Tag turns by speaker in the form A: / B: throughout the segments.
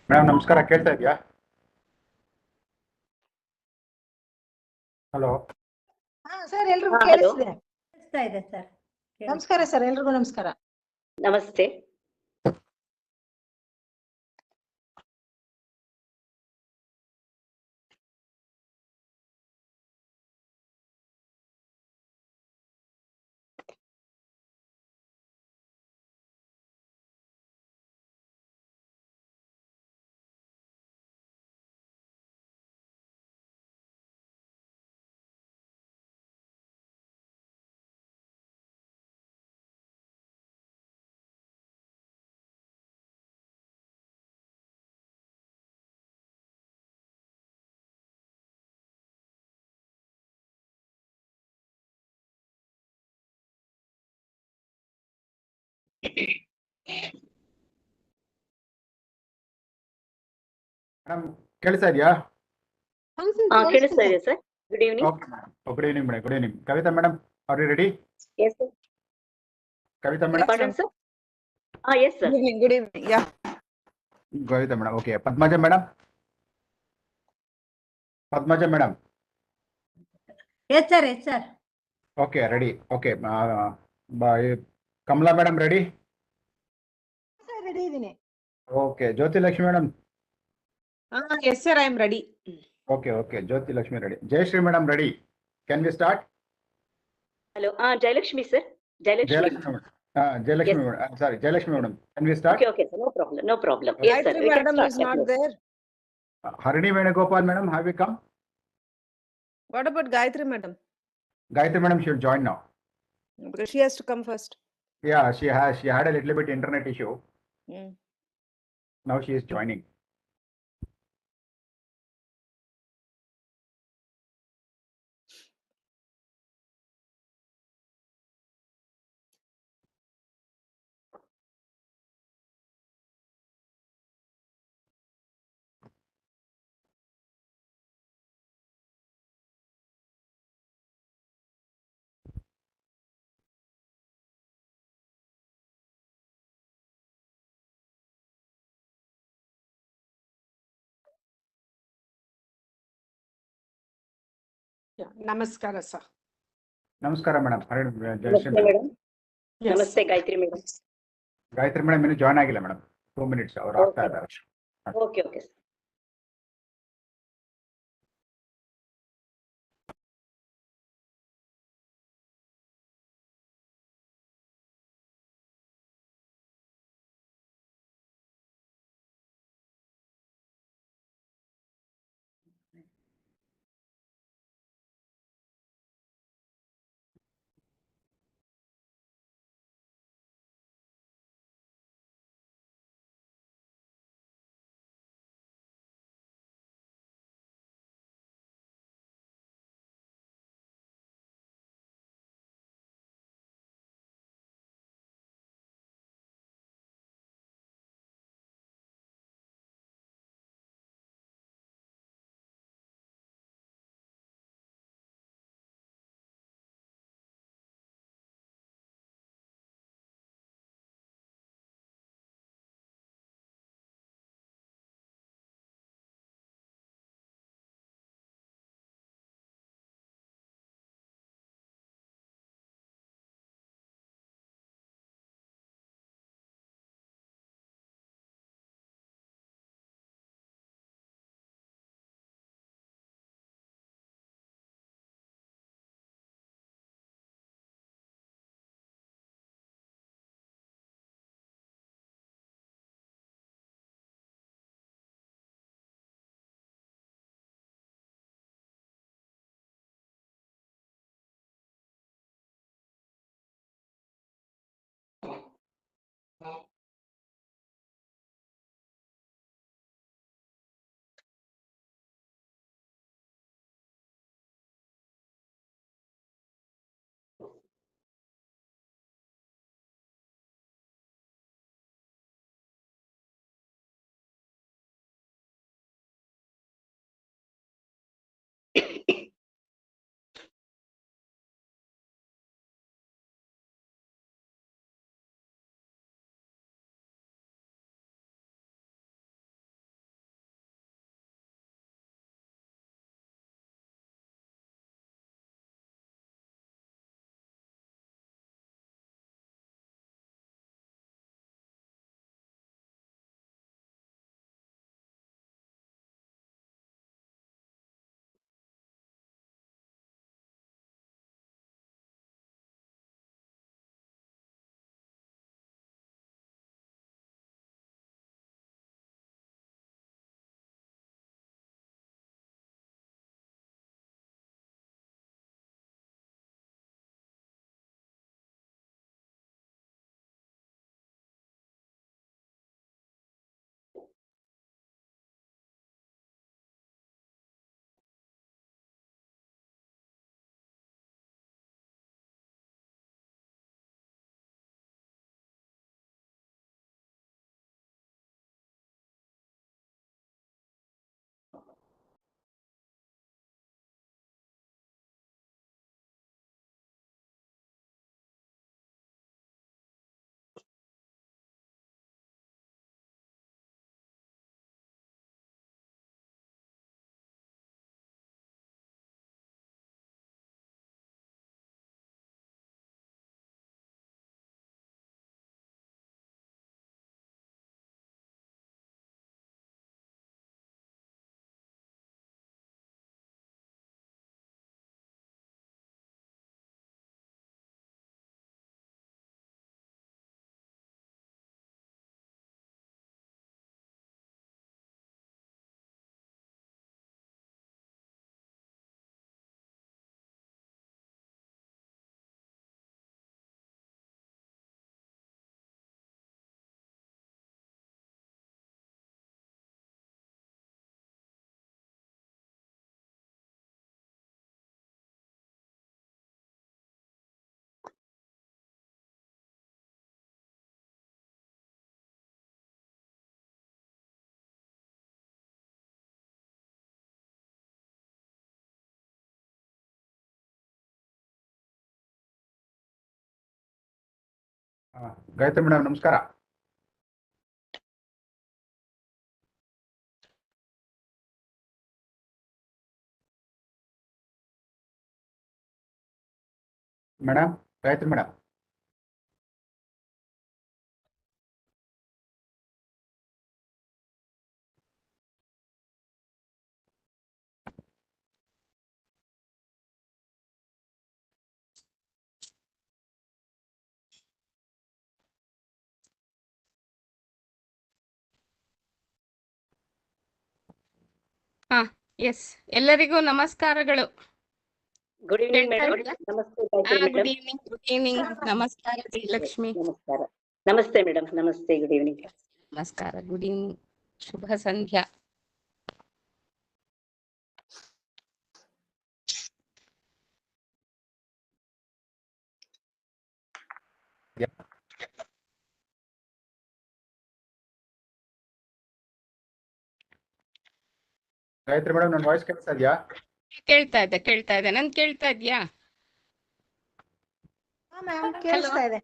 A: Madam ನಮಸ್ಕಾರ, ಕೇಳ್ತಾ ಇದೆಯಾ? ಹಲೋ.
B: ಹಾ ಸರ್, ಎಲ್ರಿಗೂ
C: ಹಲೋ.
B: ಕೇಳಿಸ್ತಿದೆ.
D: ಕೇಳಿಸ್ತಾ ಇದೆ ಸರ್.
B: ನಮಸ್ಕಾರ ಸರ್, ಎಲ್ರಿಗೂ ನಮಸ್ಕಾರ.
C: ನಮಸ್ತೆ.
A: ಮೇಡಮ್ ಕೇಳಿಸ್ತಾ ಇದೆಯಾ?
C: ಕೇಳಿಸ್ತಾ ಇದೆ sir. Good evening.
A: Okay madam. Good evening madam. Good evening. Kavitha madam, are you ready?
C: Yes sir.
A: Kavitha madam.
C: Pardon, sir? Yes, sir.
B: Good evening. Yeah.
A: Kavitha madam. Okay. Padmaja madam. Padmaja madam.
D: Yes sir, yes sir.
A: Okay, ready. Okay. Kamala madam ready?
B: Sir, ready ಇದೀನಿ.
A: Okay. Jyothi Lakshmi madam.
B: Yes sir, I am ready.
A: Okay okay. Jyothi Lakshmi ready. Jayashree madam ready? Can we start?
C: Hello. Jayalakshmi, sir. Jayalakshmi.
A: Jayalakshmi madam. Jayalakshmi
C: Yes.
A: Madam. Sorry, Jayalakshmi madam. Can we start?
C: Okay, sir. No problem. No problem. Yes, sir.
B: Gayatri
C: We can
B: madam
C: start,
B: is not
C: definitely.
B: there.
A: Harini Venugopal madam, have you come?
B: What about Gayatri madam?
A: Gayatri madam should join now.
B: Because she has to come first.
A: Yeah, she had a little bit internet issue.
B: Mm.
A: Now she is joining.
B: Yeah. Namaskara, sir.
A: ನಮಸ್ಕಾರ madam.
C: Namaste, madam.
B: Yes.
C: Namaste, Gayatri madam.
A: Gayatri madam ಇನ್ನೂ join ಆಗಿಲ್ಲ madam. 2 minutes ಅವ್ರು ಆಗ್ತಾ
C: Okay.
A: ಇದ್ದಾರೆ.
C: Okay, okay, sir.
A: Gayatri madam ನಮಸ್ಕಾರ. Madam, Gayatri madam.
E: Yes, ಎಲ್ಲರಿಗೂ ನಮಸ್ಕಾರಗಳು.
C: Good evening madam. ನಮಸ್ತೆ Gayatri
E: good
C: madam.
E: Evening, good evening. ನಮಸ್ಕಾರ ಲಕ್ಷ್ಮಿ.
C: ನಮಸ್ಕಾರ. ನಮಸ್ತೆ ಮೇಡಮ್. ನಮಸ್ತೆ, ಗುಡ್ ಈವ್ನಿಂಗ್.
E: ನಮಸ್ಕಾರ, ಗುಡ್ ಈವ್ನಿಂಗ್, ಶುಭ ಸಂಧ್ಯಾ.
A: ಗಾಯತ್ರಿ ಮೇಡಮ್, ನನ್ನ ವಾಯ್ಸ್ ಕೇಳಿಸ್ತಾ ಇದೆಯಾ?
E: ಕೇಳ್ತಾ ಇದೆ. ನನ್ ಕೇಳ್ತಾ ಇದ್ಯಾ?
B: ಕೇಳಿಸ್ತಾ ಇದೆ.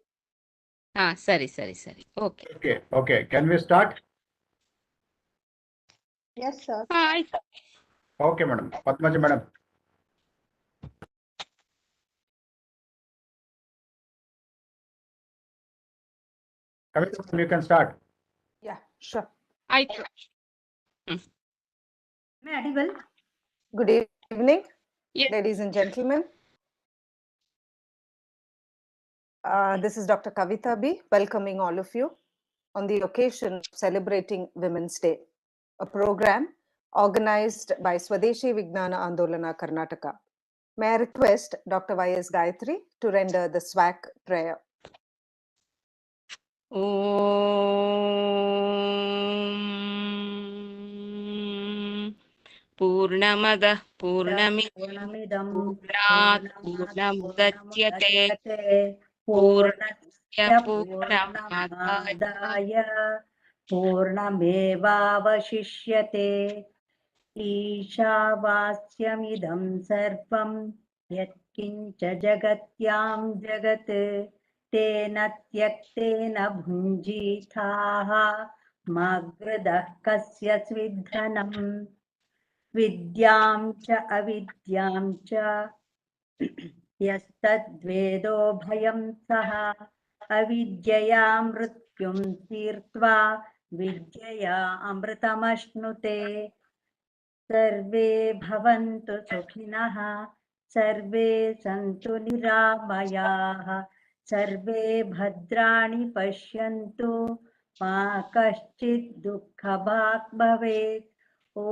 E: ಹಾ, ಸರಿ. Okay.
A: Okay. Can we start?
B: Yes, sir.
E: ಆಯ್ತು.
A: Okay madam. Padmaja madam. Kavitha, you can start.
B: Yeah, sure.
E: ಆಯ್ತು.
D: Am I audible?
B: Good evening,
E: Yes.
B: ladies and gentlemen. This is Dr. Kavita B. welcoming all of you on the occasion of celebrating Women's Day, a program organized by Swadeshi Vijnana Andolana, Karnataka. May I request Dr. Y.S. Gayatri to render the SWAC prayer.
E: पूर्णमदः पूर्णमिदं पूर्णात् पूर्णमुदच्यते पूर्णस्य पूर्णमादाय
D: पूर्णमेवावशिष्यते. ईशावास्यमिदं सर्वं यत्किञ्च जगत्यां जगत् तेन त्यक्तेन भुञ्जीथाः माग्रदः कस्य स्विद्धनम्. विद्यां च अविद्यां च यस्तद्वेदो भयं सः अविद्यया मृत्युं तीर्त्वा विद्यया अमृतमश्नुते. सर्वे भवन्तु सुखिनः, सर्वे सन्तु निरामयाः, सर्वे भद्राणि पश्यन्तु, मा कश्चित् दुःखभाग् भवेत्. ॐ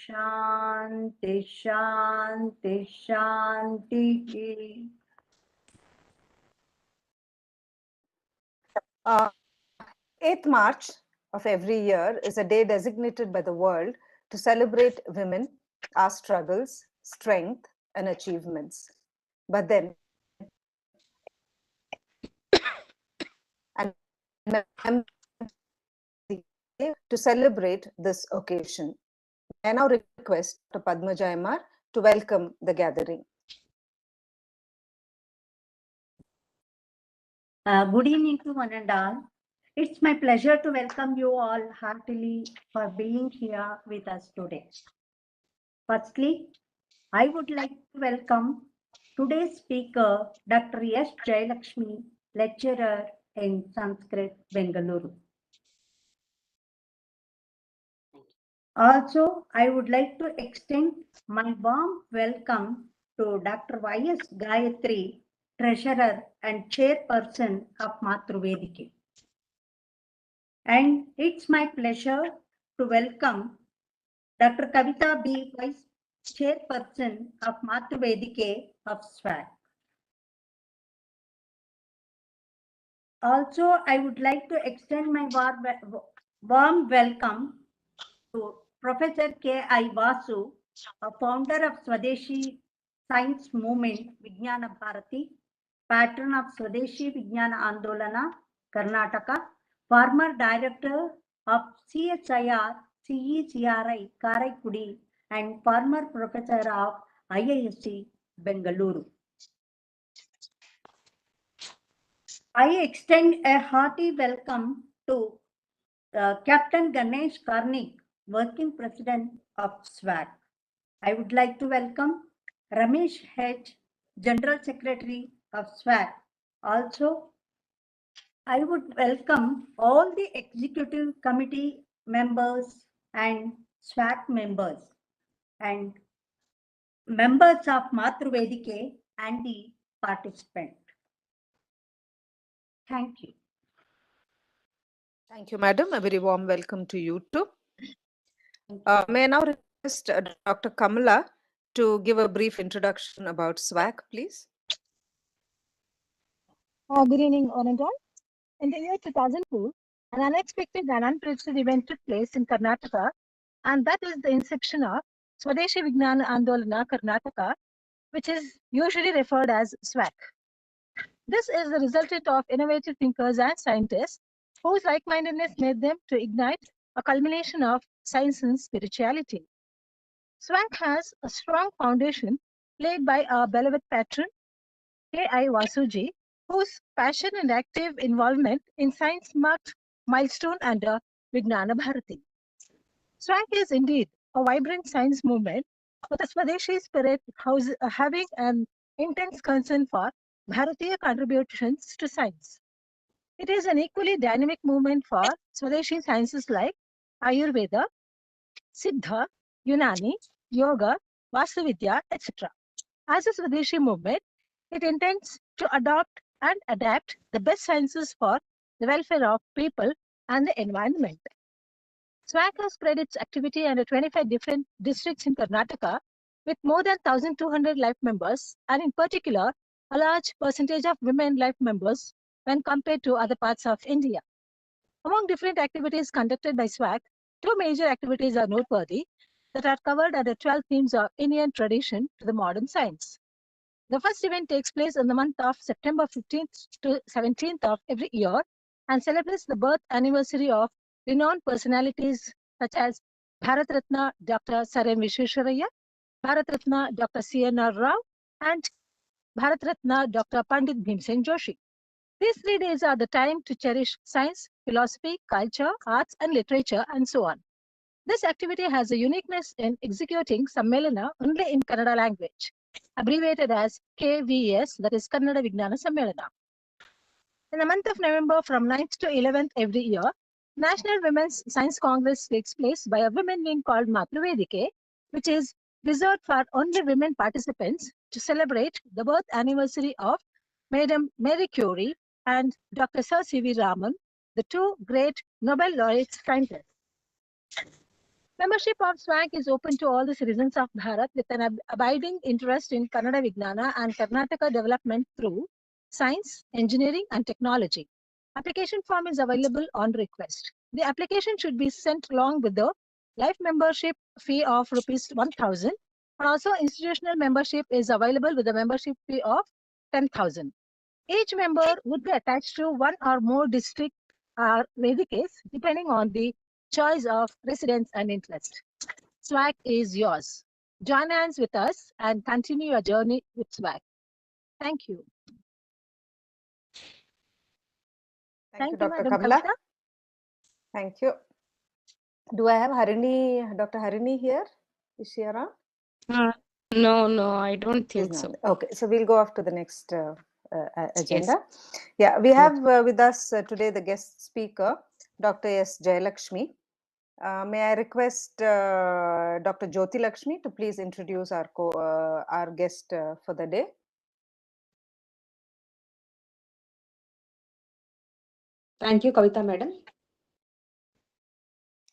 D: शान्ति शान्ति शान्तिः.
B: 8th March of every year is a day designated by the world to celebrate women, our struggles, strength, and achievements. But then, to celebrate this occasion, I now request Dr. Padmaja MR to welcome the gathering.
D: Good evening to one and all. It's my pleasure to welcome you all heartily for being here with us today. Firstly, I would like to welcome today's speaker, Dr. S. Jayalakshmi, lecturer in Sanskrit, Bengaluru. Also, I would like to extend my warm welcome to Dr. Y.S. Gayatri, Treasurer and Chairperson of Matruvedike. And it's my pleasure to welcome Dr. Kavita B. Vice Chairperson of Matruvedike of SWAC. Also, I would like to extend my warm welcome to Professor K.I. Vasu, a founder of Swadeshi Science Movement, Vijnana Bharati, patron of Swadeshi Vijnana Andolana, Karnataka, former director of CSIR, CECRI, Karaikudi, and former professor of IISc, Bengaluru. I extend a hearty welcome to Captain Ganesh Karnik, Working President of SWAC. I would like to welcome Ramesh H, General Secretary of SWAC. Also, I would welcome all the executive committee members and SWAC members and members of Matruvedike and the participant. Thank you.
B: Thank you, madam. A very warm welcome to you too. May I now request Dr. Kamala to give a brief introduction about SWAC, please?
F: Good evening, all and all. In the year 2004, an unexpected and unprecedented event took place in Karnataka, and that is the inception of Swadeshi Vignana Andolana Karnataka, which is usually referred as SWAC. This is the resultant of innovative thinkers and scientists whose like-mindedness made them to ignite a culmination of science and spirituality. SWAC has a strong foundation laid by our beloved patron, K.I. Vasuji, whose passion and active involvement in science marked milestone under Vignana Bharati. SWAC is indeed a vibrant science movement with a Swadeshi spirit having an intense concern for Bharatiya contributions to science. It is an equally dynamic movement for Swadeshi sciences like Ayurveda, Siddha, Unani, Yoga, Vastuvidya, etc. As a Swadeshi movement, it intends to adopt and adapt the best sciences for the welfare of people and the environment. SWAC has spread its activity under 25 different districts in Karnataka with more than 1,200 life members, and in particular, a large percentage of women life members when compared to other parts of India. Among different activities conducted by SWAC, two major activities are noteworthy that are covered under 12 themes of Indian tradition to the modern science. The first event takes place in the month of September 15th to 17th of every year and celebrates the birth anniversary of renowned personalities such as Bharat Ratna Dr. Sir M. Visvesvaraya, Bharat Ratna Dr. C.N.R. Rao, and Bharat Ratna Dr. Pandit Bhimsen Joshi. These 3 days are the time to cherish science, philosophy, culture, arts, and literature, and so on. This activity has a uniqueness in executing Sammelana only in Kannada language, abbreviated as KVS, that is Kannada Vignana Sammelana. In the month of November, from 9th to 11th every year, National Women's Science Congress takes place by a women wing called Matruvedike, which is reserved for only women participants to celebrate the birth anniversary of Madam Marie Curie and Dr. Sir C.V. Raman, the two great Nobel laureate scientists. Membership of SWAC is open to all the citizens of Bharat with an abiding interest in Kannada Vignana and Karnataka development through science, engineering, and technology. Application form is available on request. The application should be sent along with the life membership fee of ₹1,000, and also institutional membership is available with a membership fee of 10,000. Each member would be attached to one or more district or Vedikes depending on the choice of residents and interest. SWAC is yours. Join hands with us and continue your journey with SWAC. Thank you.
B: Thank you,
F: Madam
B: Dr. Kamala.
F: Kavita.
B: Thank you. Do I have Harini, Dr. Harini here? Is she around?
E: No, I don't think
B: She's
E: so.
B: not. Okay, so we'll go off to the next agenda.
E: Yes.
B: Yeah, we have with us today the guest speaker, Dr. S. Jayalakshmi. May I request Dr. Jyoti Lakshmi to please introduce our guest for the day?
C: Thank you, Kavita madam.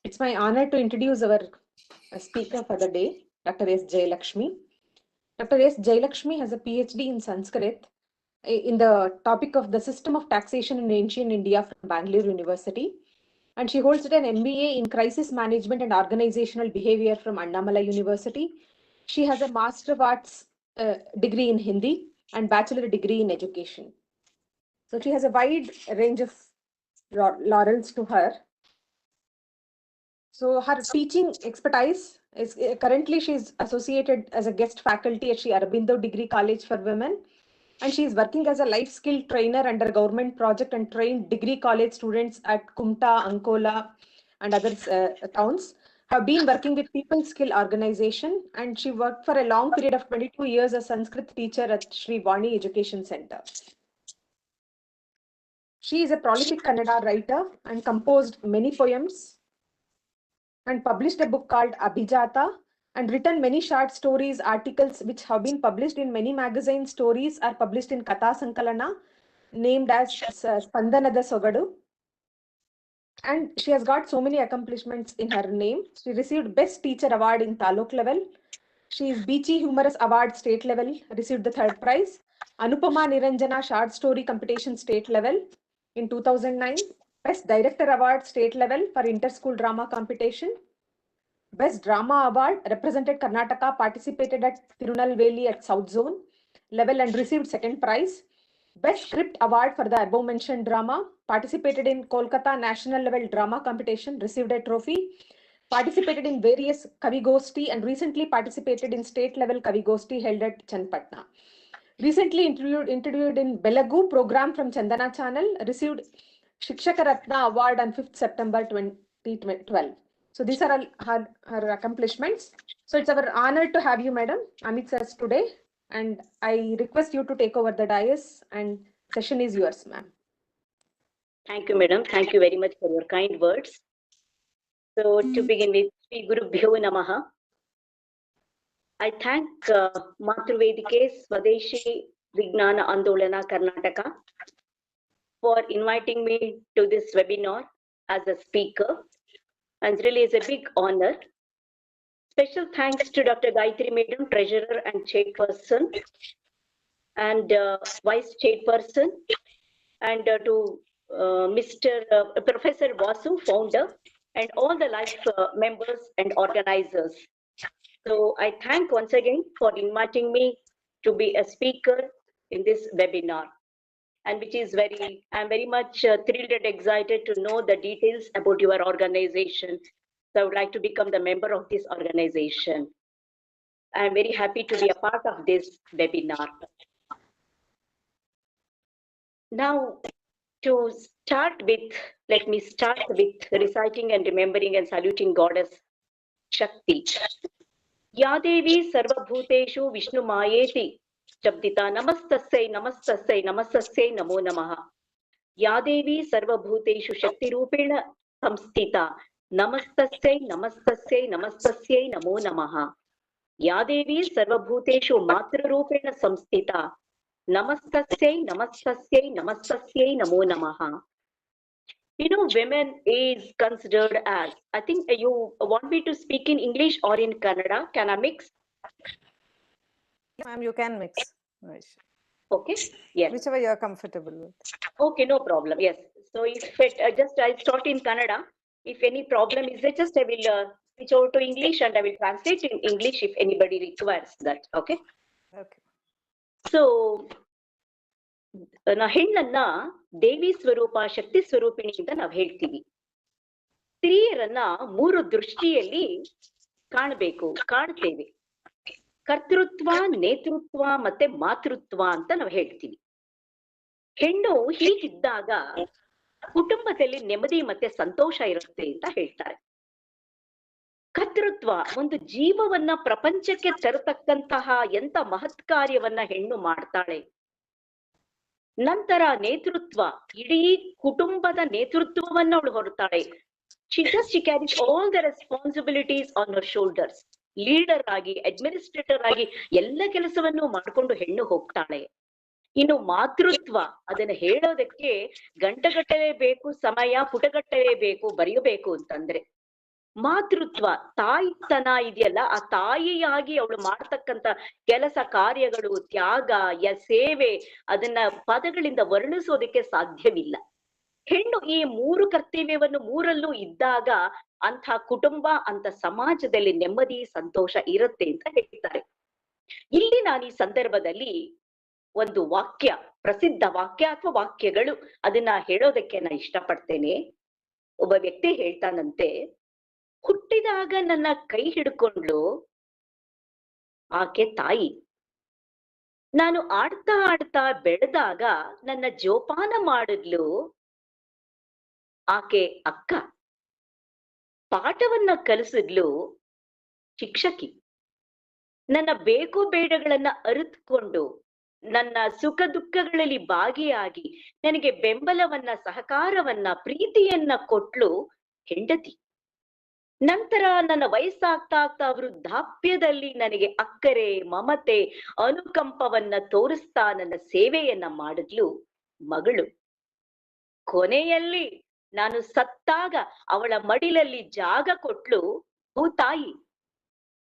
C: It's my honor to introduce our speaker for the day, Dr. S. Jayalakshmi. Dr. S. Jayalakshmi has a PhD in Sanskrit in the topic of the system of taxation in ancient India from Bangalore University. And she holds an MBA in crisis management and organizational behavior from Annamalai University. She has a Master of Arts degree in Hindi and bachelor degree in education. So she has a wide range of laurels to her. So her teaching expertise is currently she's associated as a guest faculty at Sri Aurobindo Degree College for Women and she is working as a life skill trainer under government project and trained degree college students at Kumta, Ankola, and other towns. Have been working with People Skill Organization, and she worked for a long period of 22 years as Sanskrit teacher at Sri Vani Education Center. She is a prolific Kannada writer and composed many poems and published a book called Abhijata and written many short stories, articles which have been published in many magazine. Stories are published in Katha Sankalana named as Spandanada Sogadu. And she has got so many accomplishments in her name. She received Best Teacher Award in Taluk level. She is Beachy Humorous Award state level, received the 3rd prize. Anupama Niranjana Short Story Competition state level in 2009. Best Director Award state level for Inter-School Drama Competition. Best Drama Award represented Karnataka, participated at Tirunelveli at South Zone level and received 2nd prize. Best Script Award for the above mentioned drama, participated in Kolkata National Level Drama Competition, received a trophy, participated in various Kavigosti and recently participated in state level Kavigosti held at Chenpatna. Recently interviewed in Belagu program from Chandana channel, received Shikshaka Ratna Award on 5th September 2012. So these are all her accomplishments. So it's our honor to have you, Madam Amit Sir, today. And I request you to take over the dais, and session is yours, ma'am.
G: Thank you, madam. Thank you very much for your kind words. So to begin with, Shri Gurubhyo Namaha. I thank Matruvedike Swadeshi Vignana Andolana Karnataka for inviting me to this webinar as a speaker, and really is a big honor. Special thanks to Dr. Gayatri Madam, Treasurer and Chairperson, and Vice Chairperson, and to Professor Vasu, founder, and all the life members and organizers. So I thank once again for inviting me to be a speaker in this webinar, and which is I'm very much thrilled and excited to know the details about your organization. So I would like to become the member of this organization. I'm very happy to be a part of this webinar. Now, to start with, let me start with reciting and remembering and saluting Goddess Shakti. Ya Devi Sarva Bhuteshu Vishnu Mayeti Shabdita Namastasai Namastasai Namastasai Namo Namaha. Ya Devi Sarva Bhuteshu Shakti Rupena Samstita Namastasai Namastasai Namastasai Namo Namaha. Ya Devi Sarva Bhuteshu Matra Rupena Samstita Namastasai Namastasai Namastasai Namo Namaha. You know, women is considered as, I think you want me to speak in English or in Kannada? Can I mix?
B: Ma'am, you can mix.
G: Okay, yes.
B: Whichever you're comfortable with.
G: Okay, no problem, yes. So if it, I'll start in Kannada. If any problem is there, just I will switch over to English and I will translate in English if anybody requires that, okay?
B: Okay.
G: So, ಹೆಣ್ಣನ್ನ ದೇವಿ ಸ್ವರೂಪ ಶಕ್ತಿ ಸ್ವರೂಪಿಣಿ ಅಂತ ನಾವು ಹೇಳ್ತೀವಿ. ಸ್ತ್ರೀಯರನ್ನ 3 ದೃಷ್ಟಿಯಲ್ಲಿ ಕಾಣ್ತೇವೆ. ಕರ್ತೃತ್ವ, ನೇತೃತ್ವ ಮತ್ತೆ ಮಾತೃತ್ವ ಅಂತ ನಾವು ಹೇಳ್ತೀವಿ. ಹೆಣ್ಣು ಹೀಗಿದ್ದಾಗ ಕುಟುಂಬದಲ್ಲಿ ನೆಮ್ಮದಿ ಮತ್ತೆ ಸಂತೋಷ ಇರುತ್ತೆ ಅಂತ ಹೇಳ್ತಾರೆ. ಕರ್ತೃತ್ವ, ಒಂದು ಜೀವವನ್ನ ಪ್ರಪಂಚಕ್ಕೆ ತರತಕ್ಕಂತಹ ಎಂತ ಮಹತ್ ಕಾರ್ಯವನ್ನ ಹೆಣ್ಣು ಮಾಡ್ತಾಳೆ. ನಂತರ ನೇತೃತ್ವ, ಇಡೀ ಕುಟುಂಬದ ನೇತೃತ್ವವನ್ನ ಅವಳು ಹೊರತಾಳೆ. She carries all the responsibilities on her shoulders. Leader ಆಗಿ, ಅಡ್ಮಿನಿಸ್ಟ್ರೇಟರ್ ಆಗಿ ಎಲ್ಲ ಕೆಲಸವನ್ನು ಮಾಡ್ಕೊಂಡು ಹೆಣ್ಣು ಹೋಗ್ತಾಳೆ. ಇನ್ನು ಮಾತೃತ್ವ, ಅದನ್ನ ಹೇಳೋದಕ್ಕೆ ಗಂಟೆಗಟ್ಟಲೆ ಬೇಕು ಸಮಯ, ಪುಟಗಟ್ಟಲೆ ಬೇಕು, ಬರೆಯಬೇಕು ಅಂತಂದ್ರೆ. ಮಾತೃತ್ವ, ತಾಯಿತನ ಇದೆಯಲ್ಲ, ಆ ತಾಯಿಯಾಗಿ ಅವಳು ಮಾಡ್ತಕ್ಕಂತ ಕೆಲಸ ಕಾರ್ಯಗಳು, ತ್ಯಾಗ, ಸೇವೆ, ಅದನ್ನ ಪದಗಳಿಂದ ವರ್ಣಿಸೋದಕ್ಕೆ ಸಾಧ್ಯವಿಲ್ಲ. ಹೆಣ್ಣು ಈ 3 ಕರ್ತವ್ಯವನ್ನು 3ರಲ್ಲೂ ಇದ್ದಾಗ ಅಂಥ ಕುಟುಂಬ, ಅಂತ ಸಮಾಜದಲ್ಲಿ ನೆಮ್ಮದಿ ಸಂತೋಷ ಇರುತ್ತೆ ಅಂತ ಹೇಳ್ತಾರೆ. ಇಲ್ಲಿ ನಾನು ಈ ಸಂದರ್ಭದಲ್ಲಿ ಒಂದು ವಾಕ್ಯ, ಪ್ರಸಿದ್ಧ ವಾಕ್ಯ ಅಥವಾ ವಾಕ್ಯಗಳು, ಅದನ್ನ ಹೇಳೋದಕ್ಕೆ ನಾನು ಇಷ್ಟಪಡ್ತೇನೆ. ಒಬ್ಬ ವ್ಯಕ್ತಿ ಹೇಳ್ತಾನಂತೆ, ಹುಟ್ಟಿದಾಗ ನನ್ನ ಕೈ ಹಿಡ್ಕೊಂಡ್ಲು ಆಕೆ ತಾಯಿ, ನಾನು ಆಡ್ತಾ ಆಡ್ತಾ ಬೆಳೆದಾಗ ನನ್ನ ಜೋಪಾನ ಮಾಡಿದ್ಲು ಆಕೆ ಅಕ್ಕ. ಪಾಠವನ್ನ ಕಲಿಸಿದ್ಲು ಶಿಕ್ಷಕಿ. ನನ್ನ ಬೇಕು ಬೇಡಗಳನ್ನ ಅರಿತುಕೊಂಡು ನನ್ನ ಸುಖ ದುಃಖಗಳಲ್ಲಿ ಭಾಗಿಯಾಗಿ ನನಗೆ ಬೆಂಬಲವನ್ನ, ಸಹಕಾರವನ್ನ, ಪ್ರೀತಿಯನ್ನ ಕೊಟ್ಲು ಹೆಂಡತಿ. ನಂತರ ನನ್ನ ವಯಸ್ಸಾಗ್ತಾ ಆಗ್ತಾ ವೃದ್ಧಾಪ್ಯದಲ್ಲಿ ನನಗೆ ಅಕ್ಕರೆ, ಮಮತೆ, ಅನುಕಂಪವನ್ನ ತೋರಿಸ್ತಾ ನನ್ನ ಸೇವೆಯನ್ನ ಮಾಡಿದ್ಲು ಮಗಳು. ಕೊನೆಯಲ್ಲಿ ನಾನು ಸತ್ತಾಗ ಅವಳ ಮಡಿಲಲ್ಲಿ ಜಾಗ ಕೊಟ್ಲು ಭೂತಾಯಿ.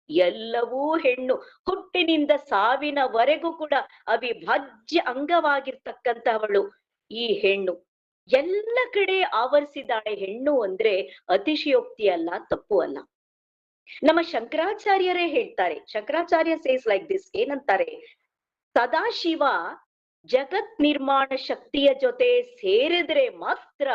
G: ಎಲ್ಲವೂ ಹೆಣ್ಣು. ಹುಟ್ಟಿನಿಂದ ಸಾವಿನವರೆಗೂ ಕೂಡ ಅವಿಭಾಜ್ಯ ಅಂಗವಾಗಿರ್ತಕ್ಕಂಥವಳು ಈ ಹೆಣ್ಣು. ಎಲ್ಲ ಕಡೆ ಆವರಿಸಿದಾಳೆ ಹೆಣ್ಣು ಅಂದ್ರೆ ಅತಿಶಯೋಕ್ತಿ ಅಲ್ಲ, ತಪ್ಪು ಅಲ್ಲ. ನಮ್ಮ ಶಂಕರಾಚಾರ್ಯರೇ ಹೇಳ್ತಾರೆ, ಶಂಕರಾಚಾರ್ಯ ಸೇಸ್ ಲೈಕ್ ದಿಸ್, ಏನಂತಾರೆ? ಸದಾಶಿವ ಜಗತ್ ನಿರ್ಮಾಣ ಶಕ್ತಿಯ ಜೊತೆ ಸೇರಿದ್ರೆ ಮಾತ್ರ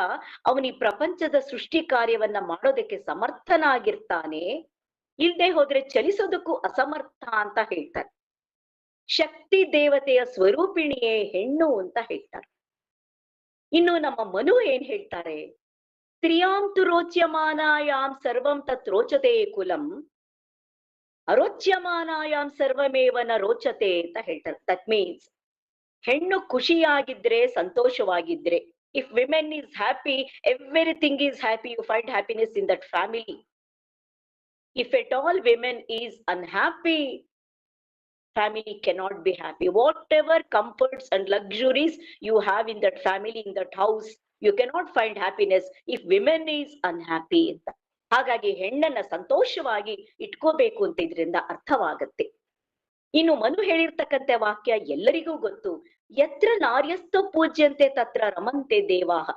G: ಅವನ ಈ ಪ್ರಪಂಚದ ಸೃಷ್ಟಿ ಕಾರ್ಯವನ್ನ ಮಾಡೋದಕ್ಕೆ ಸಮರ್ಥನಾಗಿರ್ತಾನೆ, ಇಲ್ದೆ ಹೋದ್ರೆ ಚಲಿಸೋದಕ್ಕೂ ಅಸಮರ್ಥ ಅಂತ ಹೇಳ್ತಾರೆ. ಶಕ್ತಿ ದೇವತೆಯ ಸ್ವರೂಪಿಣಿಯೇ ಹೆಣ್ಣು ಅಂತ ಹೇಳ್ತಾರೆ. ಇನ್ನು ನಮ್ಮ ಮನು ಏನ್ ಹೇಳ್ತಾರೆ? ಸ್ತ್ರೀಯಾಂ ತು ರೋಚ್ಯಮಾನಾಯಾಂ ಸರ್ವಂ ತತ್ ರೋಚತೆ ಕುಲಂ, ಅರೋಚ್ಯಮಾನಾಯಾಂ ಸರ್ವಮೇವ ನ ರೋಚತೆ ಅಂತ ಹೇಳ್ತಾರೆ. ದಟ್ ಮೀನ್ಸ್ ಹೆಣ್ಣು ಖುಷಿಯಾಗಿದ್ರೆ, ಸಂತೋಷವಾಗಿದ್ರೆ, if women is happy, everything is happy, you find happiness in that family. If at all women is unhappy, family cannot be happy. Whatever comforts and luxuries you have in that family, in that house, you cannot find happiness if women is unhappy ಅಂತ. ಹಾಗಾಗಿ ಹೆಣ್ಣನ್ನ ಸಂತೋಷವಾಗಿ ಇಟ್ಕೋಬೇಕು ಅಂತ ಇದರಿಂದ ಅರ್ಥವಾಗತ್ತೆ. ಇನ್ನು ಮನು ಹೇಳಿರ್ತಕ್ಕಂಥ ವಾಕ್ಯ ಎಲ್ಲರಿಗೂ ಗೊತ್ತು. ಯತ್ರ ನಾರ್ಯಸ್ತು ಪೂಜ್ಯಂತೆ ತತ್ರ ರಮಂತೆ ದೇವಾಹ.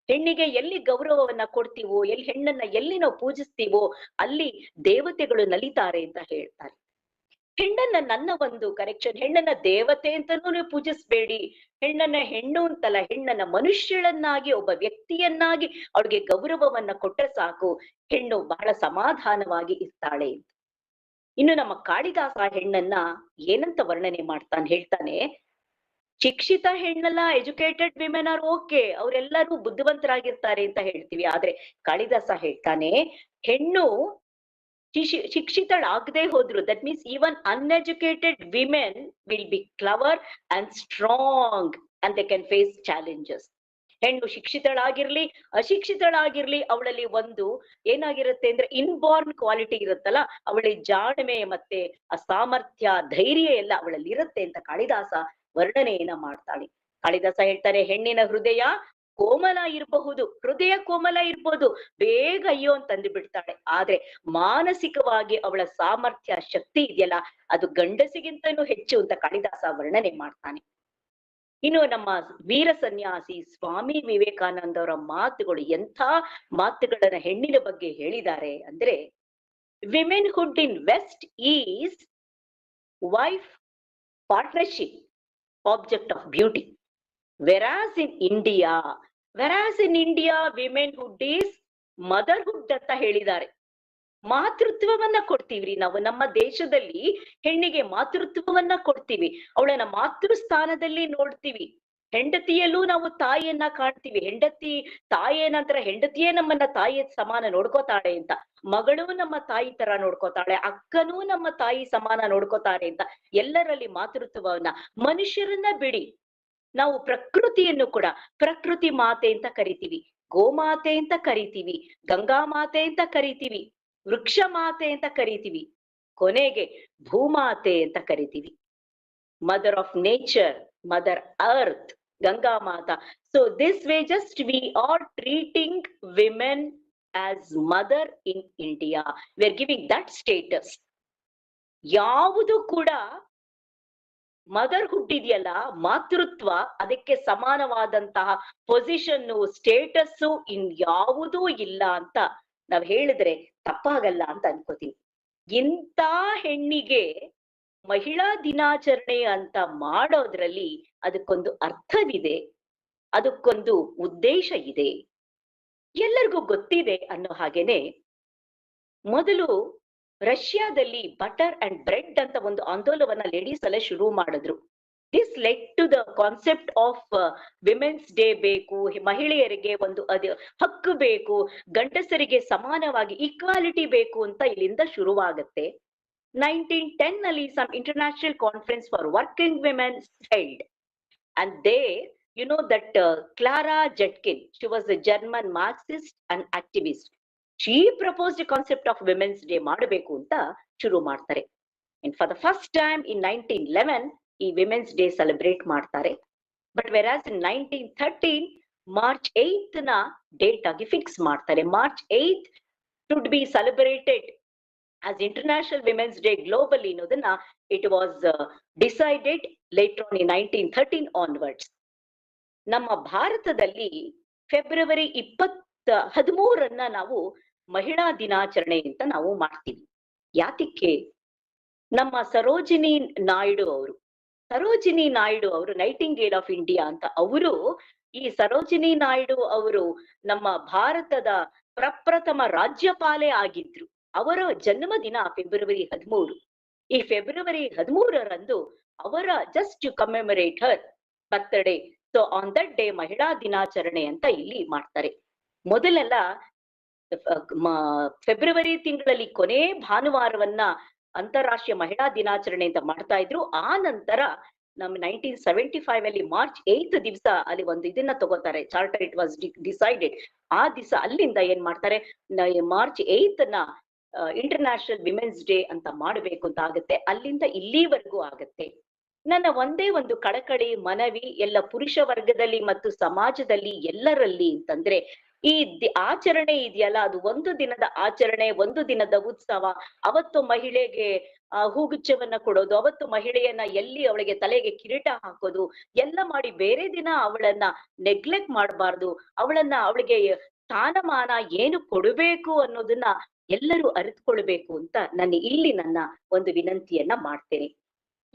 G: ಹೆಣ್ಣಿಗೆ ಎಲ್ಲಿ ಗೌರವವನ್ನ ಕೊಡ್ತೀವೋ, ಹೆಣ್ಣನ್ನ ಎಲ್ಲಿ ನಾವು ಪೂಜಿಸ್ತೀವೋ ಅಲ್ಲಿ ದೇವತೆಗಳು ನಲಿತಾರೆ ಅಂತ ಹೇಳ್ತಾರೆ. ಹೆಣ್ಣನ್ನ, ನನ್ನ ಒಂದು ಕರೆಕ್ಷನ್, ಹೆಣ್ಣನ್ನ ದೇವತೆ ಅಂತಾನೂ ನೀವು ಪೂಜಿಸ್ಬೇಡಿ. ಹೆಣ್ಣನ್ನ ಹೆಣ್ಣು ಅಂತಲ್ಲ, ಹೆಣ್ಣನ್ನ ಮನುಷ್ಯಳನ್ನಾಗಿ, ಒಬ್ಬ ವ್ಯಕ್ತಿಯನ್ನಾಗಿ ಅವಳಿಗೆ ಗೌರವವನ್ನ ಕೊಟ್ಟರೆ ಸಾಕು, ಹೆಣ್ಣು ಬಹಳ ಸಮಾಧಾನವಾಗಿ ಇರ್ತಾಳೆ ಅಂತ. ಇನ್ನು ನಮ್ಮ ಕಾಳಿದಾಸ ಹೆಣ್ಣನ್ನ ಏನಂತ ವರ್ಣನೆ ಮಾಡ್ತಾನೆ? ಹೇಳ್ತಾನೆ, ಶಿಕ್ಷಿತ ಹೆಣ್ಣಲ್ಲ, ಎಜುಕೇಟೆಡ್ ವಿಮೆನ್ ಆರ್ ಓಕೆ, ಅವರೆಲ್ಲರೂ ಬುದ್ಧಿವಂತರಾಗಿರ್ತಾರೆ ಅಂತ ಹೇಳ್ತೀವಿ. ಆದ್ರೆ ಕಾಳಿದಾಸ ಹೇಳ್ತಾನೆ, ಹೆಣ್ಣು ಶಿಕ್ಷಿತಳಾಗದೆ ಹೋದ್ರು, that means even uneducated women will be clever and strong and they can face challenges. ಹೆಣ್ಣು ಶಿಕ್ಷಿತಳಾಗಿರ್ಲಿ, ಅಶಿಕ್ಷಿತಳಾಗಿರ್ಲಿ, ಅವಳಲ್ಲಿ ಒಂದು ಏನಾಗಿರುತ್ತೆ ಅಂದ್ರೆ ಇನ್ಬಾರ್ನ್ ಕ್ವಾಲಿಟಿ ಇರುತ್ತಲ್ಲ, ಅವಳಿ ಜಾಣ್ಮೆ ಮತ್ತೆ ಆ ಸಾಮರ್ಥ್ಯ, ಧೈರ್ಯ ಎಲ್ಲ ಅವಳಲ್ಲಿ ಇರುತ್ತೆ ಅಂತ ಕಾಳಿದಾಸ ವರ್ಣನೆಯನ್ನ ಮಾಡ್ತಾಳೆ. ಕಾಳಿದಾಸ ಹೇಳ್ತಾರೆ, ಹೆಣ್ಣಿನ ಹೃದಯ ಕೋಮಲ ಇರಬಹುದು, ಹೃದಯ ಕೋಮಲ ಇರ್ಬೋದು, ಬೇಗ ಅಯ್ಯೋ ಅಂತಂದು ಬಿಡ್ತಾಳೆ. ಆದ್ರೆ ಮಾನಸಿಕವಾಗಿ ಅವಳ ಸಾಮರ್ಥ್ಯ, ಶಕ್ತಿ ಇದೆಯಲ್ಲ, ಅದು ಗಂಡಸಿಗಿಂತನೂ ಹೆಚ್ಚು ಅಂತ ಕಾಳಿದಾಸ ವರ್ಣನೆ ಮಾಡ್ತಾನೆ. ಇನ್ನು ನಮ್ಮ ವೀರ ಸನ್ಯಾಸಿ ಸ್ವಾಮಿ ವಿವೇಕಾನಂದ ಅವರ ಮಾತುಗಳು, ಎಂಥ ಮಾತುಗಳನ್ನ ಹೆಣ್ಣಿನ ಬಗ್ಗೆ ಹೇಳಿದ್ದಾರೆ ಅಂದ್ರೆ, womanhood in west is wife partnership object of beauty, whereas in India womenhood is motherhood ಅಂತ ಹೇಳಿದ್ದಾರೆ. ಮಾತೃತ್ವವನ್ನ ಕೊಡ್ತೀವ್ರಿ ನಾವು. ನಮ್ಮ ದೇಶದಲ್ಲಿ ಹೆಣ್ಣಿಗೆ ಮಾತೃತ್ವವನ್ನ ಕೊಡ್ತೀವಿ, ಅವಳನ್ನ ಮಾತೃ ಸ್ಥಾನದಲ್ಲಿ ನೋಡ್ತೀವಿ. ಹೆಂಡತಿಯಲ್ಲೂ ನಾವು ತಾಯಿಯನ್ನ ಕಾಣ್ತೀವಿ. ಹೆಂಡತಿ ತಾಯಿಯ ನಂತರ ಹೆಂಡತಿಯೇ ನಮ್ಮನ್ನ ತಾಯಿಯ ಸಮಾನ ನೋಡ್ಕೋತಾಳೆ ಅಂತ, ಮಗಳು ನಮ್ಮ ತಾಯಿ ತರ ನೋಡ್ಕೋತಾಳೆ, ಅಕ್ಕನೂ ನಮ್ಮ ತಾಯಿ ಸಮಾನ ನೋಡ್ಕೋತಾರೆ ಅಂತ ಎಲ್ಲರಲ್ಲಿ ಮಾತೃತ್ವವನ್ನ. ಮನುಷ್ಯರನ್ನ ಬಿಡಿ, ನಾವು ಪ್ರಕೃತಿಯನ್ನು ಕೂಡ ಪ್ರಕೃತಿ ಮಾತೆ ಅಂತ ಕರಿತೀವಿ, ಗೋಮಾತೆ ಅಂತ ಕರಿತೀವಿ, ಗಂಗಾ ಮಾತೆ ಅಂತ ಕರಿತೀವಿ, ವೃಕ್ಷ ಮಾತೆ ಅಂತ ಕರಿತೀವಿ, ಕೊನೆಗೆ ಭೂಮಾತೆ ಅಂತ ಕರಿತೀವಿ. Mother of nature, mother earth, Ganga Mata. So this way just we are treating women as mother in India. We are giving that status. ಯಾವುದು ಕೂಡ ಮದರ್ಹುಡ್ ಇದೆಯಲ್ಲ, ಮಾತೃತ್ವ, ಅದಕ್ಕೆ ಸಮಾನವಾದಂತಹ ಪೊಸಿಷನ್ನು, ಸ್ಟೇಟಸ್ಸು ಇನ್ಯಾವುದೂ ಇಲ್ಲ ಅಂತ ನಾವ್ ಹೇಳಿದ್ರೆ ತಪ್ಪಾಗಲ್ಲ ಅಂತ ಅನ್ಕೋತೀವಿ. ಇಂಥ ಹೆಣ್ಣಿಗೆ ಮಹಿಳಾ ದಿನಾಚರಣೆ ಅಂತ ಮಾಡೋದ್ರಲ್ಲಿ ಅದಕ್ಕೊಂದು ಅರ್ಥವಿದೆ, ಅದಕ್ಕೊಂದು ಉದ್ದೇಶ ಇದೆ, ಎಲ್ಲರಿಗೂ ಗೊತ್ತಿದೆ ಅನ್ನೋ ಹಾಗೇನೆ. ಮೊದಲು ರಷ್ಯಾದಲ್ಲಿ ಬಟರ್ ಅಂಡ್ ಬ್ರೆಡ್ ಅಂತ ಒಂದು ಆಂದೋಲನವನ್ನ ಲೇಡೀಸ್ ಎಲ್ಲ ಶುರು ಮಾಡಿದ್ರು. This led to the concept of Women's Day ಬೇಕು, ಮಹಿಳೆಯರಿಗೆ ಒಂದು ಅದು ಹಕ್ಕು ಬೇಕು, ಗಂಡಸರಿಗೆ ಸಮಾನವಾಗಿ ಈಕ್ವಾಲಿಟಿ ಬೇಕು ಅಂತ ಇಲ್ಲಿಂದ ಶುರುವಾಗುತ್ತೆ. 1910 ನಲ್ಲಿ some international conference for working women held, and there you know that Clara Zetkin, she was a German Marxist and activist. She proposed a concept of Women's Day ಮಾಡಬೇಕು ಅಂತ ಶುರು ಮಾಡ್ತಾರೆ. And for the first time in 1911 ಈ Women's Day celebrate ಮಾಡ್ತಾರೆ. But whereas in 1913 March 8th ನ date ಆಗಿ fix ಮಾಡ್ತಾರೆ. March 8th should be celebrated as International Women's Day globally ಅನ್ನೋದನ್ನ it was decided later on in 1913 onwards. ನಮ್ಮ ಭಾರತದಲ್ಲಿ February 13 ನಾವು ಮಹಿಳಾ ದಿನಾಚರಣೆ ಅಂತ ನಾವು ಮಾಡ್ತೀವಿ. ಯಾತಿಕ್ಕೆ? ನಮ್ಮ ಸರೋಜಿನಿ ನಾಯ್ಡು ಅವರು ನೈಟಿಂಗೇಲ್ ಆಫ್ ಇಂಡಿಯಾ ಅಂತ ಅವರು, ಈ ಸರೋಜಿನಿ ನಾಯ್ಡು ಅವರು ನಮ್ಮ ಭಾರತದ ಪ್ರಪ್ರಥಮ ರಾಜ್ಯಪಾಲೆ ಆಗಿದ್ರು. ಅವರ ಜನ್ಮದಿನ ಫೆಬ್ರವರಿ 13. ಈ ಫೆಬ್ರವರಿ 13ರಂದು ಅವರ just to commemorate her birthday, so on that day ಮಹಿಳಾ ದಿನಾಚರಣೆ ಅಂತ ಇಲ್ಲಿ ಮಾಡ್ತಾರೆ. ಮೊದಲೆಲ್ಲ ಫೆಬ್ರವರಿ ತಿಂಗಳಲ್ಲಿ ಕೊನೆ ಭಾನುವಾರವನ್ನ ಅಂತಾರಾಷ್ಟ್ರೀಯ ಮಹಿಳಾ ದಿನಾಚರಣೆ ಅಂತ ಮಾಡ್ತಾ ಇದ್ರು. ಆ ನಂತರ ನಮ್ಮ 1975 ಅಲ್ಲಿ ಮಾರ್ಚ್ 8th ದಿವಸ ಅಲ್ಲಿ ಒಂದು ಇದನ್ನ ತಗೋತಾರೆ, ಚಾರ್ಟರ್ ಇಟ್ ವಾಸ್ ಡಿಸೈಡೆಡ್. ಆ ದಿವಸ ಅಲ್ಲಿಂದ ಏನ್ ಮಾಡ್ತಾರೆ, March 8th international women's day ಅಂತ ಮಾಡಬೇಕು ಅಂತ ಆಗುತ್ತೆ. ಅಲ್ಲಿಂದ ಇಲ್ಲಿವರೆಗೂ ಆಗತ್ತೆ. ನನ್ನ ಒಂದೇ ಒಂದು ಕಳಕಳಿ ಮನವಿ ಎಲ್ಲ ಪುರುಷ ವರ್ಗದಲ್ಲಿ ಮತ್ತು ಸಮಾಜದಲ್ಲಿ ಎಲ್ಲರಲ್ಲಿ ಅಂತಂದ್ರೆ, ಈ ಆಚರಣೆ ಇದೆಯಲ್ಲ, ಅದು ಒಂದು ದಿನದ ಆಚರಣೆ, ಒಂದು ದಿನದ ಉತ್ಸವ. ಅವತ್ತು ಮಹಿಳೆಗೆ ಹೂಗುಚ್ಛವನ್ನ ಕೊಡೋದು, ಅವತ್ತು ಮಹಿಳೆಯನ್ನ ಎಲ್ಲಿ ಅವಳಿಗೆ ತಲೆಗೆ ಕಿರೀಟ ಹಾಕೋದು ಎಲ್ಲ ಮಾಡಿ ಬೇರೆ ದಿನ ಅವಳನ್ನ ನೆಗ್ಲೆಕ್ಟ್ ಮಾಡಬಾರ್ದು. ಅವಳಿಗೆ ಸ್ಥಾನಮಾನ ಏನು ಕೊಡಬೇಕು ಅನ್ನೋದನ್ನ ಎಲ್ಲರೂ ಅರಿತುಕೊಳ್ಬೇಕು ಅಂತ ನನ್ನ ಒಂದು ವಿನಂತಿಯನ್ನ ಮಾಡ್ತೇನೆ.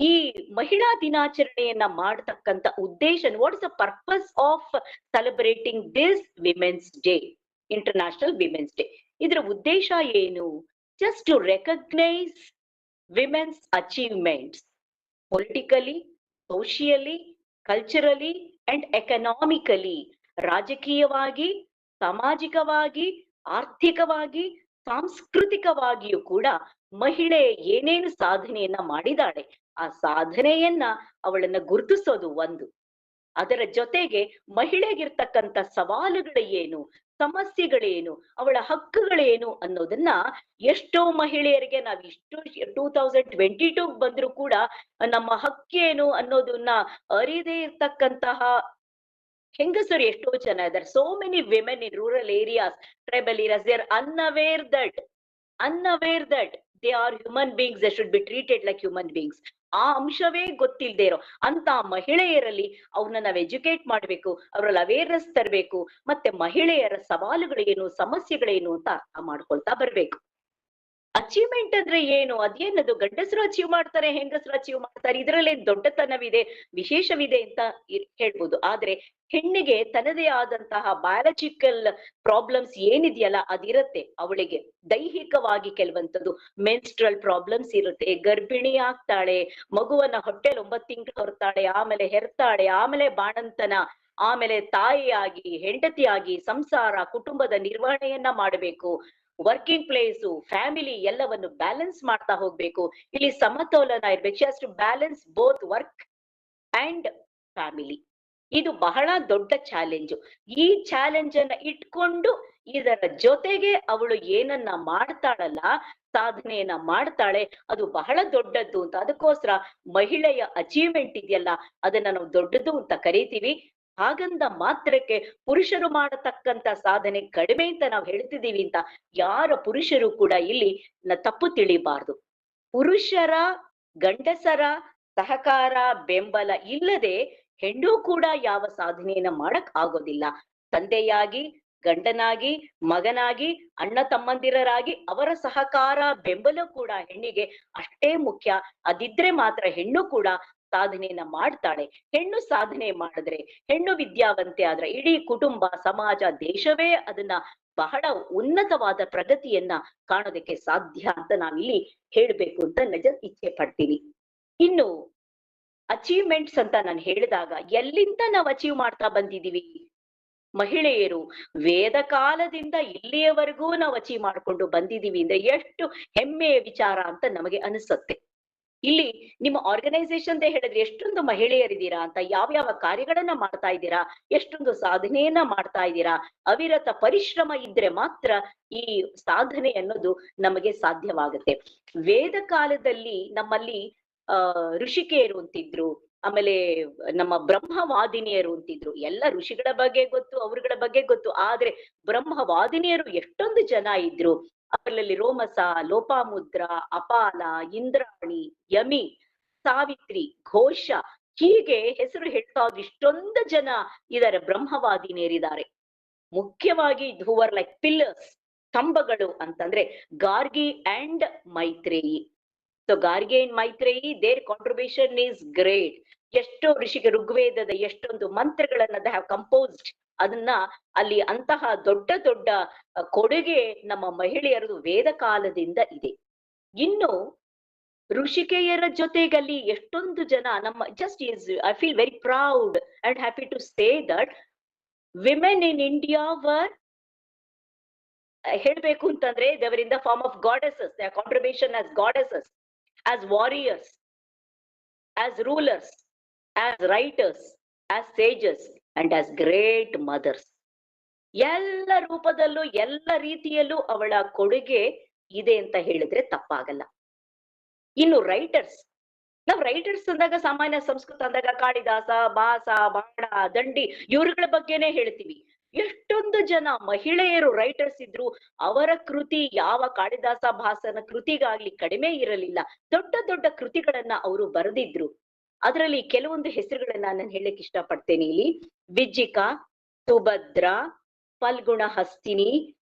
G: ಈ ಮಹಿಳಾ ದಿನಾಚರಣೆಯನ್ನ ಮಾಡತಕ್ಕಂತ ಉದ್ದೇಶ, what is the purpose of celebrating this women's day, international women's day? ಇದರ ಉದ್ದೇಶ ಏನು? Just to recognise women's achievements politically, socially, culturally and economically. ರಾಜಕೀಯವಾಗಿ, ಸಾಮಾಜಿಕವಾಗಿ, ಆರ್ಥಿಕವಾಗಿ, ಸಾಂಸ್ಕೃತಿಕವಾಗಿಯೂ ಕೂಡ ಮಹಿಳೆ ಏನೇನು ಸಾಧನೆಯನ್ನ ಮಾಡಿದಾಳೆ ಆ ಸಾಧನೆಯನ್ನ ಅವಳನ್ನ ಗುರುತಿಸೋದು ಒಂದು. ಅದರ ಜೊತೆಗೆ ಮಹಿಳೆಗಿರ್ತಕ್ಕಂಥ ಸವಾಲುಗಳು ಏನು, ಸಮಸ್ಯೆಗಳೇನು, ಅವಳ ಹಕ್ಕುಗಳೇನು ಅನ್ನೋದನ್ನ ಎಷ್ಟೋ ಮಹಿಳೆಯರಿಗೆ ನಾವು ಇಷ್ಟು 2022 ಬಂದ್ರು ಕೂಡ ನಮ್ಮ ಹಕ್ಕೇನು ಅನ್ನೋದನ್ನ ಅರಿದೇ ಇರ್ತಕ್ಕಂತಹ ಹೆಂಗಸರು ಎಷ್ಟೋ ಜನ ಇದ್ದಾರೆ. So many women in rural areas, tribal areas, they are unaware that they are human beings, they should be treated like human beings. ಆ ಅಂಶವೇ ಗೊತ್ತಿಲ್ಲದೆ ಇರೋ ಅಂತ ಮಹಿಳೆಯರಲ್ಲಿ ಅವ್ರನ್ನ ನಾವು ಎಜುಕೇಟ್ ಮಾಡ್ಬೇಕು, ಅವರಲ್ಲಿ ಅವೇರ್ನೆಸ್ ತರಬೇಕು, ಮತ್ತೆ ಮಹಿಳೆಯರ ಸವಾಲುಗಳೇನು, ಸಮಸ್ಯೆಗಳೇನು ಅಂತ ಅರ್ಥ ಮಾಡ್ಕೊಳ್ತಾ ಬರ್ಬೇಕು. ಅಚೀವ್ಮೆಂಟ್ ಅಂದ್ರೆ ಏನು? ಅದೇನದು ಗಂಡಸರು ಅಚೀವ್ ಮಾಡ್ತಾರೆ, ಹೆಂಗಸರು ಅಚೀವ್ ಮಾಡ್ತಾರೆ, ಇದರಲ್ಲೇ ದೊಡ್ಡತನವಿದೆ, ವಿಶೇಷವಿದೆ ಅಂತ ಹೇಳ್ಬೋದು. ಆದ್ರೆ ಹೆಣ್ಣಿಗೆ ತನ್ನದೇ ಆದಂತಹ ಬಯಾಲಜಿಕಲ್ ಪ್ರಾಬ್ಲಮ್ಸ್ ಏನಿದೆಯಲ್ಲ ಅದಿರತ್ತೆ. ಅವಳಿಗೆ ದೈಹಿಕವಾಗಿ ಕೆಲವಂತದ್ದು ಮೆನ್ಸ್ಟ್ರಲ್ ಪ್ರಾಬ್ಲಮ್ಸ್ ಇರುತ್ತೆ. ಗರ್ಭಿಣಿ ಆಗ್ತಾಳೆ, ಮಗುವನ್ನ ಹೊಟ್ಟೆಲ್ 9 ತಿಂಗಳು ಹೊರ್ತಾಳೆ, ಆಮೇಲೆ ಹೆರ್ತಾಳೆ, ಆಮೇಲೆ ಬಾಣಂತನ, ಆಮೇಲೆ ತಾಯಿಯಾಗಿ, ಹೆಂಡತಿಯಾಗಿ, ಸಂಸಾರ, ಕುಟುಂಬದ ನಿರ್ವಹಣೆಯನ್ನ ಮಾಡಬೇಕು. ವರ್ಕಿಂಗ್ ಪ್ಲೇಸು, ಫ್ಯಾಮಿಲಿ ಎಲ್ಲವನ್ನು ಬ್ಯಾಲೆನ್ಸ್ ಮಾಡ್ತಾ ಹೋಗ್ಬೇಕು. ಇಲ್ಲಿ ಸಮತೋಲನ ಇರ್ಬೇಕು. She has to balance both work and family. ಇದು ಬಹಳ ದೊಡ್ಡ ಚಾಲೆಂಜು. ಈ ಚಾಲೆಂಜ್ ಅನ್ನ ಇಟ್ಕೊಂಡು ಇದರ ಜೊತೆಗೆ ಅವಳು ಏನನ್ನ ಮಾಡ್ತಾಳಲ್ಲ, ಸಾಧನೆಯನ್ನ ಮಾಡ್ತಾಳೆ, ಅದು ಬಹಳ ದೊಡ್ಡದ್ದು ಅಂತ. ಅದಕ್ಕೋಸ್ಕರ ಮಹಿಳೆಯ ಅಚೀವ್ಮೆಂಟ್ ಇದೆಯಲ್ಲ ಅದನ್ನ ನಾವು ದೊಡ್ಡದು ಅಂತ ಕರಿತೀವಿ. ಹಾಗಂದ ಮಾತ್ರಕ್ಕೆ ಪುರುಷರು ಮಾಡತಕ್ಕಂತ ಸಾಧನೆ ಕಡಿಮೆ ಅಂತ ನಾವು ಹೇಳ್ತಿದೀವಿ ಅಂತ ಯಾರ ಪುರುಷರು ಕೂಡ ಇಲ್ಲಿ ತಪ್ಪು ತಿಳಿಬಾರ್ದು. ಗಂಡಸರ ಸಹಕಾರ, ಬೆಂಬಲ ಇಲ್ಲದೆ ಹೆಣ್ಣು ಕೂಡ ಯಾವ ಸಾಧನೆಯನ್ನ ಮಾಡಕ್ ಆಗೋದಿಲ್ಲ. ತಂದೆಯಾಗಿ, ಗಂಡನಾಗಿ, ಮಗನಾಗಿ, ಅಣ್ಣ ತಮ್ಮಂದಿರರಾಗಿ ಅವರ ಸಹಕಾರ, ಬೆಂಬಲ ಕೂಡ ಹೆಣ್ಣಿಗೆ ಅಷ್ಟೇ ಮುಖ್ಯ. ಅದಿದ್ರೆ ಮಾತ್ರ ಹೆಣ್ಣು ಕೂಡ ಸಾಧನೆಯನ್ನ ಮಾಡ್ತಾಳೆ. ಹೆಣ್ಣು ಸಾಧನೆ ಮಾಡಿದ್ರೆ, ಹೆಣ್ಣು ವಿದ್ಯಾವಂತೆ ಆದ್ರೆ ಇಡೀ ಕುಟುಂಬ, ಸಮಾಜ, ದೇಶವೇ ಅದನ್ನ ಬಹಳ ಉನ್ನತವಾದ ಪ್ರಗತಿಯನ್ನ ಕಾಣೋದಕ್ಕೆ ಸಾಧ್ಯ ಅಂತ ನಾವಿಲ್ಲಿ ಹೇಳ್ಬೇಕು ಅಂತ ನಿಜ ಇಚ್ಛೆ ಪಡ್ತೀನಿ. ಇನ್ನು ಅಚೀವ್ಮೆಂಟ್ಸ್ ಅಂತ ನಾನು ಹೇಳಿದಾಗ ಎಲ್ಲಿಂದ ನಾವು ಅಚೀವ್ ಮಾಡ್ತಾ ಬಂದಿದೀವಿ? ಮಹಿಳೆಯರು ವೇದ ಕಾಲದಿಂದ ಇಲ್ಲಿಯವರೆಗೂ ನಾವು ಅಚೀವ್ ಮಾಡ್ಕೊಂಡು ಬಂದಿದೀವಿ ಅಂದ್ರೆ ಎಷ್ಟು ಹೆಮ್ಮೆಯ ವಿಚಾರ ಅಂತ ನಮಗೆ ಅನಿಸುತ್ತೆ. ಇಲ್ಲಿ ನಿಮ್ಮ ಆರ್ಗನೈಸೇಷನ್ ಹೇಳಿದ್ರೆ ಎಷ್ಟೊಂದು ಮಹಿಳೆಯರಿದ್ದೀರಾ ಅಂತ, ಯಾವ್ಯಾವ ಕಾರ್ಯಗಳನ್ನ ಮಾಡ್ತಾ ಇದ್ದೀರಾ, ಎಷ್ಟೊಂದು ಸಾಧನೆಯನ್ನ ಮಾಡ್ತಾ ಇದ್ದೀರಾ. ಅವಿರತ ಪರಿಶ್ರಮ ಇದ್ರೆ ಮಾತ್ರ ಈ ಸಾಧನೆ ಅನ್ನೋದು ನಮಗೆ ಸಾಧ್ಯವಾಗುತ್ತೆ. ವೇದ ಕಾಲದಲ್ಲಿ ನಮ್ಮಲ್ಲಿ ಋಷಿಕೆಯರು ಅಂತಿದ್ರು, ಆಮೇಲೆ ನಮ್ಮ ಬ್ರಹ್ಮವಾದಿನಿಯರು ಅಂತಿದ್ರು. ಎಲ್ಲ ಋಷಿಗಳ ಬಗ್ಗೆ ಗೊತ್ತು, ಅವರುಗಳ ಬಗ್ಗೆ ಗೊತ್ತು, ಆದ್ರೆ ಬ್ರಹ್ಮವಾದಿನಿಯರು ಎಷ್ಟೊಂದು ಜನ ಇದ್ರು. ಅವರಲ್ಲಿ ರೋಮಸ, ಲೋಪಾಮುದ್ರ, ಅಪಾಲ, ಇಂದ್ರಾಣಿ, ಯಮಿ, ಸಾವಿತ್ರಿ, ಘೋಷ, ಹೀಗೆ ಹೆಸರು ಹೇಳ್ತಾ ಹೋದ್ರೆ ಇಷ್ಟೊಂದು ಜನ ಇದಾರೆ, ಬ್ರಹ್ಮವಾದಿನಿಯರಿದ್ದಾರೆ. ಮುಖ್ಯವಾಗಿ ಹೂವರ್ ಲೈಕ್ ಪಿಲ್ಲರ್ಸ್, ಸ್ತಂಭಗಳು ಅಂತಂದ್ರೆ Gargi and Maitreyi. So Gargi and Maitreyi, their contribution is great. ಎಷ್ಟೋ ಋಷಿಗೆ ಋಗ್ವೇದದ ಎಷ್ಟೊಂದು ಮಂತ್ರಗಳನ್ನ ದೇ ಹ್ಯಾವ್ ಕಂಪೋಸ್ಡ್. ಅದನ್ನ ಅಲ್ಲಿ ಅಂತಹ ದೊಡ್ಡ ದೊಡ್ಡ ಕೊಡುಗೆ ನಮ್ಮ ಮಹಿಳೆಯರದು ವೇದ ಕಾಲದಿಂದ ಇದೆ. ಇನ್ನು ಋಷಿಕೆಯರ ಜೊತೆಗಲ್ಲಿ ಎಷ್ಟೊಂದು ಜನ ನಮ್ಮ just is I feel very proud and happy to say that women in India ವರ್ ಹೇಳ್ಬೇಕು ಅಂತಂದ್ರೆ ದೇವರ್ in the form of goddesses, their contribution as goddesses, as warriors, as rulers, as writers, as sages and as great mothers. ಎಲ್ಲ ರೂಪದಲ್ಲೂ ಎಲ್ಲ ರೀತಿಯಲ್ಲೂ ಅವಳ ಕೊಡುಗೆ ಇದೆ ಅಂತ ಹೇಳಿದ್ರೆ ತಪ್ಪಾಗಲ್ಲ. ಇನ್ನು ರೈಟರ್ಸ್, ನಾವ್ ರೈಟರ್ಸ್ ಅಂದಾಗ ಸಾಮಾನ್ಯ ಸಂಸ್ಕೃತ ಅಂದಾಗ ಕಾಳಿದಾಸ, ಭಾಸ, ಬಾಣ, ದಂಡಿ ಇವ್ರುಗಳ ಬಗ್ಗೆನೆ ಹೇಳ್ತೀವಿ. ಎಷ್ಟೊಂದು ಜನ ಮಹಿಳೆಯರು ರೈಟರ್ಸ್ ಇದ್ರು. ಅವರ ಕೃತಿ ಯಾವ ಕಾಳಿದಾಸ ಭಾಸನ ಕೃತಿಗಾಗ್ಲಿ ಕಡಿಮೆ ಇರಲಿಲ್ಲ. ದೊಡ್ಡ ದೊಡ್ಡ ಕೃತಿಗಳನ್ನ ಅವರು ಬರೆದಿದ್ರು. ಅದರಲ್ಲಿ ಕೆಲವೊಂದು ಹೆಸರುಗಳನ್ನ ನಾನು ಹೇಳಕ್ ಇಷ್ಟಪಡ್ತೇನೆ ಇಲ್ಲಿ. ವಿಜ್ಜಿಕಾ, ಸುಭದ್ರ, ಫಲ್ಗುಣ ಹಸ್ತಿನಿ,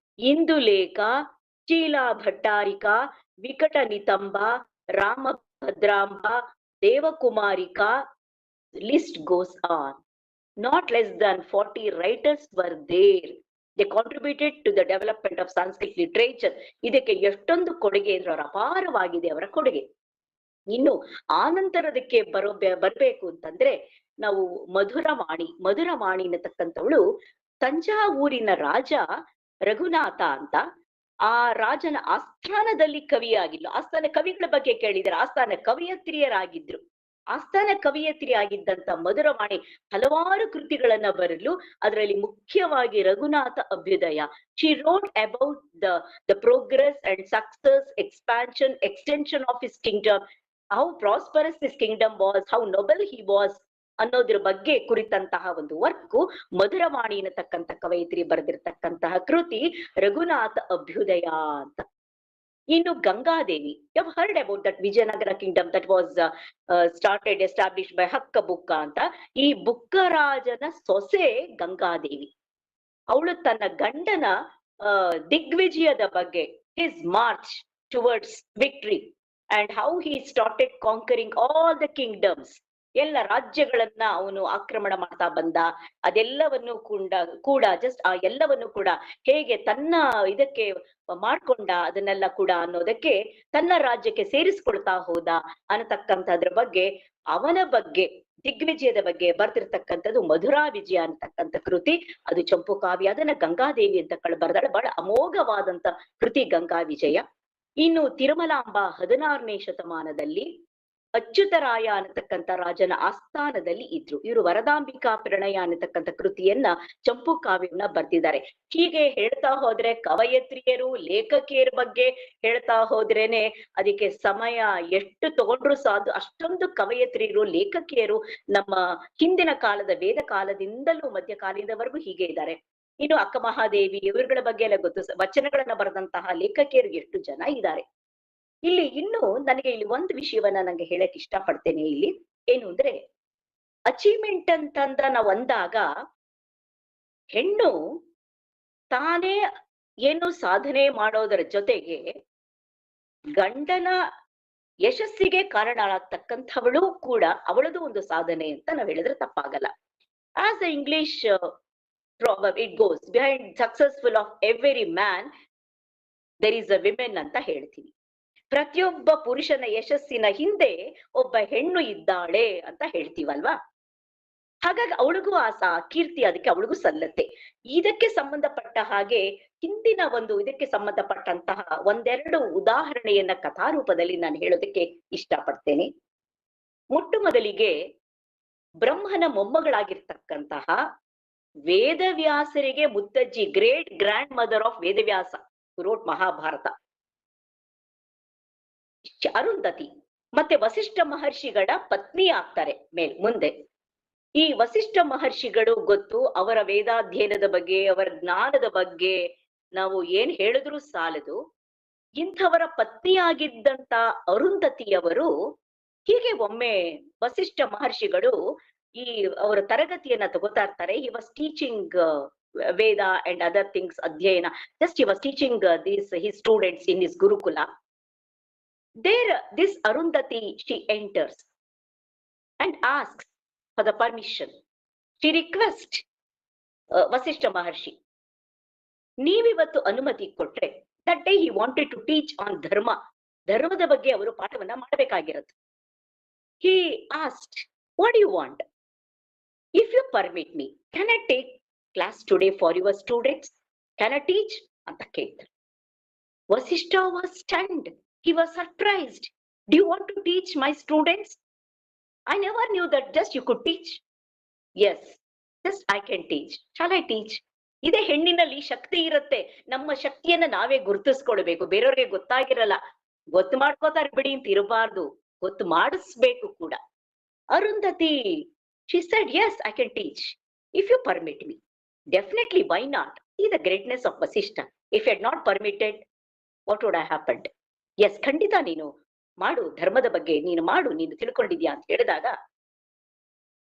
G: ಇಂದುಲೇಖ, ಚೀಲಾ ಭಟ್ಟಾರಿಕಾ, ವಿಕಟ ನಿತಂಬ, ರಾಮಭದ್ರಾಂಬ, ದೇವಕುಮಾರಿಕಾ, list goes on. Not less than 40 writers were there. They contributed to the development of Sanskrit literature. ಇದಕ್ಕೆ ಎಷ್ಟೊಂದು ಕೊಡುಗೆ ಅಂದ್ರೆ ಅವರ ಅಪಾರವಾಗಿದೆ ಅವರ ಕೊಡುಗೆ. ಇನ್ನು ಆನಂತರದಕ್ಕೆ ಬರ್ಬೇಕು ಅಂತಂದ್ರೆ ನಾವು ಮಧುರವಾಣಿ ಅನ್ನತಕ್ಕಂಥವಳು ತಂಜಾವೂರಿನ ರಾಜ ರಘುನಾಥ ಅಂತ, ಆ ರಾಜನ ಆಸ್ಥಾನದಲ್ಲಿ ಕವಿಯಾಗಿಲ್ಲ. ಆಸ್ಥಾನ ಕವಿಗಳ ಬಗ್ಗೆ ಕೇಳಿದರೆ ಆಸ್ಥಾನ ಕವಿಯತ್ರಿಯರಾಗಿದ್ರು. ಆಸ್ಥಾನ ಕವಿಯತ್ರಿ ಆಗಿದ್ದಂತ ಮಧುರವಾಣಿ ಹಲವಾರು ಕೃತಿಗಳನ್ನ ಬರಲು, ಅದರಲ್ಲಿ ಮುಖ್ಯವಾಗಿ Raghunatha Abhyudaya. She wrote about the progress and success, expansion, extension of his kingdom, how prosperous his kingdom was, how noble he was ಅನ್ನೋದ್ರ ಬಗ್ಗೆ ಕುರಿತಂತಹ ಒಂದು ವರ್ಕು ಮಧುರವಾಣಿ ಅನ್ನತಕ್ಕಂಥ ಕವಯಿತ್ರಿ ಬರೆದಿರ್ತಕ್ಕಂತಹ ಕೃತಿ ರಘುನಾಥ ಅಭ್ಯುದಯ ಅಂತ. ಇನ್ನು Gangadevi, you have heard about that Vijayanagara kingdom that was established by Hakka Bukka ಅಂತ. ಈ ಬುಕ್ಕರಾಜನ ಸೊಸೆ ಗಂಗಾದೇವಿ. ಅವಳು ತನ್ನ ಗಂಡನ ದಿಗ್ವಿಜಯದ ಬಗ್ಗೆ, his March towards victory and how he started conquering all the kingdoms, ಎಲ್ಲ ರಾಜ್ಯಗಳನ್ನ ಅವನು ಆಕ್ರಮಣ ಮಾಡ್ತಾ ಬಂದ, ಅದೆಲ್ಲವನ್ನು ಕೂಡ ಜಸ್ಟ್ ಆ ಎಲ್ಲವನ್ನು ಕೂಡ ಹೇಗೆ ತನ್ನ ಇದಕ್ಕೆ ಮಾಡ್ಕೊಂಡ ಅದನ್ನೆಲ್ಲ ಕೂಡ ಅನ್ನೋದಕ್ಕೆ ತನ್ನ ರಾಜ್ಯಕ್ಕೆ ಸೇರಿಸ್ಕೊಳ್ತಾ ಹೋದ ಅನ್ನತಕ್ಕಂಥದ್ರ ಬಗ್ಗೆ, ಅವನ ಬಗ್ಗೆ ದಿಗ್ವಿಜಯದ ಬಗ್ಗೆ ಬರ್ತಿರ್ತಕ್ಕಂಥದ್ದು ಮಧುರಾ ವಿಜಯ ಅಂತಕ್ಕಂಥ ಕೃತಿ. ಅದು ಚಂಪು ಕಾವ್ಯ. ಅದನ್ನ ಗಂಗಾದೇವಿ ಅಂತ ಬರೆದಾಳೆ. ಬಹಳ ಅಮೋಘವಾದಂತ ಕೃತಿ ಗಂಗಾ ವಿಜಯ. ಇನ್ನು ತಿರುಮಲಾಂಬ 16ನೇ ಶತಮಾನದಲ್ಲಿ ಅಚ್ಯುತರಾಯ ಅನ್ನತಕ್ಕಂಥ ರಾಜನ ಆಸ್ಥಾನದಲ್ಲಿ ಇದ್ರು. ಇವರು ವರದಾಂಬಿಕಾ ಪ್ರಣಯ ಅನ್ನತಕ್ಕಂಥ ಕೃತಿಯನ್ನ ಚಂಪು ಕಾವ್ಯವನ್ನ ಬರ್ತಿದ್ದಾರೆ. ಹೀಗೆ ಹೇಳ್ತಾ ಹೋದ್ರೆ ಕವಯತ್ರಿಯರು, ಲೇಖಕಿಯರ ಬಗ್ಗೆ ಹೇಳ್ತಾ ಹೋದ್ರೇನೆ ಅದಕ್ಕೆ ಸಮಯ ಎಷ್ಟು ತಗೊಂಡ್ರು ಸಾಧು. ಅಷ್ಟೊಂದು ಕವಯತ್ರಿಯರು, ಲೇಖಕಿಯರು ನಮ್ಮ ಹಿಂದಿನ ಕಾಲದ ವೇದ ಕಾಲದಿಂದಲೂ ಮಧ್ಯಕಾಲದವರೆಗೂ ಹೀಗೆ ಇದ್ದಾರೆ. ಇನ್ನು ಅಕ್ಕ ಮಹಾದೇವಿ ಇವರುಗಳ ಬಗ್ಗೆ ಎಲ್ಲ ಗೊತ್ತು. ವಚನಗಳನ್ನ ಬರೆದಂತಹ ಲೇಖಕಿಯರು ಎಷ್ಟು ಜನ ಇದ್ದಾರೆ. ಇಲ್ಲಿ ಇನ್ನು ನನಗೆ ಇಲ್ಲಿ ಒಂದು ವಿಷಯವನ್ನ ನಂಗೆ ಹೇಳಕ್ ಇಷ್ಟಪಡ್ತೇನೆ. ಇಲ್ಲಿ ಏನು ಅಂದ್ರೆ ಅಚೀವ್ಮೆಂಟ್ ಅಂತಂದ ನಾವು ಅಂದಾಗ ಹೆಣ್ಣು ತಾನೇ ಏನು ಸಾಧನೆ ಮಾಡೋದರ ಜೊತೆಗೆ ಗಂಡನ ಯಶಸ್ಸಿಗೆ ಕಾರಣ ಆಗ್ತಕ್ಕಂಥವಳು ಕೂಡ ಅವಳದು ಒಂದು ಸಾಧನೆ ಅಂತ ನಾವ್ ಹೇಳಿದ್ರೆ ತಪ್ಪಾಗಲ್ಲ. As the English proverb it goes, behind successful of every man there is a woman ಅಂತ ಹೇಳ್ತೀನಿ. ಪ್ರತಿಯೊಬ್ಬ ಪುರುಷನ ಯಶಸ್ಸಿನ ಹಿಂದೆ ಒಬ್ಬ ಹೆಣ್ಣು ಇದ್ದಾಳೆ ಅಂತ ಹೇಳ್ತೀವಲ್ವಾ. ಹಾಗಾಗಿ ಅವಳಿಗೂ ಕೀರ್ತಿ ಅದಕ್ಕೆ ಅವಳಿಗೂ ಸಲ್ಲತ್ತೆ. ಇದಕ್ಕೆ ಸಂಬಂಧಪಟ್ಟ ಹಾಗೆ ಹಿಂದಿನ ಇದಕ್ಕೆ ಸಂಬಂಧಪಟ್ಟಂತಹ ಒಂದೆರಡು ಉದಾಹರಣೆಯನ್ನ ಕಥಾರೂಪದಲ್ಲಿ ನಾನು ಹೇಳೋದಕ್ಕೆ ಇಷ್ಟಪಡ್ತೇನೆ. ಮೊಟ್ಟ ಮೊದಲಿಗೆ ಬ್ರಹ್ಮನ ಮೊಮ್ಮಗಳಾಗಿರ್ತಕ್ಕಂತಹ ವೇದವ್ಯಾಸರಿಗೆ ಮುತ್ತಜ್ಜಿ, great grand mother of Vedavyasa, wrote Mahabharata, Arundhati ಮತ್ತೆ ವಸಿಷ್ಠ ಮಹರ್ಷಿಗಳ ಪತ್ನಿ ಆಗ್ತಾರೆ ಮುಂದೆ. ಈ ವಸಿಷ್ಠ ಮಹರ್ಷಿಗಳು ಗೊತ್ತು, ಅವರ ವೇದಾಧ್ಯಯನದ ಬಗ್ಗೆ, ಅವರ ಜ್ಞಾನದ ಬಗ್ಗೆ ನಾವು ಏನ್ ಹೇಳಿದ್ರು ಸಾಲದು. ಇಂಥವರ ಪತ್ನಿಯಾಗಿದ್ದಂತ ಅರುಂಧತಿಯವರು ಹೀಗೆ ಒಮ್ಮೆ ವಸಿಷ್ಠ ಮಹರ್ಷಿಗಳು ಅವರ ತರಗತಿಯನ್ನ ತಗೋತಾ ಇರ್ತಾರೆ. He was teaching Veda and other things, ಅಧ್ಯಯನ. Just he was teaching his students in his gurukula. There, this Arundhati, she enters and asks for the permission. She requests Vasishtha Maharshi, ನೀವಿವತ್ತು ಅನುಮತಿ ಕೊಟ್ರೆ, that day he wanted to teach on dharma. ಧರ್ಮದ ಬಗ್ಗೆ ಅವರು ಪಾಠವನ್ನ ಮಾಡಬೇಕಾಗಿರುತ್ತೆ. He asked, what do you want? If you permit me, can I take class today for your students? Can I teach? ಅಂತ ಕೇಳ್ತಾರೆ. Vasishtha was stunned. He was surprised. Do you want to teach my students? I never knew that just you could teach. Yes, just I can teach. Shall I teach? ಇದೇ ಹೆಣ್ಣಿನಲ್ಲಿ ಶಕ್ತಿ ಇರುತ್ತೆ. ನಮ್ಮ ಶಕ್ತಿಯನ್ನ ನಾವೇ ಗುರುತಿಸ್ಕೊಳ್ಬೇಕು, ಬೇರೆಯವ್ರಿಗೆ ಗೊತ್ತಾಗಿರಲ್ಲ. ಗೊತ್ತು ಮಾಡ್ಕೋತಾರೆ ಬಿಡಿ ಅಂತ ಇರಬಾರ್ದು, ಗೊತ್ತು ಮಾಡಿಸ್ಬೇಕು ಕೂಡ. Arundhati, she said, yes, I can teach if you permit me. Definitely, why not? See the greatness of Vasishtha. If he had not permitted, what would have happened? Yes, ಖಂಡಿತ ನೀನು ಮಾಡು, ಧರ್ಮದ ಬಗ್ಗೆ ನೀನು ಮಾಡು, ನೀನು ತಿಳ್ಕೊಂಡಿದ್ಯಾ ಅಂತ ಹೇಳಿದಾಗ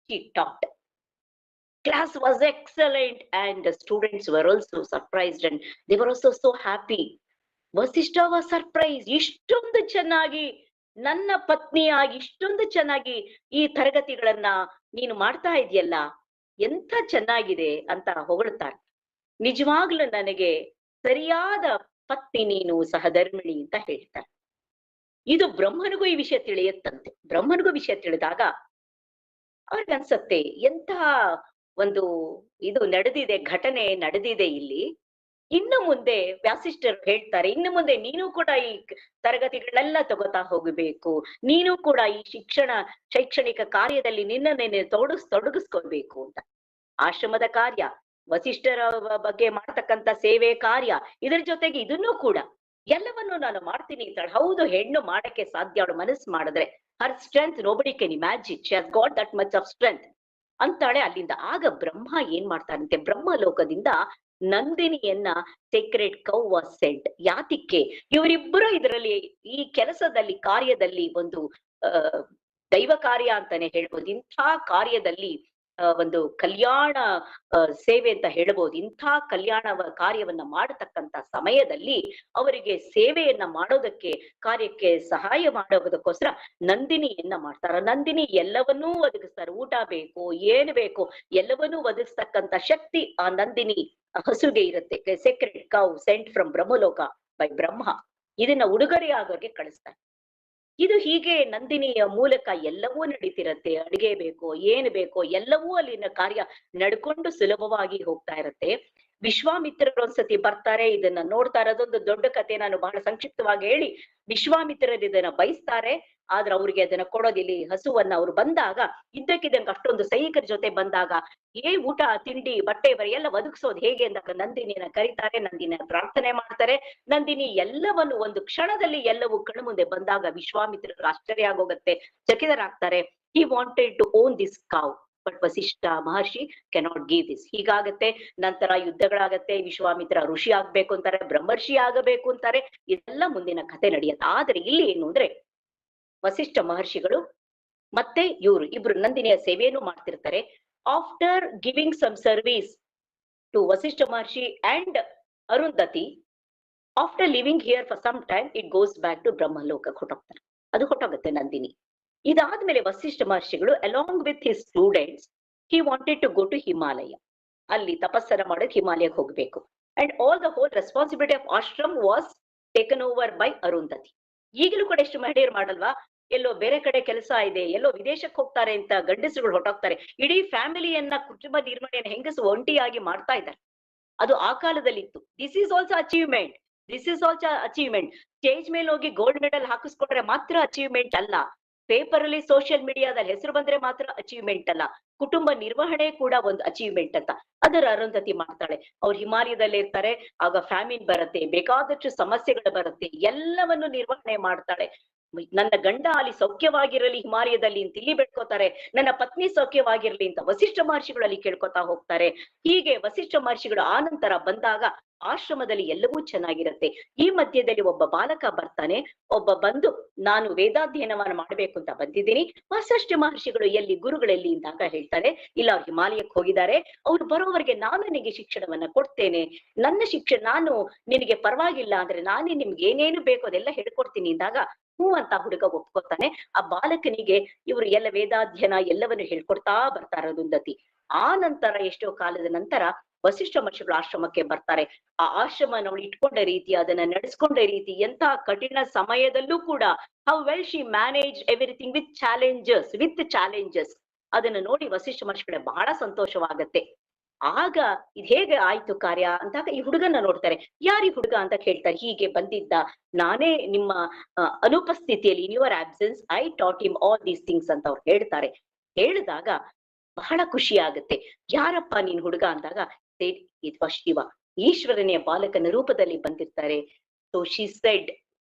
G: he taught. Class was excellent and the students were also surprised and they were also so happy. Vasishtha was surprised. ಇಷ್ಟೊಂದು ಚೆನ್ನಾಗಿ ನನ್ನ ಪತ್ನಿಯಾಗಿ ಇಷ್ಟೊಂದು ಚೆನ್ನಾಗಿ ಈ ತರಗತಿಗಳನ್ನ ನೀನು ಮಾಡ್ತಾ ಇದೆಯಲ್ಲ, ಎಂಥ ಚೆನ್ನಾಗಿದೆ ಅಂತ ಹೊಗಳ್ತಾರೆ. ನಿಜವಾಗ್ಲೂ ನನಗೆ ಸರಿಯಾದ ಪತ್ನಿ ನೀನು, ಸಹಧರ್ಮಿಣಿ ಅಂತ ಹೇಳ್ತಾರೆ. ಇದು ಬ್ರಹ್ಮನಿಗೂ ಈ ವಿಷಯ ತಿಳಿಯುತ್ತಂತೆ. ಬ್ರಹ್ಮನಿಗೂ ವಿಷಯ ತಿಳಿದಾಗ ಅವ್ರಿಗನ್ಸತ್ತೆ, ಎಂತಹ ಒಂದು ಇದು ನಡೆದಿದೆ, ಘಟನೆ ನಡೆದಿದೆ ಇಲ್ಲಿ. ಇನ್ನು ಮುಂದೆ ವ್ಯಾಸಿಷ್ಠರು ಹೇಳ್ತಾರೆ, ಇನ್ನು ಮುಂದೆ ನೀನು ಕೂಡ ಈ ತರಗತಿಗಳನ್ನೆಲ್ಲ ತಗೋತಾ ಹೋಗಬೇಕು, ನೀನು ಕೂಡ ಈ ಶೈಕ್ಷಣಿಕ ಕಾರ್ಯದಲ್ಲಿ ನಿನ್ನನ್ನೇ ತೊಡಗಿಸ್ಕೊಳ್ಬೇಕು ಅಂತ. ಆಶ್ರಮದ ಕಾರ್ಯ, ವಸಿಷ್ಠರ ಬಗ್ಗೆ ಮಾಡ್ತಕ್ಕಂಥ ಸೇವೆ ಕಾರ್ಯ, ಇದರ ಜೊತೆಗೆ ಇದನ್ನೂ ಕೂಡ ಎಲ್ಲವನ್ನು ನಾನು ಮಾಡ್ತೀನಿ ಅಂತಾಳೆ. ಹೌದು, ಹೆಣ್ಣು ಮಾಡಕ್ಕೆ ಸಾಧ್ಯ, ಅವಳು ಮನಸ್ಸು ಮಾಡಿದ್ರೆ. Her strength nobody can imagine, she has got that much of strength ಅಂತಾಳೆ. ಅಲ್ಲಿಂದ ಆಗ ಬ್ರಹ್ಮ ಏನ್ ಮಾಡ್ತಾರಂತೆ, ಬ್ರಹ್ಮ ಲೋಕದಿಂದ ನಂದಿನಿಯನ್ನ ಸೇಕ್ರೆಡ್ ಕೌ ವಾಸ್ ಸೆಂಟ್. ಯಾತಿಕ್ಕೆ? ಇವರಿಬ್ಬರು ಇದರಲ್ಲಿ ಈ ಕೆಲಸದಲ್ಲಿ ಕಾರ್ಯದಲ್ಲಿ ಒಂದು ದೈವ ಕಾರ್ಯ ಅಂತಾನೆ ಹೇಳ್ಬೋದು. ಇಂಥ ಕಾರ್ಯದಲ್ಲಿ ಒಂದು ಕಲ್ಯಾಣ ಸೇವೆ ಅಂತ ಹೇಳ್ಬೋದು. ಇಂಥ ಕಲ್ಯಾಣ ಕಾರ್ಯವನ್ನ ಮಾಡತಕ್ಕಂತ ಸಮಯದಲ್ಲಿ ಅವರಿಗೆ ಸೇವೆಯನ್ನ ಮಾಡೋದಕ್ಕೆ, ಕಾರ್ಯಕ್ಕೆ ಸಹಾಯ ಮಾಡೋದಕ್ಕೋಸ್ಕರ ನಂದಿನಿಯನ್ನ ಮಾಡ್ತಾರ. ನಂದಿನಿ ಎಲ್ಲವನ್ನೂ ಒದಗಿಸ್ತಾರೆ. ಊಟ ಬೇಕು, ಏನು ಬೇಕು ಎಲ್ಲವನ್ನೂ ಒದಗಿಸ್ತಕ್ಕಂತ ಶಕ್ತಿ ಆ ನಂದಿನಿ ಹಸುಗೆ ಇರುತ್ತೆ. Sacred cow sent from Brahmaloka by Brahma. ಇದನ್ನ ಉಡುಗೊರೆ ಆಗೋರಿಗೆ ಕಳಿಸ್ತಾರೆ. ಇದು ಹೀಗೆ ನಂದಿನಿಯ ಮೂಲಕ ಎಲ್ಲವೂ ನಡೀತಿರತ್ತೆ. ಅಡಿಗೆ ಬೇಕೋ, ಏನು ಬೇಕೋ ಎಲ್ಲವೂ ಅಲ್ಲಿನ ಕಾರ್ಯ ನಡ್ಕೊಂಡು ಸುಲಭವಾಗಿ ಹೋಗ್ತಾ ಇರತ್ತೆ. ವಿಶ್ವಾಮಿತ್ರರು ಒಂದ್ಸತಿ ಬರ್ತಾರೆ, ಇದನ್ನ ನೋಡ್ತಾರೆ. ಅದೊಂದು ದೊಡ್ಡ ಕಥೆ, ನಾನು ಬಹಳ ಸಂಕ್ಷಿಪ್ತವಾಗಿ ಹೇಳಿ. ವಿಶ್ವಾಮಿತ್ರರು ಇದನ್ನ ಬಯಸ್ತಾರೆ, ಆದ್ರೆ ಅವ್ರಿಗೆ ಅದನ್ನ ಕೊಡೋದಿಲ್ಲ. ಹಸುವನ್ನ ಅವ್ರು ಬಂದಾಗ ಇದ್ದಕ್ಕಿದ್ದಂಗೆ ಅಷ್ಟೊಂದು ಸೈನಿಕರ ಜೊತೆ ಬಂದಾಗ ಊಟ ತಿಂಡಿ ಬಟ್ಟೆ ಬರೆ ಎಲ್ಲ ಒದಗಿಸೋದು ಹೇಗೆ ಅಂದಾಗ ನಂದಿನಿಯನ್ನ ಕರೀತಾರೆ, ನಂದಿನ ಪ್ರಾರ್ಥನೆ ಮಾಡ್ತಾರೆ. ನಂದಿನಿ ಎಲ್ಲವನ್ನು ಒಂದು ಕ್ಷಣದಲ್ಲಿ ಎಲ್ಲವೂ ಕಣ್ಣು ಮುಂದೆ ಬಂದಾಗ ವಿಶ್ವಾಮಿತ್ರರು ಆಶ್ಚರ್ಯ ಆಗೋಗತ್ತೆ, ಚಕಿತರಾಗ್ತಾರೆ. He wanted to own this cow but Vasishtha Maharshi cannot give this. ಹೀಗಾಗತ್ತೆ. ನಂತರ ಯುದ್ಧಗಳಾಗತ್ತೆ. ವಿಶ್ವಾಮಿತ್ರ ಋಷಿ ಆಗ್ಬೇಕು ಅಂತಾರೆ, ಬ್ರಹ್ಮರ್ಷಿ ಆಗಬೇಕು ಅಂತಾರೆ. ಇದೆಲ್ಲ ಮುಂದಿನ ಕಥೆ ನಡೆಯುತ್ತೆ. ಆದ್ರೆ ಇಲ್ಲಿ ಏನು ಅಂದ್ರೆ, ವಸಿಷ್ಠ ಮಹರ್ಷಿಗಳು ಮತ್ತೆ ಇವರು ಇಬ್ರು ನಂದಿನಿಯ ಸೇವೆಯನ್ನು ಮಾಡ್ತಿರ್ತಾರೆ. After giving some service to Vasishtha Maharshi and Arundhati, after living here for some time it goes back to ಬ್ರಹ್ಮಲೋಕಕ್ಕೆ ಹೊಟ್ಟೋಗ್ತಾರೆ. ಅದು ಹೊಟ್ಟೋಗುತ್ತೆ ನಂದಿನಿ. ಇದಾದ್ಮೇಲೆ ವಸಿಷ್ಠ ಮಹರ್ಷಿಗಳು along with his students he wanted to go to Himalaya. ಅಲ್ಲಿ ತಪಸ್ಸರ ಮಾಡೋಕೆ ಹಿಮಾಲಯಕ್ಕೆ ಹೋಗ್ಬೇಕು. And all the whole responsibility of ashram was taken over by Arundhati. ಈಗಲೂ ಕೂಡ ಎಷ್ಟು ಮಹಿಳೆಯರು ಮಾಡಲ್ವಾ? ಎಲ್ಲೋ ಬೇರೆ ಕಡೆ ಕೆಲಸ ಇದೆ, ಎಲ್ಲೋ ವಿದೇಶಕ್ಕೆ ಹೋಗ್ತಾರೆ ಅಂತ ಗಂಡಸರುಗಳು ಹೊರಟೋಗ್ತಾರೆ. ಇಡೀ ಫ್ಯಾಮಿಲಿಯನ್ನ, ಕುಟುಂಬ ನಿರ್ವಹಣೆಯನ್ನು ಹೆಂಗಸು ಒಂಟಿಯಾಗಿ ಮಾಡ್ತಾ ಇದ್ದಾರೆ. ಅದು ಆ ಕಾಲದಲ್ಲಿ ಇತ್ತು. This is also achievement. This is also achievement. Stage ಮೇಲೆ ಹೋಗಿ ಗೋಲ್ಡ್ ಮೆಡಲ್ ಹಾಕಿಸ್ಕೊಂಡ್ರೆ ಮಾತ್ರ ಅಚೀವ್ಮೆಂಟ್ ಅಲ್ಲ. ಪೇಪರ್ ಅಲ್ಲಿ, ಸೋಷಿಯಲ್ ಮೀಡಿಯಾದಲ್ಲಿ ಹೆಸರು ಬಂದ್ರೆ ಮಾತ್ರ ಅಚೀವ್ಮೆಂಟ್ ಅಲ್ಲ. ಕುಟುಂಬ ನಿರ್ವಹಣೆ ಕೂಡ ಒಂದು ಅಚೀವ್ಮೆಂಟ್ ಅಂತ. ಅದರ ಅರುಂಧತಿ ಮಾಡ್ತಾಳೆ. ಅವ್ರು ಹಿಮಾಲಯದಲ್ಲಿ ಇರ್ತಾರೆ, ಆಗ ಫ್ಯಾಮಿನ್ ಬರುತ್ತೆ, ಬೇಕಾದಷ್ಟು ಸಮಸ್ಯೆಗಳು ಬರುತ್ತೆ, ಎಲ್ಲವನ್ನು ನಿರ್ವಹಣೆ ಮಾಡ್ತಾಳೆ. ನನ್ನ ಗಂಡ ಅಲ್ಲಿ ಸೌಖ್ಯವಾಗಿರಲಿ ಹಿಮಾಲಯದಲ್ಲಿ ಅಂತ ಇಲ್ಲಿ ಬೇಡ್ಕೋತಾರೆ, ನನ್ನ ಪತ್ನಿ ಸೌಖ್ಯವಾಗಿರ್ಲಿ ಅಂತ ವಸಿಷ್ಠ ಮಹರ್ಷಿಗಳಲ್ಲಿ ಕೇಳ್ಕೊತಾ ಹೋಗ್ತಾರೆ. ಹೀಗೆ ವಸಿಷ್ಠ ಮಹರ್ಷಿಗಳು ಆ ನಂತರ ಬಂದಾಗ ಆಶ್ರಮದಲ್ಲಿ ಎಲ್ಲವೂ ಚೆನ್ನಾಗಿರುತ್ತೆ. ಈ ಮಧ್ಯದಲ್ಲಿ ಒಬ್ಬ ಬಾಲಕ ಬರ್ತಾನೆ. ಒಬ್ಬ ಬಂದು, ನಾನು ವೇದಾಧ್ಯಯನವನ್ನ ಮಾಡ್ಬೇಕು ಅಂತ ಬಂದಿದ್ದೀನಿ. ವಸಿಷ್ಠ ಮಹರ್ಷಿಗಳು ಎಲ್ಲಿ, ಗುರುಗಳಲ್ಲಿ ಅಂದಾಗ ಹೇಳ್ತಾರೆ, ಇಲ್ಲ ಅವ್ರು ಹಿಮಾಲಯಕ್ಕೆ ಹೋಗಿದ್ದಾರೆ, ಅವ್ರು ಬರೋವರೆಗೆ ನಾನು ನಿನಗೆ ಶಿಕ್ಷಣವನ್ನ ಕೊಡ್ತೇನೆ. ನನ್ನ ಶಿಕ್ಷಣ ನಾನು ನಿನಗೆ ಪರವಾಗಿಲ್ಲ ಅಂದ್ರೆ ನಾನೇ ನಿಮ್ಗೆ ಏನೇನು ಬೇಕೋ ಅದೆಲ್ಲ ಹೇಳ್ಕೊಡ್ತೀನಿ ಅಂದಾಗ ಹೂ ಅಂತ ಹುಡುಗ ಒಪ್ಕೋತಾನೆ. ಆ ಬಾಲಕನಿಗೆ ಇವರು ಎಲ್ಲ ವೇದಾಧ್ಯಯನ ಎಲ್ಲವನ್ನು ಹೇಳ್ಕೊಡ್ತಾ ಬರ್ತಾರೆ ಅರುಂಧತಿ. ಆ ನಂತರ ಎಷ್ಟೋ ಕಾಲದ ನಂತರ ವಸಿಷ್ಠ ಮಹರ್ಷಿಗಳು ಆಶ್ರಮಕ್ಕೆ ಬರ್ತಾರೆ. ಆ ಆಶ್ರಮ ಇಟ್ಕೊಂಡ ರೀತಿ, ಅದನ್ನ ನಡೆಸ್ಕೊಂಡ ರೀತಿ, ಎಂತ ಕಠಿಣ ಸಮಯದಲ್ಲೂ ಕೂಡ how well she manage everything with challenges ಅದನ್ನ ನೋಡಿ ವಸಿಷ್ಠ ಮಹರ್ಷಿಗಳ ಬಹಳ ಸಂತೋಷವಾಗತ್ತೆ. ಆಗ ಇದು ಹೇಗೆ ಆಯ್ತು ಕಾರ್ಯ ಅಂತಾಗ ಈ ಹುಡುಗನ ನೋಡ್ತಾರೆ. ಯಾರಿ ಹುಡುಗ ಅಂತ ಕೇಳ್ತಾರೆ. ಹೀಗೆ ಬಂದಿದ್ದ, ನಾನೇ ನಿಮ್ಮ ಅನುಪಸ್ಥಿತಿಯಲ್ಲಿ, in your absence I taught him all these things ಅಂತ ಅವ್ರು ಹೇಳ್ತಾರೆ. ಹೇಳಿದಾಗ ಬಹಳ ಖುಷಿ ಆಗುತ್ತೆ. ಯಾರಪ್ಪ ನೀನ್ ಹುಡುಗ ಅಂದಾಗ ಇದು ಶಿವ, ಈಶ್ವರನೇ ಬಾಲಕನ ರೂಪದಲ್ಲಿ ಬಂದಿರ್ತಾರೆ. ಸೊ ಶಿ ಸೆಡ್,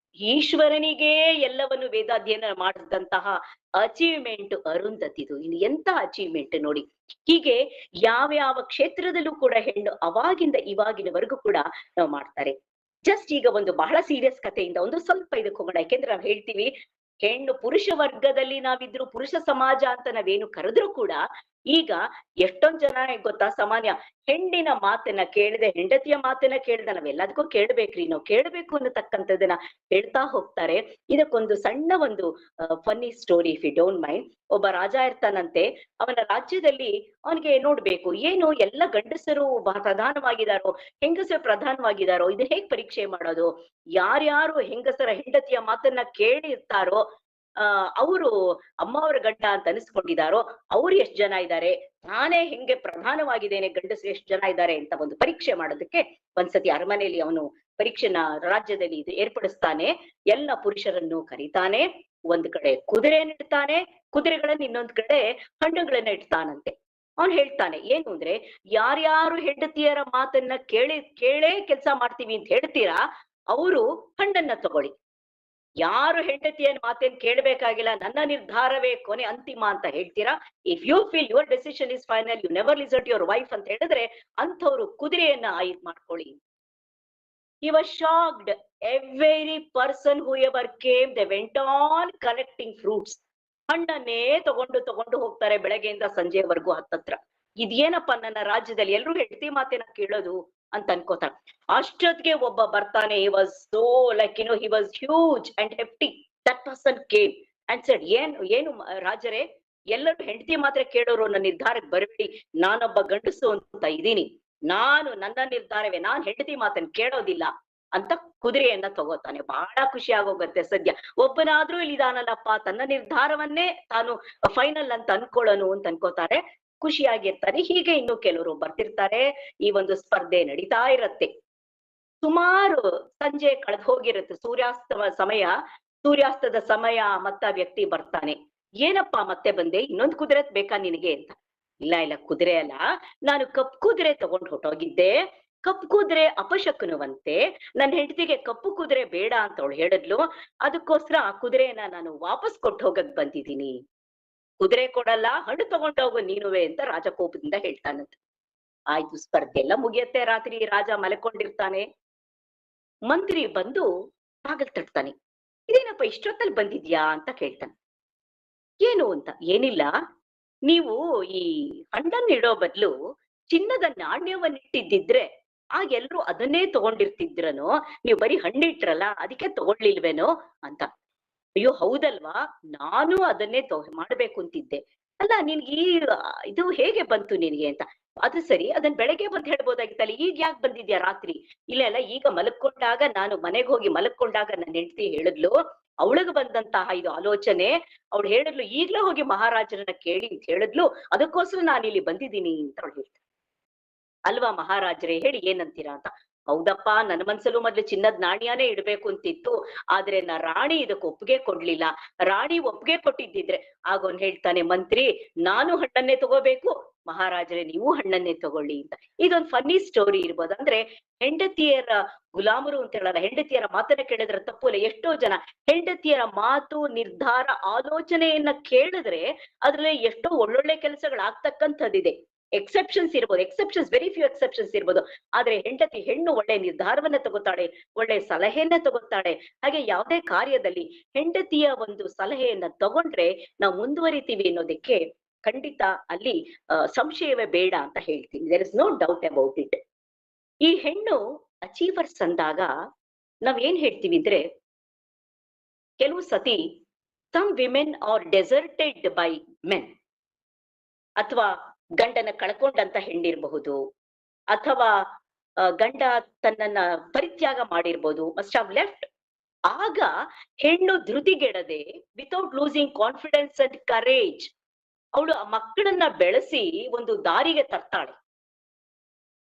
G: ಈಶ್ವರನಿಗೆ ಎಲ್ಲವನ್ನು ವೇದಾಧ್ಯಯನ ಮಾಡಿದಂತಹ ಅಚೀವ್ಮೆಂಟ್ ಅರುಂಧತಿದು. ಇನ್ನು ಎಂತ ಅಚೀವ್ಮೆಂಟ್ ನೋಡಿ. ಹೀಗೆ ಯಾವ ಕ್ಷೇತ್ರದಲ್ಲೂ ಕೂಡ ಹೆಣ್ಣು ಅವಾಗಿಂದ ಇವಾಗಿನವರೆಗೂ ಕೂಡ ನಾವು ಮಾಡ್ತಾರೆ. ಜಸ್ಟ್ ಈಗ ಒಂದು ಬಹಳ ಸೀರಿಯಸ್ ಕಥೆಯಿಂದ ಒಂದು ಸ್ವಲ್ಪ ಇದಕ್ಕೆ ಹೋಗೋಣ. ಯಾಕೆಂದ್ರೆ ನಾವು ಹೇಳ್ತೀವಿ ಹೆಣ್ಣು ಪುರುಷ ವರ್ಗದಲ್ಲಿ ನಾವಿದ್ರು, ಪುರುಷ ಸಮಾಜ ಅಂತ ನಾವೇನು ಕರೆದ್ರು ಕೂಡ ಈಗ ಎಷ್ಟೊಂದ್ ಜನ ಗೊತ್ತಾ, ಸಾಮಾನ್ಯ ಹೆಣ್ಣಿನ ಮಾತನ್ನ ಕೇಳದೆ, ಹೆಂಡತಿಯ ಮಾತನ್ನ ಕೇಳ್ದ ನಾವೆಲ್ಲದಕ್ಕೂ ಕೇಳ್ಬೇಕ್ರಿ, ನಾವು ಕೇಳ್ಬೇಕು ಅನ್ನತಕ್ಕಂಥದ್ದನ್ನ ಹೇಳ್ತಾ ಹೋಗ್ತಾರೆ. ಇದಕ್ಕೊಂದು ಸಣ್ಣ ಒಂದು funny story, if you don't mind. ಒಬ್ಬ ರಾಜ ಇರ್ತಾನಂತೆ. ಅವನ ರಾಜ್ಯದಲ್ಲಿ ಅವನಿಗೆ ನೋಡ್ಬೇಕು, ಏನು ಎಲ್ಲ ಗಂಡಸರು ಪ್ರಧಾನವಾಗಿದಾರೋ, ಹೆಂಗಸರು ಪ್ರಧಾನವಾಗಿದಾರೋ, ಇದು ಹೇಗ್ ಪರೀಕ್ಷೆ ಮಾಡೋದು? ಯಾರ್ಯಾರು ಹೆಂಗಸರ ಹೆಂಡತಿಯ ಮಾತನ್ನ ಕೇಳಿರ್ತಾರೋ ಅವರು ಅಮ್ಮವರ ಗಂಡ ಅಂತ ಅನಿಸ್ಕೊಂಡಿದಾರೋ ಅವ್ರು ಎಷ್ಟು ಜನ ಇದ್ದಾರೆ, ನಾನೇ ಹೆಂಗೆ ಪ್ರಧಾನವಾಗಿದ್ದೇನೆ, ಗಂಡಸರು ಎಷ್ಟು ಜನ ಇದ್ದಾರೆ ಅಂತ ಒಂದು ಪರೀಕ್ಷೆ ಮಾಡೋದಕ್ಕೆ ಒಂದ್ಸತಿ ಅರಮನೆಯಲ್ಲಿ ಅವನು ಪರೀಕ್ಷೆನ ರಾಜ್ಯದಲ್ಲಿ ಏರ್ಪಡಿಸ್ತಾನೆ. ಎಲ್ಲ ಪುರುಷರನ್ನು ಕರೀತಾನೆ. ಒಂದ್ ಕಡೆ ಕುದುರೆಯನ್ನು ಇಡ್ತಾನೆ, ಕುದುರೆಗಳನ್ನ ಇನ್ನೊಂದ್ ಕಡೆ ಹಣ್ಣುಗಳನ್ನ ಇಡ್ತಾನಂತೆ. ಅವನು ಹೇಳ್ತಾನೆ ಏನು ಅಂದ್ರೆ, ಯಾರ್ಯಾರು ಹೆಂಡತಿಯರ ಮಾತನ್ನ ಕೇಳೇ ಕೆಲಸ ಮಾಡ್ತೀವಿ ಅಂತ ಹೇಳ್ತೀರಾ ಅವರು ಹಣ್ಣನ್ನ ತಗೊಳ್ಳಿ. ಯಾರು ಹೆಂಡತಿಯ ಮಾತೇನ್ ಕೇಳಬೇಕಾಗಿಲ್ಲ, ನನ್ನ ನಿರ್ಧಾರವೇ ಕೊನೆ ಅಂತಿಮ ಅಂತ ಹೇಳ್ತೀರಾ, if you feel your decision is final, you never listen to your wife ಅಂತ ಹೇಳಿದ್ರೆ ಅಂಥವ್ರು ಕುದುರೆಯನ್ನ ಆಯ್ಕೆ ಮಾಡ್ಕೊಳ್ಳಿ. He was shocked. Every person who ever came, they went on collecting fruits. ಹಣ್ಣನ್ನೇ ತಗೊಂಡು ಹೋಗ್ತಾರೆ ಬೆಳಗ್ಗೆಯಿಂದ ಸಂಜೆವರೆಗೂ ಹತ್ತತ್ರ. ಇದೇನಪ್ಪ ನನ್ನ ರಾಜ್ಯದಲ್ಲಿ ಎಲ್ರೂ ಹೆಂಡತಿ ಮಾತೇನ ಕೇಳೋದು ಅಂತ ಅನ್ಕೋತಾರೆ. ಅಷ್ಟೊತ್ತಿಗೆ ಒಬ್ಬ ಬರ್ತಾನೆ. he was so like he was huge and hefty. That person came and said, ಏನು ರಾಜರೇ, ಎಲ್ಲರೂ ಹೆಂಡತಿ ಮಾತ್ರ ಕೇಳೋರು, ನನ್ನ ನಿರ್ಧಾರಕ್ಕೆ ಬರಬೇಡಿ, ನಾನೊಬ್ಬ ಗಂಡಸು ಅಂತ ಇದ್ದೀನಿ, ನನ್ನ ನಿರ್ಧಾರವೇ, ನಾನ್ ಹೆಂಡತಿ ಮಾತನ್ನ ಕೇಳೋದಿಲ್ಲ ಅಂತ ಕುದುರೆಯನ್ನ ತಗೋತಾನೆ. ಬಹಳ ಖುಷಿ ಆಗೋಗತ್ತೆ. ಸದ್ಯ ಒಬ್ಬನಾದ್ರೂ ಇಲ್ಲಿದಾನಲ್ಲಪ್ಪ, ತನ್ನ ನಿರ್ಧಾರವನ್ನೇ ತಾನು ಫೈನಲ್ ಅಂತ ಅನ್ಕೊಳ್ಳೋನು ಅಂತ ಅನ್ಕೋತಾರೆ. ಖುಷಿಯಾಗಿರ್ತಾರೆ. ಹೀಗೆ ಇನ್ನು ಕೆಲವರು ಬರ್ತಿರ್ತಾರೆ. ಈ ಒಂದು ಸ್ಪರ್ಧೆ ನಡೀತಾ ಇರತ್ತೆ. ಸುಮಾರು ಸಂಜೆ ಕಳೆದು ಹೋಗಿರುತ್ತೆ, ಸೂರ್ಯಾಸ್ತದ ಸಮಯ. ಮತ್ತ ವ್ಯಕ್ತಿ ಬರ್ತಾನೆ. ಏನಪ್ಪಾ ಮತ್ತೆ ಬಂದೆ, ಇನ್ನೊಂದು ಕುದುರೆ ಬೇಕಾ ನಿನಗೆ ಅಂತ. ಇಲ್ಲ ಕುದುರೆ ಅಲ್ಲ, ನಾನು ಕಪ್ಪು ಕುದುರೆ ತಗೊಂಡು ಹೊಟ್ಟೋಗಿದ್ದೆ. ಕಪ್ಪು ಕುದುರೆ ಅಪಶಕುನವಂತೆ, ನನ್ನ ಹೆಂಡತಿಗೆ ಕಪ್ಪು ಕುದುರೆ ಬೇಡ ಅಂತ ಅವಳು ಹೇಳಿದ್ಲು. ಅದಕ್ಕೋಸ್ಕರ ಆ ಕುದುರೆಯನ್ನ ನಾನು ವಾಪಸ್ ಕೊಟ್ಟು ಹೋಗಕ್ ಬಂದಿದ್ದೀನಿ. ಕುದುರೆ ಕೊಡಲ್ಲ, ಹಣ್ಣು ತಗೊಂಡೋಗು ನೀನುವೆ ಅಂತ ರಾಜ ಕೋಪದಿಂದ ಹೇಳ್ತಾನಂತ. ಆಯ್ತು, ಸ್ಪರ್ಧೆ ಎಲ್ಲ ಮುಗಿಯತ್ತೆ. ರಾತ್ರಿ ರಾಜ ಮಲ್ಕೊಂಡಿರ್ತಾನೆ. ಮಂತ್ರಿ ಬಂದು ಬಾಗಿಲು ತಟ್ತಾನೆ. ಇದೇನಪ್ಪ ಇಷ್ಟೊತ್ತಲ್ಲಿ ಬಂದಿದ್ಯಾ ಅಂತ ಕೇಳ್ತಾನೆ. ಏನು ಅಂತ. ಏನಿಲ್ಲ, ನೀವು ಈ ಹಣ್ಣನ್ನು ಇಡೋ ಬದಲು ಚಿನ್ನದ ನಾಣ್ಯವನ್ನಿಟ್ಟಿದ್ದಿದ್ರೆ ಆಗ ಎಲ್ರು ಅದನ್ನೇ ತಗೊಂಡಿರ್ತಿದ್ರನೋ, ನೀವು ಬರೀ ಹಣ್ಣಿಟ್ರಲ್ಲ ಅದಕ್ಕೆ ತಗೊಳ್ಳಿಲ್ವೇನೋ ಅಂತ. ಅಯ್ಯೋ ಹೌದಲ್ವಾ, ನಾನು ಅದನ್ನೇ ಮಾಡ್ಬೇಕು ಅಂತಿದ್ದೆ, ಅಲ್ಲ ನಿನ್ಗೆ ಇದು ಹೇಗೆ ಬಂತು ನಿನಗೆ ಅಂತ. ಅದು ಸರಿ, ಅದನ್ನ ಬೆಳಗ್ಗೆ ಬಂದು ಹೇಳ್ಬೋದಾಗಿತ್ತಲ್ಲ, ಈಗ ಯಾಕೆ ಬಂದಿದ್ಯಾ ರಾತ್ರಿ? ಇಲ್ಲ ಈಗ ಮಲಕ್ಕೊಂಡಾಗ, ನಾನು ಮನೆಗೆ ಹೋಗಿ ಮಲಕ್ಕೊಂಡಾಗ ನನ್ನ ಹೆಂಡತಿ ಹೇಳಿದ್ಲು, ಅವಳಿಗೆ ಬಂದಂತಹ ಇದು ಆಲೋಚನೆ, ಅವಳು ಹೇಳಿದ್ಲು ಈಗ್ಲೇ ಹೋಗಿ ಮಹಾರಾಜರನ್ನ ಕೇಳಿ ಅಂತ ಹೇಳಿದ್ಲು, ಅದಕ್ಕೋಸ್ಕರ ನಾನು ಇಲ್ಲಿ ಬಂದಿದ್ದೀನಿ ಅಂತ ಅವಳು ಹೇಳ್ತಾಳೆ. ಅಲ್ವಾ ಮಹಾರಾಜರೇ, ಹೇಳಿ ಏನಂತೀರಾ ಅಂತ. ಹೌದಪ್ಪ, ನನ್ನ ಮನ್ಸಲ್ಲೂ ಮೊದ್ಲು ಚಿನ್ನದ ನಾಣ್ಯನೇ ಇಡ್ಬೇಕು ಅಂತಿತ್ತು, ಆದ್ರೆ ರಾಣಿ ಇದಕ್ಕೆ ಒಪ್ಪಿಗೆ ಕೊಡ್ಲಿಲ್ಲ. ರಾಣಿ ಒಪ್ಪಿಗೆ ಕೊಟ್ಟಿದ್ದಿದ್ರೆ ಆಗ ಅವ್ನು ಹೇಳ್ತಾನೆ, ಮಂತ್ರಿ ನಾನು ಹಣ್ಣನ್ನೇ ತಗೋಬೇಕು, ಮಹಾರಾಜರೇ ನೀವು ಹಣ್ಣನ್ನೇ ತಗೊಳ್ಳಿ ಅಂತ. ಇದೊಂದು ಫನ್ನಿ ಸ್ಟೋರಿ ಇರ್ಬೋದು. ಅಂದ್ರೆ ಹೆಂಡತಿಯರ ಗುಲಾಮರು ಅಂತ ಹೇಳಲ್ಲ, ಹೆಂಡತಿಯರ ಮಾತನ್ನ ಕೇಳಿದ್ರೆ ತಪ್ಪು ಇಲ್ಲ. ಎಷ್ಟೋ ಜನ ಹೆಂಡತಿಯರ ಮಾತು, ನಿರ್ಧಾರ, ಆಲೋಚನೆಯನ್ನ ಕೇಳಿದ್ರೆ ಅದ್ರಲ್ಲಿ ಎಷ್ಟೋ ಒಳ್ಳೊಳ್ಳೆ ಕೆಲಸಗಳಾಗ್ತಕ್ಕಂಥದ್ದಿದೆ. ಎಕ್ಸೆಪ್ಷನ್ಸ್ ಇರ್ಬೋದು, ವೆರಿ ಫ್ಯೂ ಎಕ್ಸೆಪ್ಷನ್ಸ್ ಇರ್ಬೋದು. ಆದ್ರೆ ಹೆಣ್ಣು ಒಳ್ಳೆ ನಿರ್ಧಾರವನ್ನ ತಗೋತಾಳೆ, ಒಳ್ಳೆ ಸಲಹೆಯನ್ನ ತಗೋತಾಳೆ. ಹಾಗೆ ಯಾವುದೇ ಕಾರ್ಯದಲ್ಲಿ ಹೆಂಡತಿಯ ಒಂದು ಸಲಹೆಯನ್ನ ತಗೊಂಡ್ರೆ ನಾವು ಮುಂದುವರಿತೀವಿ ಅನ್ನೋದಕ್ಕೆ ಖಂಡಿತ ಅಲ್ಲಿ ಸಂಶಯವೇ ಬೇಡ ಅಂತ ಹೇಳ್ತೀನಿ. There is no doubt about it. ಈ ಹೆಣ್ಣು ಅಚೀವರ್ಸ್ ಅಂದಾಗ ನಾವ್ ಏನ್ ಹೇಳ್ತೀವಿ ಅಂದ್ರೆ, ಕೆಲವು ಸತಿ some women are deserted by men, ಅಥವಾ ಗಂಡನ ಕಳ್ಕೊಂಡಂತ ಹೆಣ್ಣಿರಬಹುದು, ಅಥವಾ ಗಂಡ ತನ್ನನ್ನ ಪರಿತ್ಯಾಗ ಮಾಡಿರ್ಬೋದು, ಮಸ್ಟ್ ಹಾವ್ ಲೆಫ್ಟ್. ಆಗ ಹೆಣ್ಣು ಧೃತಿಗೆಡದೆ, without losing confidence and courage, ಅವಳು ಆ ಮಕ್ಕಳನ್ನ ಬೆಳೆಸಿ ಒಂದು ದಾರಿಗೆ ತರ್ತಾಳೆ.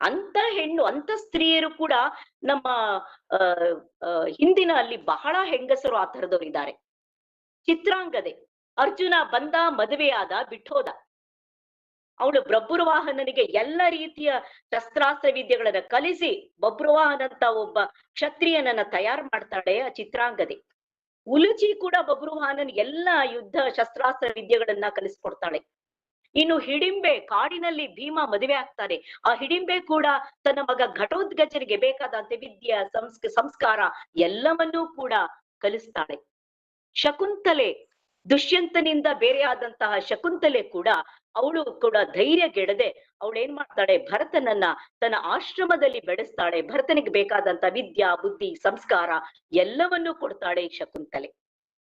G: ಅಂತ ಹೆಣ್ಣು, ಅಂತ ಸ್ತ್ರೀಯರು ಕೂಡ ನಮ್ಮ ಹಿಂದಿನ ಅಲ್ಲಿ ಬಹಳ ಹೆಂಗಸರು ಆ ತರದವ್ರು ಇದ್ದಾರೆ. ಚಿತ್ರಾಂಗದೆ, ಅರ್ಜುನ ಬಂದ, ಮದುವೆಯಾದ, ಬಿಟ್ಟೋದ. ಅವಳು ಬಬ್ರುವಾಹನನಿಗೆ ಎಲ್ಲ ರೀತಿಯ ಶಸ್ತ್ರಾಸ್ತ್ರ ವಿದ್ಯೆಗಳನ್ನ ಕಲಿಸಿ ಬಬ್ರುವಾಹನ ಅಂತ ಒಬ್ಬ ಕ್ಷತ್ರಿಯನನ್ನ ತಯಾರು ಮಾಡ್ತಾಳೆ ಆ ಚಿತ್ರಾಂಗದೆ. ಉಲುಚಿ ಕೂಡ ಬಬ್ರುವಾಹನನ್ ಎಲ್ಲ ಯುದ್ಧ ಶಸ್ತ್ರಾಸ್ತ್ರ ವಿದ್ಯೆಗಳನ್ನ ಕಲಿಸ್ಕೊಡ್ತಾಳೆ. ಇನ್ನು ಹಿಡಿಂಬೆ, ಕಾಡಿನಲ್ಲಿ ಭೀಮ ಮದುವೆ ಆಗ್ತಾರೆ, ಆ ಹಿಡಿಂಬೆ ಕೂಡ ತನ್ನ ಮಗ ಘಟೋತ್ಕಚನಿಗೆ ಬೇಕಾದಂತೆ ವಿದ್ಯೆ, ಸಂಸ್ಕಾರ ಎಲ್ಲವನ್ನೂ ಕೂಡ ಕಲಿಸ್ತಾಳೆ. ಶಕುಂತಲೆ, ದುಷ್ಯಂತನಿಂದ ಬೇರೆಯಾದಂತಹ ಶಕುಂತಲೆ ಕೂಡ, ಅವಳು ಕೂಡ ಧೈರ್ಯಗೆಡದೆ ಅವಳು ಏನ್ ಮಾಡ್ತಾಳೆ, ಭರತನನ್ನ ತನ್ನ ಆಶ್ರಮದಲ್ಲಿ ಬೆಳೆಸ್ತಾಳೆ. ಭರತನಿಗೆ ಬೇಕಾದಂತ ವಿದ್ಯಾ, ಬುದ್ಧಿ, ಸಂಸ್ಕಾರ ಎಲ್ಲವನ್ನೂ ಕೊಡ್ತಾಳೆ ಶಕುಂತಲೆ.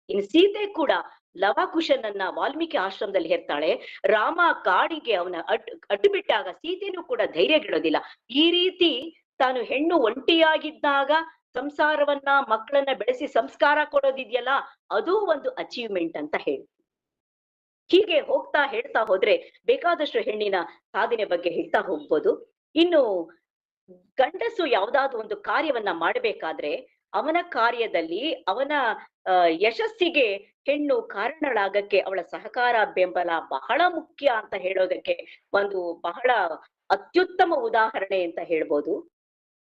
G: ಇನ್ನು ಸೀತೆ ಕೂಡ ಲವಕುಶನನ್ನ ವಾಲ್ಮೀಕಿ ಆಶ್ರಮದಲ್ಲಿ ಹೇರ್ತಾಳೆ. ರಾಮ ಕಾಡಿಗೆ ಅವನ ಅಡ್ಡು ಬಿಟ್ಟಾಗ ಸೀತೆನೂ ಕೂಡ ಧೈರ್ಯಗೆಡೋದಿಲ್ಲ. ಈ ರೀತಿ ತಾನು ಹೆಣ್ಣು ಒಂಟಿಯಾಗಿದ್ದಾಗ ಸಂಸಾರವನ್ನ, ಮಕ್ಕಳನ್ನ ಬೆಳೆಸಿ ಸಂಸ್ಕಾರ ಕೊಡೋದಿದೆಯಲ್ಲ, ಅದು ಒಂದು ಅಚೀವ್ಮೆಂಟ್ ಅಂತ ಹೇಳಿ. ಹೀಗೆ ಹೇಳ್ತಾ ಹೋದ್ರೆ ಬೇಕಾದಷ್ಟು ಹೆಣ್ಣಿನ ಸಾಧನೆ ಬಗ್ಗೆ ಹೇಳ್ತಾ ಹೋಗ್ಬೋದು. ಇನ್ನು ಗಂಡಸು ಯಾವ್ದಾದ್ರು ಒಂದು ಕಾರ್ಯವನ್ನ ಮಾಡಬೇಕಾದ್ರೆ ಅವನ ಕಾರ್ಯದಲ್ಲಿ, ಅವನ ಯಶಸ್ಸಿಗೆ ಹೆಣ್ಣು ಕಾರಣಳಾಗಕ್ಕೆ ಅವಳ ಸಹಕಾರ, ಬೆಂಬಲ ಬಹಳ ಮುಖ್ಯ ಅಂತ ಹೇಳೋದಕ್ಕೆ ಒಂದು ಬಹಳ ಅತ್ಯುತ್ತಮ ಉದಾಹರಣೆ ಅಂತ ಹೇಳ್ಬೋದು.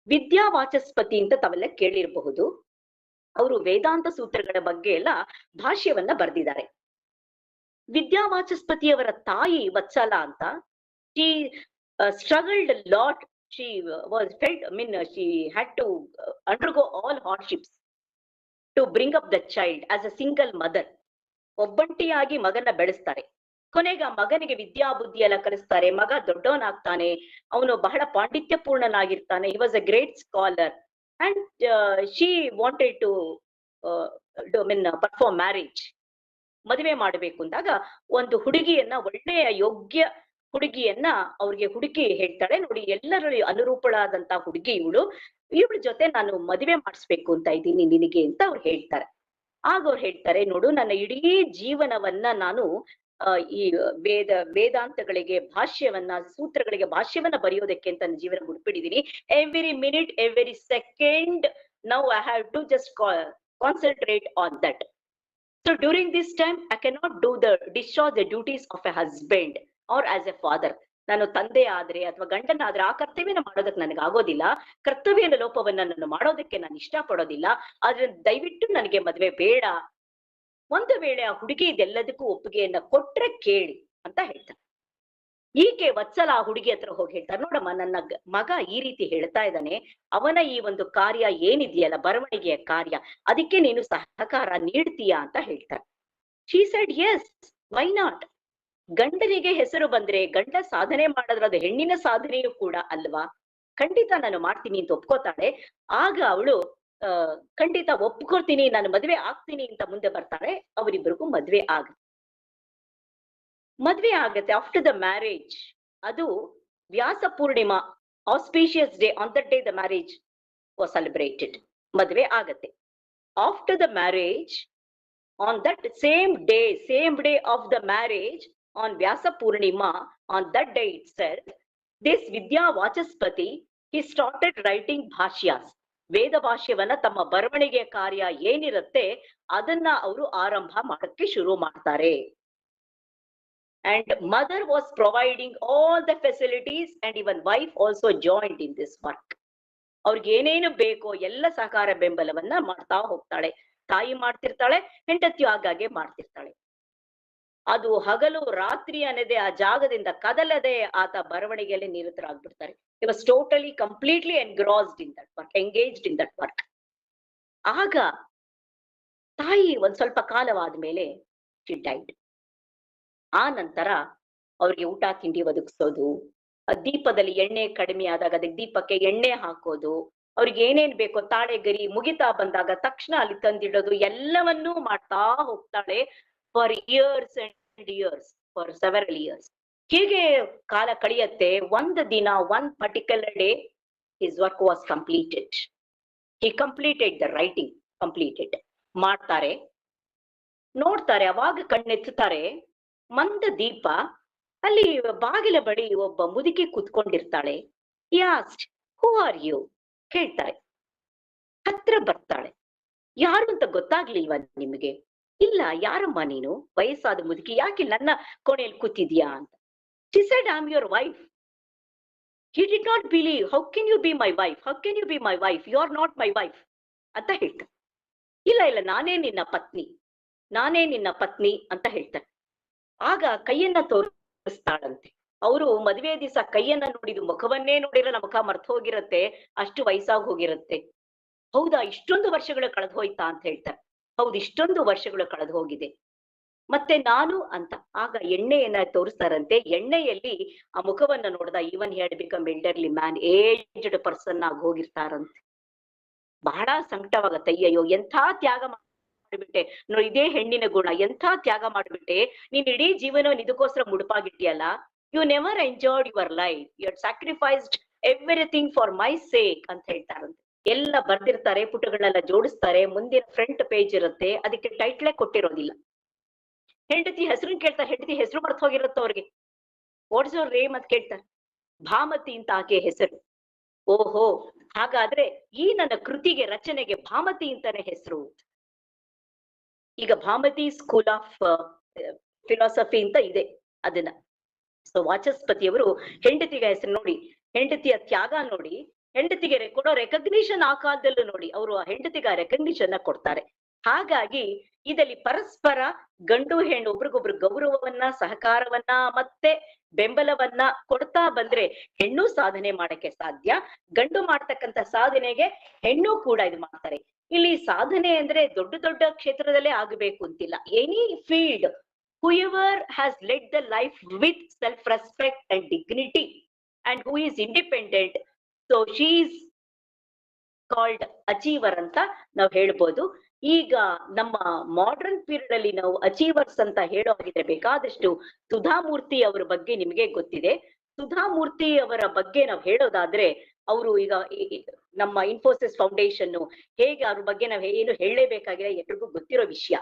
G: ವಿದ್ಯಾ ವಾಚಸ್ಪತಿ ಅಂತ ತಾವೆಲ್ಲ ಕೇಳಿರಬಹುದು. ಅವರು ವೇದಾಂತ ಸೂತ್ರಗಳ ಬಗ್ಗೆ ಎಲ್ಲ ಭಾಷ್ಯವನ್ನ ಬರೆದಿದ್ದಾರೆ. ವಿದ್ಯಾ ವಾಚಸ್ಪತಿಯವರ ತಾಯಿ ವತ್ಸಲ ಅಂತ, she struggled lot. She she had to undergo all hardships to bring up the child as a single mother. ಒಬ್ಬಂಟಿಯಾಗಿ ಮಗನ ಬೆಳೆಸ್ತಾರೆ. ಕೊನೆಗೆ ಆ ಮಗನಿಗೆ ವಿದ್ಯಾ ಬುದ್ಧಿ ಎಲ್ಲ ಕಲಿಸ್ತಾರೆ. ಮಗ ದೊಡ್ಡವನಾಗ್ತಾನೆ, ಅವನು ಬಹಳ ಪಾಂಡಿತ್ಯಪೂರ್ಣನಾಗಿರ್ತಾನೆ. he was a great scholar and she wanted to perform marriage. ಮದುವೆ ಮಾಡಬೇಕು ಅಂದಾಗ ಒಂದು ಹುಡುಗಿಯನ್ನ, ಒಳ್ಳೆಯ ಯೋಗ್ಯ ಹುಡುಗಿಯನ್ನ ಅವ್ರಿಗೆ ಹುಡುಗಿ ಹೇಳ್ತಾಳೆ, ನೋಡಿ ಎಲ್ಲರಲ್ಲಿ ಅನುರೂಪಳಾದಂತ ಹುಡುಗಿ ಇವಳ ಜೊತೆ ನಾನು ಮದುವೆ ಮಾಡಿಸ್ಬೇಕು ಅಂತ ಇದ್ದೀನಿ ನಿನಗೆ ಅಂತ ಅವ್ರು ಹೇಳ್ತಾರೆ. ಆಗ ಅವ್ರು ಹೇಳ್ತಾರೆ, ನೋಡು, ನನ್ನ ಇಡೀ ಜೀವನವನ್ನ ನಾನು ಈ ವೇದಾಂತಗಳಿಗೆ ಭಾಷ್ಯವನ್ನ, ಸೂತ್ರಗಳಿಗೆ ಭಾಷ್ಯವನ್ನ ಬರೆಯೋದಕ್ಕೆ ಅಂತ ನನ್ನ ಜೀವನ ಮುಡ್ಪಿಡಿದೀನಿ. Every minute, every second, now I have to just concentrate on that. So during this time, I cannot discharge the duties of a husband or as a father. ನಾನು ತಂದೆ ಆದ್ರೆ ಅಥವಾ ಗಂಡನಾದ್ರೆ ಆ ಕರ್ತವ್ಯನ ಮಾಡೋದಕ್ಕೆ ನನಗೆ ಆಗೋದಿಲ್ಲ. ಕರ್ತವ್ಯದ ಲೋಪವನ್ನ ನಾನು ಮಾಡೋದಕ್ಕೆ ನಾನು ಇಷ್ಟಪಡೋದಿಲ್ಲ. ಆದ್ರೆ ದಯವಿಟ್ಟು ನನಗೆ ಮದ್ವೆ ಬೇಡ. ಒಂದು ವೇಳೆ ಆ ಹುಡುಗಿ ಇದೆಲ್ಲದಕ್ಕೂ ಒಪ್ಪಿಗೆಯನ್ನ ಕೊಟ್ರೆ ಕೇಳಿ ಅಂತ ಹೇಳ್ತಾರೆ. ಈಕೆ ವತ್ಸಲ ಆ ಹುಡುಗಿ ಹತ್ರ ಹೋಗಿ ಹೇಳ್ತಾರೆ, ನೋಡಮ್ಮ, ನನ್ನ ಮಗ ಈ ರೀತಿ ಹೇಳ್ತಾ ಇದ್ದಾನೆ, ಅವನ ಈ ಒಂದು ಕಾರ್ಯ ಏನಿದೆಯಲ್ಲ, ಬರವಣಿಗೆಯ ಕಾರ್ಯ, ಅದಕ್ಕೆ ನೀನು ಸಹಕಾರ ನೀಡ್ತೀಯಾ ಅಂತ ಹೇಳ್ತಾರೆ. She said yes, why not? ಗಂಡನಿಗೆ ಹೆಸರು ಬಂದ್ರೆ, ಗಂಡ ಸಾಧನೆ ಮಾಡಿದ್ರೆ ಅದು ಹೆಣ್ಣಿನ ಸಾಧನೆಯೂ ಕೂಡ ಅಲ್ವಾ, ಖಂಡಿತ ನಾನು ಮಾಡ್ತೀನಿ ಅಂತ ಒಪ್ಕೋತಾಳೆ. ಆಗ ಅವಳು ಖಂಡಿತ ಒಪ್ಕೊಳ್ತೀನಿ, ನಾನು ಮದ್ವೆ ಆಗ್ತೀನಿ ಅಂತ ಮುಂದೆ ಬರ್ತಾಳೆ. ಅವರಿಬ್ಬರಿಗೂ ಮದ್ವೆ ಆಗ ಮದ್ವೆ ಆಗತ್ತೆ ಆಫ್ಟರ್ ದ ಮ್ಯಾರೇಜ್. ಅದು ವ್ಯಾಸ Purnima, auspicious day, on that day the marriage was celebrated. ಮದ್ವೆ ಆಗತ್ತೆ. After the marriage, on that same day of the marriage, on Vyasa Purnima, on that day itself, this Vidya Vachaspati, he started writing bhashyas. ವೇದ ಭಾಷ್ಯವನ್ನ ತಮ್ಮ ಬರವಣಿಗೆ ಕಾರ್ಯ ಏನಿರುತ್ತೆ ಅದನ್ನ ಅವರು ಆರಂಭ ಮಾಡಕ್ಕೆ ಶುರು ಮಾಡ್ತಾರೆ. And mother was providing all the facilities, and even wife also joined in this work. ಅವ್ರಿಗೆ ಏನೇನು ಬೇಕೋ ಎಲ್ಲ ಸಹಕಾರ ಬೆಂಬಲವನ್ನ ಮಾಡ್ತಾ ಹೋಗ್ತಾಳೆ. ತಾಯಿ ಮಾಡ್ತಿರ್ತಾಳೆ, ಹೆಂಡತಿಯು ಆಗಾಗ್ಗೆ ಮಾಡ್ತಿರ್ತಾಳೆ. ಅದು ಹಗಲು ರಾತ್ರಿ ಅನ್ನದೇ ಆ ಜಾಗದಿಂದ ಕದಲದೆ ಆತ ಬರವಣಿಗೆಯಲ್ಲಿ ನಿರತರಾಗ್ಬಿಡ್ತಾರೆ. He was totally completely engrossed in that work, engaged in that work. ಆಗ ತಾಯಿ ಒಂದ್ ಸ್ವಲ್ಪ ಕಾಲವಾದ ಮೇಲೆ she died. ಆ ನಂತರ ಅವ್ರಿಗೆ ಊಟ ತಿಂಡಿ ಒದಗಿಸೋದು, ದೀಪದಲ್ಲಿ ಎಣ್ಣೆ ಕಡಿಮೆ ಆದಾಗ ಅದಕ್ಕೆ ದೀಪಕ್ಕೆ ಎಣ್ಣೆ ಹಾಕೋದು, ಅವ್ರಿಗೆ ಏನೇನ್ ಬೇಕೋ ತಾಳೆ ಗರಿ ಮುಗಿತಾ ಬಂದಾಗ ತಕ್ಷಣ ಅಲ್ಲಿ ತಂದಿಡೋದು, ಎಲ್ಲವನ್ನೂ ಮಾಡ್ತಾ ಹೋಗ್ತಾಳೆ for years and years, for several years. ಹೀಗೆ ಕಾಲ ಕಳೆಯತ್ತೆ. ಒಂದು ದಿನ, one particular day, his work was completed. He completed the writing, completed. ಮಾಡ್ತಾರೆ, ನೋಡ್ತಾರೆ, ಅವಾಗ ಕಣ್ಣೆತ್ತುತ್ತಾರೆ, ಮಂದ ದೀಪ, ಅಲ್ಲಿ ಬಾಗಿಲ ಬಳಿ ಒಬ್ಬ ಮುದುಕಿ ಕುತ್ಕೊಂಡಿರ್ತಾಳೆ. He asked, who are you? ಕೇಳ್ತಾರೆ. ಹತ್ರ ಬರ್ತಾಳೆ. ಯಾರು ಅಂತ ಗೊತ್ತಾಗ್ಲಿಲ್ವಾ ನಿಮಗೆ? ಇಲ್ಲ, ಯಾರಮ್ಮ ನೀನು? ವಯಸ್ಸಾದ ಮುದುಕಿ. ಯಾಕೆ ನನ್ನ ಕೋಣೆಯಲ್ಲಿ ಕೂತಿದ್ಯಾ ಅಂತ. She said, I'm your wife. He did not believe. How can you be my wife? How can you be my wife? You are not my wife ಅಂತ ಹೇಳ್ತಾರೆ. ಇಲ್ಲ ಇಲ್ಲ, ನಾನೇ ನಿನ್ನ ಪತ್ನಿ, ನಾನೇ ನಿನ್ನ ಪತ್ನಿ ಅಂತ ಹೇಳ್ತಾರೆ. ಆಗ ಕೈಯನ್ನ ತೋರಿಸ್ತಾಳಂತೆ. ಅವರು ಮದುವೆ ದಿವಸ ಕೈಯನ್ನ ನೋಡಿದ್ದು, ಮುಖವನ್ನೇ ನೋಡಿರಲ್ಲ, ಮುಖ ಮರ್ತು ಹೋಗಿರತ್ತೆ, ಅಷ್ಟು ವಯಸ್ಸಾಗಿ ಹೋಗಿರತ್ತೆ. ಹೌದಾ, ಇಷ್ಟೊಂದು ವರ್ಷಗಳು ಕಳೆದು ಹೋಯ್ತಾ ಅಂತ ಹೇಳ್ತಾರೆ. ಹೌದು, ಇಷ್ಟೊಂದು ವರ್ಷಗಳು ಕಳೆದು ಹೋಗಿದೆ. ಮತ್ತೆ ನಾನು ಅಂತ ಆಗ ಎಣ್ಣೆಯನ್ನ ತೋರಿಸ್ತಾರಂತೆ. ಎಣ್ಣೆಯಲ್ಲಿ ಆ ಮುಖವನ್ನ ನೋಡ್ದ, even he had become elderly man, aged person ಆಗಿ ಹೋಗಿರ್ತಾರಂತೆ. ಬಹಳ ಸಂಕಟವಾಗತ್ತೆ. ಅಯ್ಯೋ, ಎಂಥ ತ್ಯಾಗ ಮಾಡ್ಬಿಟ್ಟೆ ನೋಡಿ, ಇದೇ ಹೆಣ್ಣಿನ ಗುಣ, ಎಂಥ ತ್ಯಾಗ ಮಾಡ್ಬಿಟ್ಟೆ, ನೀನ್ ಇಡೀ ಜೀವನವನ್ನು ಇದಕ್ಕೋಸ್ಕರ ಮುಡುಪಾಗಿಟ್ಟಿಯಲ್ಲ. You never enjoyed your life, you had sacrificed everything for my sake ಅಂತ ಹೇಳ್ತಾರಂತೆ. ಎಲ್ಲ ಬರ್ದಿರ್ತಾರೆ, ಪುಟಗಳನ್ನೆಲ್ಲ ಜೋಡಿಸ್ತಾರೆ. ಮುಂದಿನ ಫ್ರಂಟ್ ಪೇಜ್ ಇರುತ್ತೆ, ಅದಕ್ಕೆ ಟೈಟ್ಲೇ ಕೊಟ್ಟಿರೋದಿಲ್ಲ. ಹೆಂಡತಿ ಹೆಸರನ್ನ ಕೇಳ್ತಾರೆ, ಹೆಂಡತಿ ಹೆಸರು ಮರ್ತು ಹೋಗಿರುತ್ತೆ ಅವ್ರಿಗೆ. ವಾಟ್ಸ್ ಯುವರ್ ನೇಮ್ ಅಂತ ಕೇಳ್ತಾರೆ. ಭಾಮತಿ ಅಂತ ಆಕೆ ಹೆಸರು. ಓಹೋ, ಹಾಗಾದ್ರೆ ಈ ನನ್ನ ಕೃತಿಗೆ, ರಚನೆಗೆ ಭಾಮತಿ ಅಂತಾನೆ ಹೆಸರು. ಈಗ ಭಾಮತಿ ಸ್ಕೂಲ್ ಆಫ್ ಫಿಲಾಸಫಿ ಅಂತ ಇದೆ ಅದನ್ನ. ಸೊ ವಾಚಸ್ಪತಿಯವರು ಹೆಂಡತಿಗೆ ಹೆಸರು ನೋಡಿ, ಹೆಂಡತಿಯ ತ್ಯಾಗ ನೋಡಿ, ಹೆಂಡತಿಗೆ ಕೊಡೋ ರೆಕಗ್ನಿಷನ್ ಆ ಕಾಲದಲ್ಲೂ ನೋಡಿ, ಅವರು ಆ ಹೆಂಡತಿಗೆ ಆ ರೆಕಗ್ನಿಷನ್ ಕೊಡ್ತಾರೆ. ಹಾಗಾಗಿ ಇದರಲ್ಲಿ ಪರಸ್ಪರ ಗಂಡು ಹೆಣ್ಣು ಒಬ್ರಿಗೊಬ್ರು ಗೌರವವನ್ನ, ಸಹಕಾರವನ್ನ ಮತ್ತೆ ಬೆಂಬಲವನ್ನ ಕೊಡ್ತಾ ಬಂದ್ರೆ ಹೆಣ್ಣು ಸಾಧನೆ ಮಾಡಕ್ಕೆ ಸಾಧ್ಯ. ಗಂಡು ಮಾಡ್ತಕ್ಕಂಥ ಸಾಧನೆಗೆ ಹೆಣ್ಣು ಕೂಡ ಇದು ಮಾಡ್ತಾರೆ. ಇಲ್ಲಿ ಸಾಧನೆ ಅಂದ್ರೆ ದೊಡ್ಡ ದೊಡ್ಡ ಕ್ಷೇತ್ರದಲ್ಲೇ ಆಗಬೇಕು ಅಂತಿಲ್ಲ. Any field, whoever has led the life with self-respect and dignity and who is independent, so she is called achiever ಅಂತ ನಾವು ಹೇಳ್ಬೋದು. ಈಗ ನಮ್ಮ ಮಾಡರ್ನ್ ಪೀರಿಯಡ್ ಅಲ್ಲಿ ನಾವು ಅಚೀವರ್ಸ್ ಅಂತ ಹೇಳೋ ಹಾಗಿದ್ರೆ ಬೇಕಾದಷ್ಟು ಸುಧಾಮೂರ್ತಿ ಅವರ ಬಗ್ಗೆ ನಿಮಗೆ ಗೊತ್ತಿದೆ. ಸುಧಾಮೂರ್ತಿ ಅವರ ಬಗ್ಗೆ ನಾವು ಹೇಳೋದಾದ್ರೆ, ಅವರು ಈಗ ನಮ್ಮ ಇನ್ಫೋಸಿಸ್ ಫೌಂಡೇಶನ್ ಹೇಗೆ ಅವ್ರ ಬಗ್ಗೆ ನಾವು ಏನು ಹೇಳಲೇಬೇಕಾಗಿಲ್ಲ, ಎಲ್ರಿಗೂ ಗೊತ್ತಿರೋ ವಿಷಯ.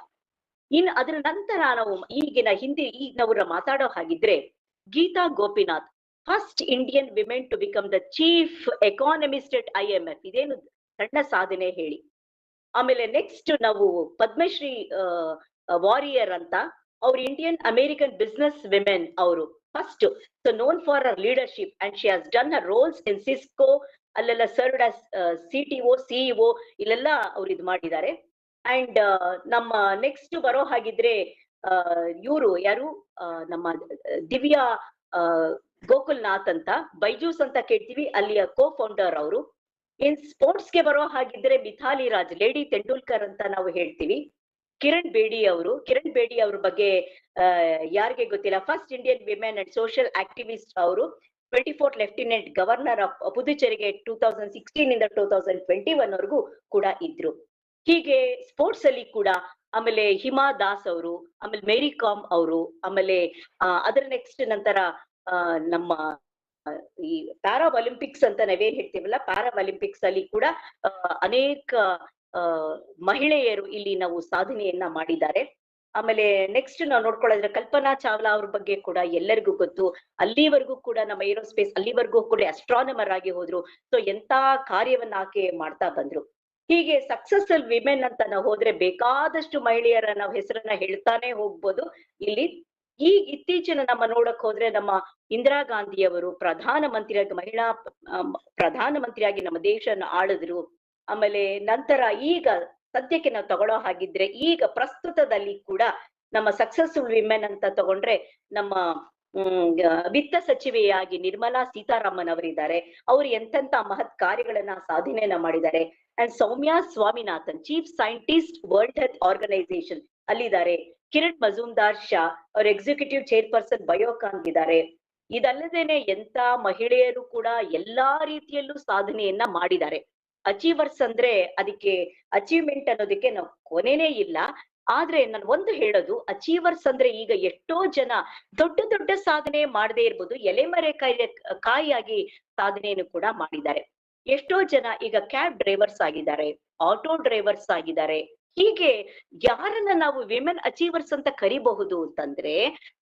G: ಇನ್ನು ಅದರ ನಂತರ ನಾವು ಈಗಿನ ಹಿಂದಿನವರ ಮಾತಾಡೋ ಹಾಗಿದ್ರೆ, Gita Gopinath, first Indian women to become the chief economist at IMF. ಇದೇನು ಸಣ್ಣ ಸಾಧನೆ ಹೇಳಿ. ಆಮೇಲೆ ನೆಕ್ಸ್ಟ್ ನಾವು ಪದ್ಮಶ್ರೀ ವಾರಿಯರ್ ಅಂತ, ಅವ್ರು ಇಂಡಿಯನ್ ಅಮೆರಿಕನ್ ಬಿಸ್ನೆಸ್ ವಿಮೆನ್ ಅವರು first. So known for her leadership and she has done her roles in Cisco, ಅಲ್ಲೆಲ್ಲ ಸರ್ವ್ಡ್ ಆಸ್ CTO, CEO, ಇಲ್ಲೆಲ್ಲ ಅವ್ರು ಇದು ಮಾಡಿದ್ದಾರೆ. ಅಂಡ್ ನಮ್ಮ ನೆಕ್ಸ್ಟ್ ಬರೋ ಹಾಗಿದ್ರೆ ಇವರು ಯಾರು, ನಮ್ಮ ದಿವ್ಯಾ ಗೋಕುಲ್ನಾಥ್ ಅಂತ, ಬೈಜೂಸ್ ಅಂತ ಕೇಳ್ತೀವಿ, ಅಲ್ಲಿಯ ಕೋ ಫೌಂಡರ್ ಅವರು. ಇನ್ ಸ್ಪೋರ್ಟ್ಸ್ಗೆ ಬರೋ ಹಾಗಿದ್ರೆ ಮಿಥಾಲಿ ರಾಜ್, ಲೇಡಿ ತೆಂಡೂಲ್ಕರ್ ಅಂತ ನಾವು ಹೇಳ್ತೀವಿ. ಕಿರಣ್ ಬೇಡಿ ಅವ್ರ ಬಗ್ಗೆ ಯಾರಿಗೆ ಗೊತ್ತಿಲ್ಲ, first Indian women and social activist ಅವರು. 24th ಲೆಫ್ಟಿನೆಂಟ್ ಗವರ್ನರ್ ಆಫ್ ಪುದುಚೇರಿಗೆ 2016 ಇಂದ 2021 ವರೆಗೂ ಕೂಡ ಇದ್ರು. ಹೀಗೆ ಸ್ಪೋರ್ಟ್ಸ್ ಅಲ್ಲಿ ಕೂಡ ಆಮೇಲೆ ಹಿಮಾ ದಾಸ್ ಅವರು, ಆಮೇಲೆ ಮೇರಿ ಕಾಮ್ ಅವರು, ಆಮೇಲೆ ಅದರ ನೆಕ್ಸ್ಟ್ ನಂತರ ನಮ್ಮ ಈ ಪ್ಯಾರಾ ಒಲಿಂಪಿಕ್ಸ್ ಅಂತ ನಾವೇನ್ ಹೇಳ್ತೀವಲ್ಲ, ಪ್ಯಾರಾ ಒಲಿಂಪಿಕ್ಸ್ ಅಲ್ಲಿ ಕೂಡ ಅನೇಕ ಮಹಿಳೆಯರು ಇಲ್ಲಿ ನಾವು ಸಾಧನೆಯನ್ನ ಮಾಡಿದ್ದಾರೆ. ಆಮೇಲೆ ನೆಕ್ಸ್ಟ್ ನಾವು ನೋಡ್ಕೊಳ್ಳೋದ್ರೆ ಕಲ್ಪನಾ ಚಾವ್ಲಾ ಅವ್ರ ಬಗ್ಗೆ ಕೂಡ ಎಲ್ಲರಿಗೂ ಗೊತ್ತು. ಅಲ್ಲಿವರೆಗೂ ಕೂಡ ನಮ್ಮ ಏರೋಸ್ಪೇಸ್ ಅಲ್ಲಿವರೆಗೂ ಕೂಡ ಅಸ್ಟ್ರಾನಮರ್ ಆಗಿ ಹೋದ್ರು. ಸೊ ಎಂತ ಕಾರ್ಯವನ್ನ ಆಕೆ ಮಾಡ್ತಾ ಬಂದ್ರು. ಹೀಗೆ ಸಕ್ಸಸ್ಫುಲ್ ವಿಮೆನ್ ಅಂತ ನಾವು ಹೋದ್ರೆ ಬೇಕಾದಷ್ಟು ಮಹಿಳೆಯರ ನಾವು ಹೆಸರನ್ನ ಹೇಳ್ತಾನೆ ಹೋಗ್ಬೋದು. ಇಲ್ಲಿ ಈ ಇತ್ತೀಚಿನ ನಮ್ಮ ನೋಡಕ್ ಹೋದ್ರೆ ನಮ್ಮ ಇಂದಿರಾ ಗಾಂಧಿಯವರು ಪ್ರಧಾನಮಂತ್ರಿಯಾಗಿ ಮಹಿಳಾ ಪ್ರಧಾನಮಂತ್ರಿಯಾಗಿ ನಮ್ಮ ದೇಶನ ಆಳಿದ್ರು. ಆಮೇಲೆ ನಂತರ ಈಗ ಸದ್ಯಕ್ಕೆ ನಾವು ತಗೊಳ್ಳೋ ಹಾಗಿದ್ರೆ ಈಗ ಪ್ರಸ್ತುತದಲ್ಲಿ ಕೂಡ ನಮ್ಮ ಸಕ್ಸಸ್ಫುಲ್ ವಿಮೆನ್ ಅಂತ ತಗೊಂಡ್ರೆ ನಮ್ಮ ವಿತ್ತ ಸಚಿವೆಯಾಗಿ ನಿರ್ಮಲಾ ಸೀತಾರಾಮನ್ ಅವರಿದ್ದಾರೆ. ಅವ್ರು ಎಂತೆಂತ ಮಹತ್ ಕಾರ್ಯಗಳನ್ನ ಸಾಧನೆಯನ್ನ ಮಾಡಿದ್ದಾರೆ. And Soumya Swaminathan, chief scientist, world health organisation ಅಲ್ಲಿದ್ದಾರೆ. ಕಿರಣ್ ಮಜುಮ್ದಾರ್ ಶಾ ಅವ್ರ ಎಕ್ಸಿಕ್ಯೂಟಿವ್ ಚೇರ್ಪರ್ಸನ್ ಬಯೋಕಾನ್ ಇದ್ದಾರೆ. ಇದಲ್ಲದೇನೆ ಎಂತ ಮಹಿಳೆಯರು ಕೂಡ ಎಲ್ಲಾ ರೀತಿಯಲ್ಲೂ ಸಾಧನೆಯನ್ನ ಮಾಡಿದ್ದಾರೆ. ಅಚೀವರ್ಸ್ ಅಂದ್ರೆ ಅದಕ್ಕೆ ಅಚೀವ್ಮೆಂಟ್ ಅನ್ನೋದಕ್ಕೆ ನಾವು ಕೊನೆನೇ ಇಲ್ಲ. ಆದ್ರೆ ನಾನು ಒಂದು ಹೇಳೋದು, ಅಚೀವರ್ಸ್ ಅಂದ್ರೆ ಈಗ ಎಷ್ಟೋ ಜನ ದೊಡ್ಡ ದೊಡ್ಡ ಸಾಧನೆ ಮಾಡದೇ ಇರ್ಬೋದು, ಎಲೆಮರೆ ಕಾಯಿಯಾಗಿ ಸಾಧನೆಯನ್ನು ಕೂಡ ಮಾಡಿದ್ದಾರೆ. ಎಷ್ಟೋ ಜನ ಈಗ ಕ್ಯಾಬ್ ಡ್ರೈವರ್ಸ್ ಆಗಿದ್ದಾರೆ, ಆಟೋ ಡ್ರೈವರ್ಸ್ ಆಗಿದ್ದಾರೆ. ಹೀಗೆ ಯಾರನ್ನ ನಾವು ವಿಮೆನ್ ಅಚೀವರ್ಸ್ ಅಂತ ಕರಿಬಹುದು ಅಂತಂದ್ರೆ,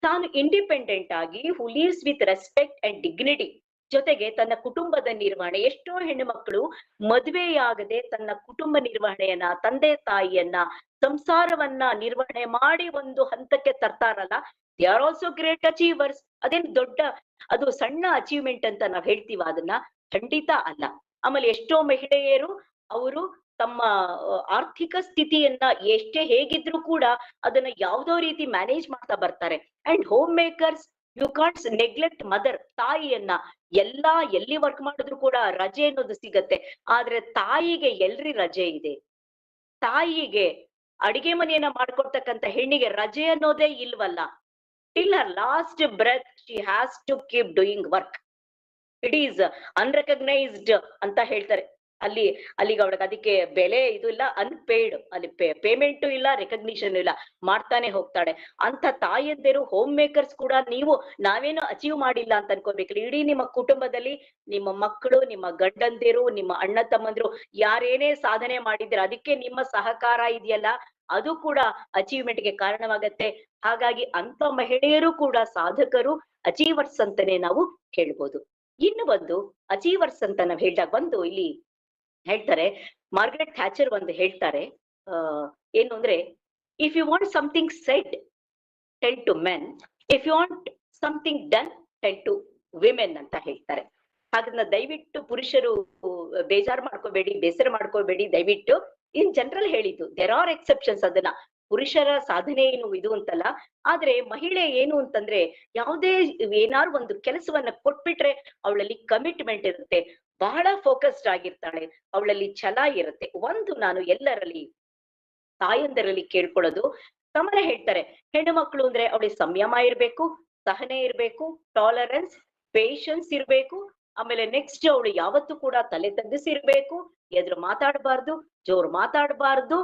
G: ತಾನು ಇಂಡಿಪೆಂಡೆಂಟ್ ಆಗಿ who lives with respect and dignity, ಜೊತೆಗೆ ತನ್ನ ಕುಟುಂಬದ ನಿರ್ವಹಣೆ. ಎಷ್ಟೋ ಹೆಣ್ಣು ಮಕ್ಕಳು ಮದುವೆಯಾಗದೆ ತನ್ನ ಕುಟುಂಬ ನಿರ್ವಹಣೆಯನ್ನ, ತಂದೆ ತಾಯಿಯನ್ನ, ಸಂಸಾರವನ್ನ ನಿರ್ವಹಣೆ ಮಾಡಿ ಒಂದು ಹಂತಕ್ಕೆ ತರ್ತಾರಲ್ಲ, they are also great achievers. ಅದೇನ್ ದೊಡ್ಡ ಅದು ಸಣ್ಣ ಅಚೀವ್ಮೆಂಟ್ ಅಂತ ನಾವ್ ಹೇಳ್ತೀವ? ಅದನ್ನ ಖಂಡಿತ ಅಲ್ಲ. ಆಮೇಲೆ ಎಷ್ಟೋ ಮಹಿಳೆಯರು ಅವರು ತಮ್ಮ ಆರ್ಥಿಕ ಸ್ಥಿತಿಯನ್ನ ಎಷ್ಟೇ ಹೇಗಿದ್ರು ಕೂಡ ಅದನ್ನ ಯಾವ್ದೋ ರೀತಿ ಮ್ಯಾನೇಜ್ ಮಾಡ್ತಾ ಬರ್ತಾರೆ. And home makers, you can't neglect mother, ತಾಯಿಯನ್ನ. ಎಲ್ಲಿ ವರ್ಕ್ ಮಾಡಿದ್ರು ಕೂಡ ರಜೆ ಅನ್ನೋದು ಸಿಗತ್ತೆ, ಆದ್ರೆ ತಾಯಿಗೆ ಎಲ್ರಿ ರಜೆ ಇದೆ? ತಾಯಿಗೆ, ಅಡಿಗೆ ಮನೆಯನ್ನ ಮಾಡ್ಕೊಡ್ತಕ್ಕಂಥ ಹೆಣ್ಣಿಗೆ ರಜೆ ಅನ್ನೋದೇ ಇಲ್ವಲ್ಲ. Till her last breath she has to keep doing work. It is unrecognised ಅಂತ ಹೇಳ್ತಾರೆ. ಅಲ್ಲಿಗೆ ಅವಳಿಗೆ ಅದಕ್ಕೆ ಬೆಲೆ ಇದು ಇಲ್ಲ, ಅನ್ಪೇಯ್ಡ್, ಅಲ್ಲಿ ಪೇಮೆಂಟು ಇಲ್ಲ, ರೆಕಗ್ನಿಷನ್ ಇಲ್ಲ, ಮಾಡ್ತಾನೆ ಹೋಗ್ತಾಳೆ. ಅಂತ ತಾಯಿಯಂದಿರು, ಹೋಮ್ ಮೇಕರ್ಸ್ ಕೂಡ ನೀವು ನಾವೇನು ಅಚೀವ್ ಮಾಡಿಲ್ಲ ಅಂತ ಅನ್ಕೋಬೇಕಿಲ್ಲ. ಇಡೀ ನಿಮ್ಮ ಕುಟುಂಬದಲ್ಲಿ ನಿಮ್ಮ ಮಕ್ಕಳು, ನಿಮ್ಮ ಗಂಡಂದಿರು, ನಿಮ್ಮ ಅಣ್ಣ ತಮ್ಮಂದಿರು ಯಾರೇನೇ ಸಾಧನೆ ಮಾಡಿದ್ರೆ ಅದಕ್ಕೆ ನಿಮ್ಮ ಸಹಕಾರ ಇದೆಯಲ್ಲ, ಅದು ಕೂಡ ಅಚೀವ್ಮೆಂಟ್ಗೆ ಕಾರಣವಾಗತ್ತೆ. ಹಾಗಾಗಿ ಅಂತ ಮಹಿಳೆಯರು ಕೂಡ ಸಾಧಕರು, ಅಚೀವರ್ಸ್ ಅಂತಾನೆ ನಾವು ಹೇಳ್ಬೋದು. ಇನ್ನು ಒಂದು ಅಚೀವರ್ಸ್ ಅಂತ ನಾವ್ ಹೇಳಿದಾಗ ಒಂದು ಇಲ್ಲಿ ಹೇಳ್ತಾರೆ, ಮಾರ್ಗರೆಟ್ ಥ್ಯಾಚರ್ ಒಂದು ಹೇಳ್ತಾರೆ, ಏನು ಅಂದ್ರೆ, if you want something said tell to men, if you want something done tell to women ಅಂತ ಹೇಳ್ತಾರೆ. ಹಾಗನ್ನ ದಯವಿಟ್ಟು ಪುರುಷರು ಬೇಜಾರು ಮಾಡ್ಕೋಬೇಡಿ, ಬೇಸರ ಮಾಡ್ಕೋಬೇಡಿ, ದಯವಿಟ್ಟು ಇನ್ ಜನರಲ್ ಹೇಳಿದ್ದು. There are exceptions. ಅದನ್ನ ಪುರುಷರ ಸಾಧನೆ ಏನು ಇದು ಅಂತಲ್ಲ, ಆದ್ರೆ ಮಹಿಳೆ ಏನು ಅಂತಂದ್ರೆ ಯಾವುದೇ ಏನಾದ್ರು ಒಂದು ಕೆಲಸವನ್ನ ಕೊಟ್ಬಿಟ್ರೆ ಅವಳಲ್ಲಿ ಕಮಿಟ್ಮೆಂಟ್ ಇರುತ್ತೆ, ಬಹಳ ಫೋಕಸ್ಡ್ ಆಗಿರ್ತಾಳೆ, ಅವಳಲ್ಲಿ ಛಲ ಇರುತ್ತೆ. ಒಂದು ನಾನು ಎಲ್ಲರಲ್ಲಿ ತಾಯಂದರಲ್ಲಿ ಕೇಳ್ಕೊಳ್ಳೋದು, ತಮ್ಮನೆ ಹೇಳ್ತಾರೆ, ಹೆಣ್ಣು ಮಕ್ಕಳು ಅಂದ್ರೆ ಅವಳಿಗೆ ಸಂಯಮ ಇರ್ಬೇಕು, ಸಹನೆ ಇರ್ಬೇಕು, ಟಾಲರೆನ್ಸ್, ಪೇಶನ್ಸ್ ಇರ್ಬೇಕು. ಆಮೇಲೆ ನೆಕ್ಸ್ಟ್ ಅವಳು ಯಾವತ್ತೂ ಕೂಡ ತಲೆ ತಗ್ಗಿಸಿರ್ಬೇಕು, ಎದುರು ಮಾತಾಡಬಾರ್ದು, ಜೋರು ಮಾತಾಡಬಾರ್ದು,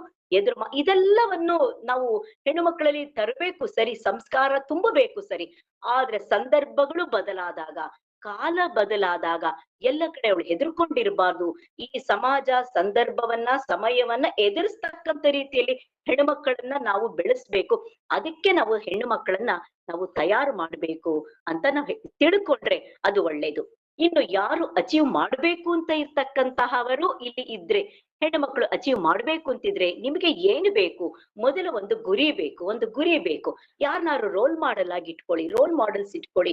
G: ಇದೆಲ್ಲವನ್ನು ನಾವು ಹೆಣ್ಣು ಮಕ್ಕಳಲ್ಲಿ ತರಬೇಕು. ಸರಿ, ಸಂಸ್ಕಾರ ತುಂಬಬೇಕು, ಸರಿ. ಆದ್ರೆ ಸಂದರ್ಭಗಳು ಬದಲಾದಾಗ, ಕಾಲ ಬದಲಾದಾಗ ಎಲ್ಲ ಕಡೆ ಅವಳು ಹೆದರ್ಕೊಂಡಿರ್ಬಾರ್ದು. ಈ ಸಮಾಜ ಸಂದರ್ಭವನ್ನ, ಸಮಯವನ್ನ ಎದುರಿಸ್ತಕ್ಕಂಥ ರೀತಿಯಲ್ಲಿ ಹೆಣ್ಣು ಮಕ್ಕಳನ್ನ ನಾವು ಬೆಳೆಸ್ಬೇಕು. ಅದಕ್ಕೆ ನಾವು ಹೆಣ್ಣು ಮಕ್ಕಳನ್ನ ನಾವು ತಯಾರು ಮಾಡ್ಬೇಕು ಅಂತ ನಾವು ತಿಳ್ಕೊಂಡ್ರೆ ಅದು ಒಳ್ಳೇದು. ಇನ್ನು ಯಾರು ಅಚೀವ್ ಮಾಡ್ಬೇಕು ಅಂತ ಇರ್ತಕ್ಕಂತಹವರು ಇಲ್ಲಿ ಇದ್ರೆ, ಹೆಣ್ಣು ಮಕ್ಕಳು ಅಚೀವ್ ಮಾಡ್ಬೇಕು ಅಂತಿದ್ರೆ ನಿಮಗೆ ಏನು ಬೇಕು? ಮೊದಲು ಒಂದು ಗುರಿ ಬೇಕು. ಯಾರನ್ನಾರು ರೋಲ್ ಮಾಡೆಲ್ ಆಗಿ ಇಟ್ಕೊಳ್ಳಿ, ರೋಲ್ ಮಾಡೆಲ್ಸ್ ಇಟ್ಕೊಳ್ಳಿ.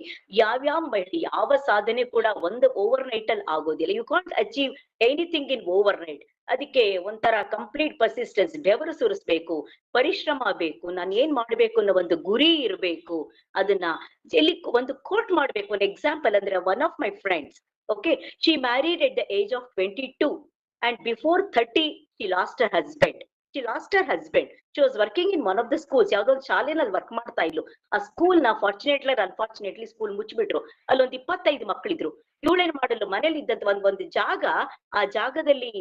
G: ಯಾವ ಸಾಧನೆ ಕೂಡ ಒಂದು ಓವರ್ ನೈಟ್ ಅಲ್ಲಿ ಆಗೋದಿಲ್ಲ. You can't achieve anything in overnight. ಅದಕ್ಕೆ ಒಂಥರ ಕಂಪ್ಲೀಟ್ ಪರ್ಸಿಸ್ಟೆನ್ಸ್, ಬೆವರು ಸುರಿಸ್ಬೇಕು, ಪರಿಶ್ರಮ ಬೇಕು. ನಾನು ಏನ್ ಮಾಡ್ಬೇಕು ಅನ್ನೋ ಒಂದು ಗುರಿ ಇರ್ಬೇಕು. ಅದನ್ನ ಎಲ್ಲಿ ಒಂದು ಕೋಟ್ ಮಾಡ್ಬೇಕು. ಒಂದು ಎಕ್ಸಾಂಪಲ್ ಅಂದ್ರೆ, one of my friends, okay, she married at the age of 22 and before 30 she lost her husband. She was working in one of the schools. ಯಾವ್ದೋ ಒಂದು ಶಾಲೆನಲ್ಲಿ ವರ್ಕ್ ಮಾಡ್ತಾ ಇದ್ಲು. ಆ ಸ್ಕೂಲ್ ನ ಫಾರ್ಚುನೇಟ್ಲಿ ಅನ್ಫಾರ್ಚುನೇಟ್ಲಿ ಸ್ಕೂಲ್ ಮುಚ್ಚಿಬಿಟ್ರು. ಅಲ್ಲೊಂದು 25 ಮಕ್ಕಳಿದ್ರು. ಇವಳೇನ್ ಮಾಡಲು, ಮನೇಲಿ ಇದ್ದಂತ ಒಂದು ಜಾಗ, ಆ ಜಾಗದಲ್ಲಿ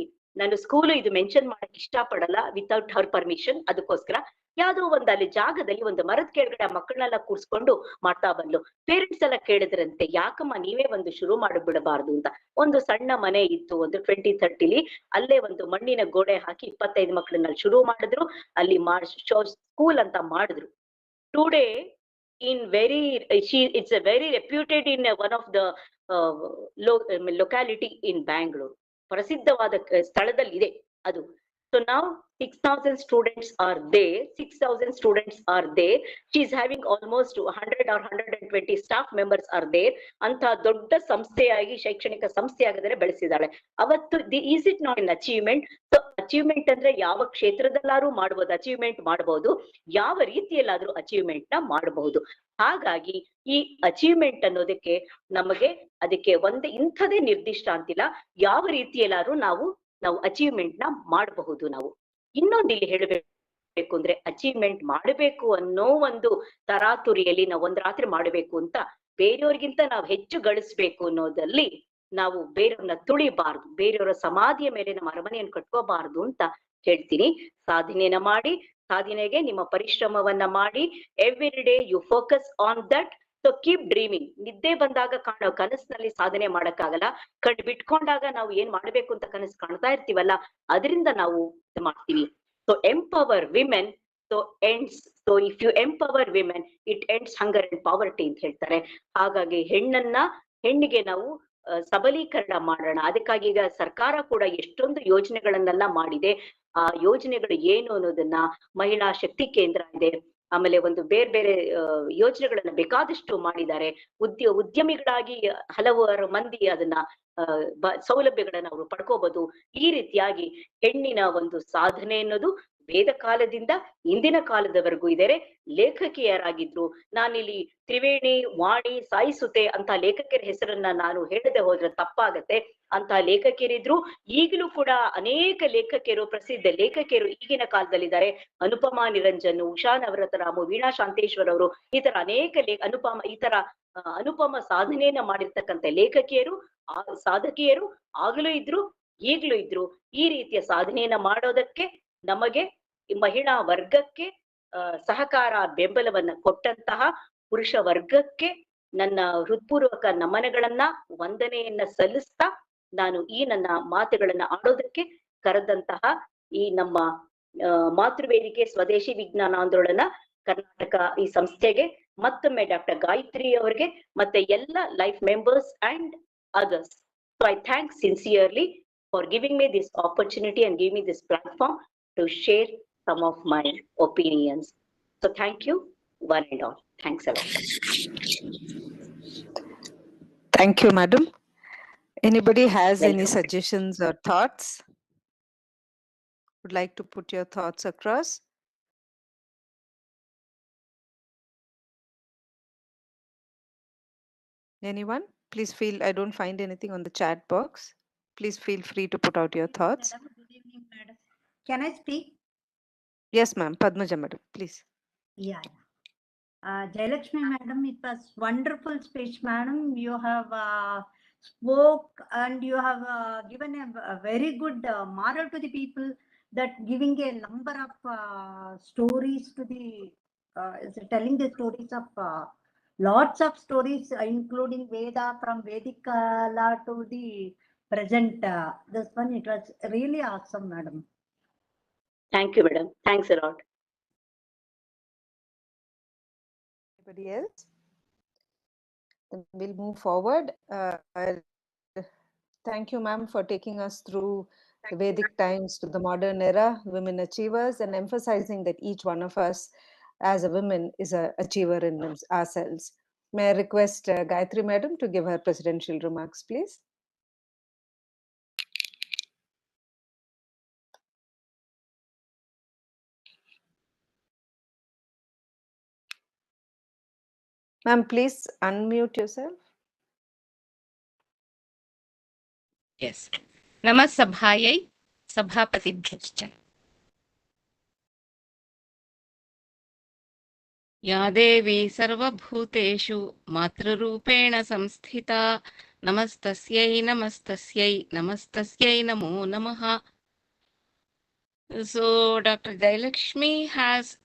G: ನಾನು ಸ್ಕೂಲು ಇದು ಮೆನ್ಷನ್ ಮಾಡಕ್ ಇಷ್ಟ ಪಡಲ್ಲ ವಿತೌಟ್ ಹರ್ ಪರ್ಮಿಷನ್. ಅದಕ್ಕೋಸ್ಕರ ಯಾವ್ದೋ ಒಂದು ಅಲ್ಲಿ ಜಾಗದಲ್ಲಿ ಒಂದು ಮರದ ಕೆಳಗಡೆ ಆ ಮಕ್ಕಳನ್ನೆಲ್ಲ ಕೂರ್ಸ್ಕೊಂಡು ಮಾಡ್ತಾ ಬಂದ್ಲು. ಪೇರೆಂಟ್ಸ್ ಎಲ್ಲ ಕೇಳಿದ್ರಂತೆ, ಯಾಕಮ್ಮ ನೀವೇ ಒಂದು ಶುರು ಮಾಡಿಬಿಡಬಾರ್ದು ಅಂತ. ಒಂದು ಸಣ್ಣ ಮನೆ ಇತ್ತು, ಒಂದು 2030 ಅಲ್ಲೇ ಒಂದು ಮಣ್ಣಿನ ಗೋಡೆ ಹಾಕಿ 25 ಮಕ್ಕಳನ್ನ ಶುರು ಮಾಡಿದ್ರು. ಅಲ್ಲಿ ಸ್ಕೂಲ್ ಅಂತ ಮಾಡಿದ್ರು. Today in very it's a very reputed in one of the locality in Bangalore. ಪ್ರಸಿದ್ಧವಾದ ಸ್ಥಳದಲ್ಲಿ ಇದೆ ಅದು. So now 6,000 students are there. 6,000 students are there. She is having almost 100 or 120 staff members are there. ಅಂತ ದೊಡ್ಡ ಸಂಸ್ಥೆಯಾಗಿ ಶೈಕ್ಷಣಿಕ ಸಂಸ್ಥೆ ಆಗಿದ್ರೆ ಬೆಳೆಸಿದಾಳೆ. ಅವತ್ತು is it not an achievement? So achievement ಅಂದ್ರೆ ಯಾವ ಕ್ಷೇತ್ರದಲ್ಲಾದ್ರೂ ಮಾಡಬಹುದು, ಅಚೀವ್ಮೆಂಟ್ ಮಾಡಬಹುದು, ಯಾವ ರೀತಿಯಲ್ಲಾದ್ರೂ ಅಚೀವ್ಮೆಂಟ್ ನ ಮಾಡಬಹುದು. ಹಾಗಾಗಿ ಈ ಅಚೀವ್ಮೆಂಟ್ ಅನ್ನೋದಕ್ಕೆ ನಮಗೆ ಅದಕ್ಕೆ ಒಂದು ಇಂಥದೇ ನಿರ್ದಿಷ್ಟ ಅಂತಿಲ್ಲ, ಯಾವ ರೀತಿಯಲ್ಲಾದ್ರೂ ನಾವು ಅಚೀವ್ಮೆಂಟ್ ನ ಮಾಡಬಹುದು. ನಾವು ಇನ್ನೊಂದು ಇಲ್ಲಿ ಹೇಳಬೇಕು ಅಂದ್ರೆ, ಅಚೀವ್ಮೆಂಟ್ ಮಾಡಬೇಕು ಅನ್ನೋ ಒಂದು ತರಾತುರಿಯಲ್ಲಿ ನಾವು ಒಂದ್ ರಾತ್ರಿ ಮಾಡಬೇಕು ಅಂತ ಬೇರೆಯವ್ರಿಗಿಂತ ನಾವು ಹೆಚ್ಚು ಗಳಿಸ್ಬೇಕು ಅನ್ನೋದಲ್ಲಿ ನಾವು ಬೇರೆಯವ್ರನ್ನ ತುಳಿಬಾರ್ದು, ಬೇರೆಯವರ ಸಮಾಧಿಯ ಮೇಲೆ ನಮ್ಮ ಅರಮನೆಯನ್ನು ಕಟ್ಕೋಬಾರ್ದು ಅಂತ ಹೇಳ್ತೀನಿ. ಸಾಧನೆಯನ್ನ ಮಾಡಿ, ಸಾಧನೆಗೆ ನಿಮ್ಮ ಪರಿಶ್ರಮವನ್ನ ಮಾಡಿ, every day you focus on that. So keep dreaming. ನಿದ್ದೆ ಬಂದಾಗ ಕಾಣೋ ಕನಸಿನಲ್ಲಿ ಸಾಧನೆ ಮಾಡಕ್ಕಾಗಲ್ಲ, ಕಣ್ ಬಿಟ್ಕೊಂಡಾಗ ನಾವು ಏನ್ ಮಾಡ್ಬೇಕು ಅಂತ ಕನಸು ಕಾಣ್ತಾ ಇರ್ತೀವಲ್ಲ, ಅದರಿಂದ ನಾವು ಮಾಡ್ತೀವಿ. So empower women, so ends. So if you empower women it ends hunger and poverty ಅಂತ ಹೇಳ್ತಾರೆ. ಹಾಗಾಗಿ ಹೆಣ್ಣಿಗೆ ನಾವು ಸಬಲೀಕರಣ ಮಾಡೋಣ. ಅದಕ್ಕಾಗಿ ಈಗ ಸರ್ಕಾರ ಕೂಡ ಎಷ್ಟೊಂದು ಯೋಜನೆಗಳನ್ನೆಲ್ಲ ಮಾಡಿದೆ. ಆ ಯೋಜನೆಗಳು ಏನು ಅನ್ನೋದನ್ನ, ಮಹಿಳಾ ಶಕ್ತಿ ಕೇಂದ್ರ ಇದೆ, ಆಮೇಲೆ ಒಂದು ಬೇರೆ ಬೇರೆ ಯೋಜನೆಗಳನ್ನ ಬೇಕಾದಷ್ಟು ಮಾಡಿದ್ದಾರೆ. ಉದ್ಯಮಿಗಳಾಗಿ ಹಲವಾರು ಮಂದಿ ಅದನ್ನ ಸೌಲಭ್ಯಗಳನ್ನ ಅವರು ಪಡ್ಕೋಬಹುದು. ಈ ರೀತಿಯಾಗಿ ಹೆಣ್ಣಿನ ಒಂದು ಸಾಧನೆ ಅನ್ನೋದು ವೇದ ಕಾಲದಿಂದ ಇಂದಿನ ಕಾಲದವರೆಗೂ ಇದ್ದಾರೆ. ಲೇಖಕಿಯರಾಗಿದ್ರು. ನಾನಿಲ್ಲಿ ತ್ರಿವೇಣಿ, ವಾಣಿ, ಸಾಯಿಸುತೆ ಅಂತ ಲೇಖಕಿಯರ ಹೆಸರನ್ನ ನಾನು ಹೇಳದೆ ಹೋದ್ರೆ ತಪ್ಪಾಗತ್ತೆ. ಅಂತ ಲೇಖಕಿಯರಿದ್ರು. ಈಗಲೂ ಕೂಡ ಅನೇಕ ಲೇಖಕಿಯರು, ಪ್ರಸಿದ್ಧ ಲೇಖಕಿಯರು ಈಗಿನ ಕಾಲದಲ್ಲಿದ್ದಾರೆ. ಅನುಪಮಾ ನಿರಂಜನ್, ಉಷಾ ನವರತ್ನರಾಮು, ವೀಣಾ ಶಾಂತೇಶ್ವರ್ ಅವರು, ಈ ತರ ಅನೇಕ ಅನುಪಮ ಸಾಧನೆಯನ್ನ ಮಾಡಿರ್ತಕ್ಕಂಥ ಲೇಖಕಿಯರು, ಸಾಧಕಿಯರು ಆಗಲೂ ಇದ್ರು, ಈಗ್ಲೂ ಇದ್ರು. ಈ ರೀತಿಯ ಸಾಧನೆಯನ್ನ ಮಾಡೋದಕ್ಕೆ ನಮಗೆ ಮಹಿಳಾ ವರ್ಗಕ್ಕೆ ಸಹಕಾರ, ಬೆಂಬಲವನ್ನ ಕೊಟ್ಟಂತಹ ಪುರುಷ ವರ್ಗಕ್ಕೆ ನನ್ನ ಹೃತ್ಪೂರ್ವಕ ನಮನಗಳನ್ನ, ವಂದನೆಯನ್ನ ಸಲ್ಲಿಸ್ತಾ ನಾನು ಈ ನನ್ನ ಮಾತುಗಳನ್ನ ಆಡೋದಕ್ಕೆ ಕರೆದಂತಹ ಈ ನಮ್ಮ ಮಾತೃವೇದಿಕೆ ಸ್ವದೇಶಿ ವಿಜ್ಞಾನ ಆಂದೋಲನ ಕರ್ನಾಟಕ ಈ ಸಂಸ್ಥೆಗೆ ಮತ್ತೊಮ್ಮೆ ಡಾಕ್ಟರ್ ಗಾಯತ್ರಿ ಅವರಿಗೆ ಮತ್ತೆ ಎಲ್ಲ life members and others. So I thank sincerely for giving me this opportunity and giving me this platform to share some of my opinions. So thank you one and all. Thanks a lot.
B: Thank you, madam. Anybody has any
G: Welcome.
B: suggestions or thoughts? Would like to put your thoughts across? Anyone? Please feel, I don't find anything on the chat box. Please feel free to put out your thoughts.
D: Madam, good evening, madam. Can I speak?
B: Yes, ma'am. Padmaja madam, please.
D: Yeah. Jayalakshmi madam, it was wonderful speech, madam. You have spoke and you have given a very good moral to the people, that giving a number of stories to the telling the stories of lots of stories, including Veda, from Vedic Kala to the present. This one, it was really awesome, madam.
G: Thank you, madam. Thanks a lot.
B: Anybody else? Then we'll move forward. Thank you, ma'am, for taking us through the Vedic times to the modern era, women achievers, and emphasizing that each one of us as a woman is an achiever in ourselves. May I request Gayatri madam to give her presidential remarks, please? Ma'am, please unmute yourself.
E: Yes. Namah Sabhayai Sabhapatibhyascha. या देवी सर्वभूतेषु मातृरूपेण संस्थिता नमस्तस्यै नमस्तस्यै नमस्तस्यै नमो नमः So Dr. Jayalakshmi has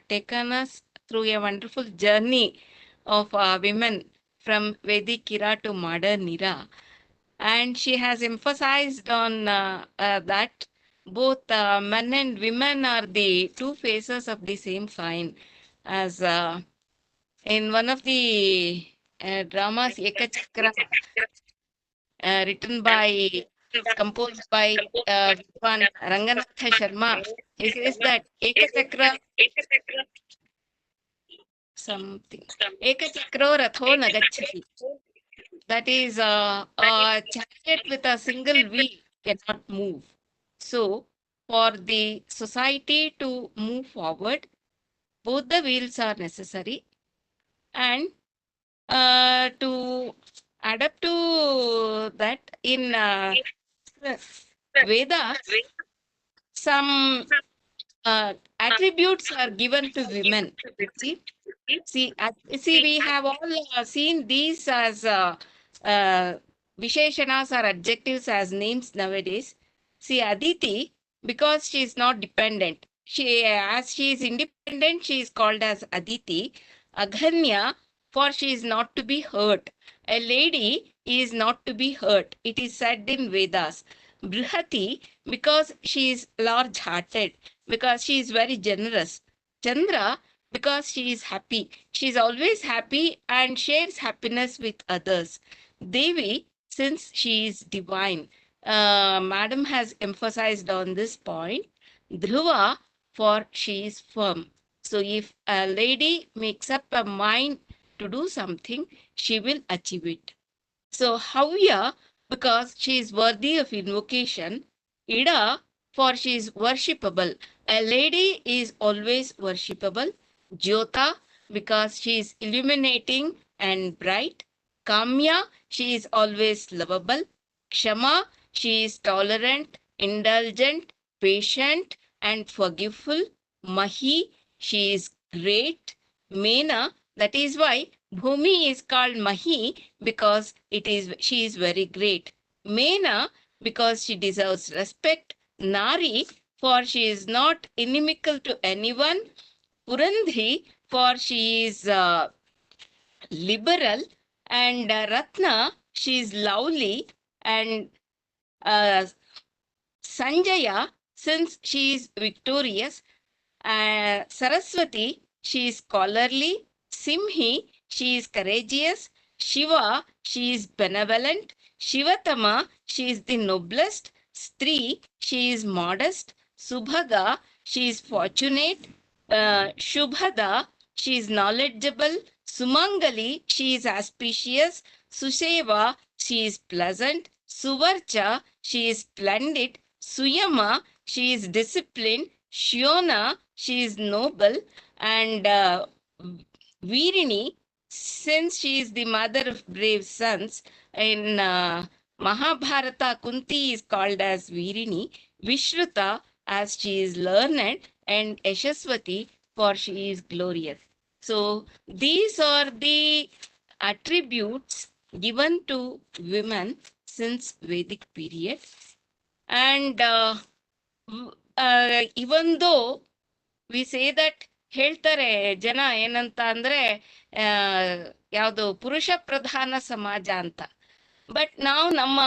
E: taken us through a wonderful journey of women from Vedic era to modern era. And she has emphasized on that both men and women are the two faces of the same coin. As in one of the dramas, Ekachakra, written by, composed by Vidwan Ranganatha Sharma, he says that Ekachakra something. Ekachakro ratho nagachati. That is a chariot with a single wheel cannot move. So, for the society to move forward, both the wheels are necessary, and to adapt to that in Vedas, some attributes are given to women. See, we have all seen these as Visheshanas or adjectives as names nowadays. See, Aditi, because she is not dependent, as she is independent, she is called as Aditi. Aghanya, for she is not to be hurt. A lady is not to be hurt. It is said in Vedas. Brihati, because she is large-hearted, because she is very generous. Chandra, because she is happy. She is always happy and shares happiness with others. Devi, since she is divine. Madam has emphasized on this point. Dhruva, for she is firm. So if a lady makes up a mind to do something, she will achieve it. So Havya, because she is worthy of invocation. Ida, for she is worshipable. A lady is always worshipable. Jyota, because she is illuminating and bright. Kamya, she is always lovable. Kshama, she is tolerant, indulgent, patient, and forgiveful. Mahi, she is great. Mena, that is why Bhumi is called Mahi, because she is very great. Mena, because she deserves respect. Nari, for she is not inimical to anyone. Purandhi, for she is liberal. And Ratna, she is lovely. And Sanjaya, since she is victorious. Saraswati, she is scholarly. Simhi, she is courageous. Shiva, she is benevolent. Shivatama, she is the noblest. Stri, she is modest. Subhaga, she is fortunate. Shubhada, she is knowledgeable. Sumangali, she is auspicious. Suseva, she is pleasant. Suvarcha, she is splendid. Suyama, she is disciplined. Shiona, she is noble. And Virini, since she is the mother of brave sons, in Mahabharata, Kunti is called as Virini. Vishruta, as she is learned. And Yashaswati, for she is glorious. So these are the attributes given to women since Vedic period. And even though we say that ಹೇಳ್ತಾರೆ ಜನ ಏನಂತ ಅಂದ್ರೆ ಯಾವುದು ಪುರುಷ ಪ್ರಧಾನ ಸಮಾಜ ಅಂತ. But ನಾವು ನಮ್ಮ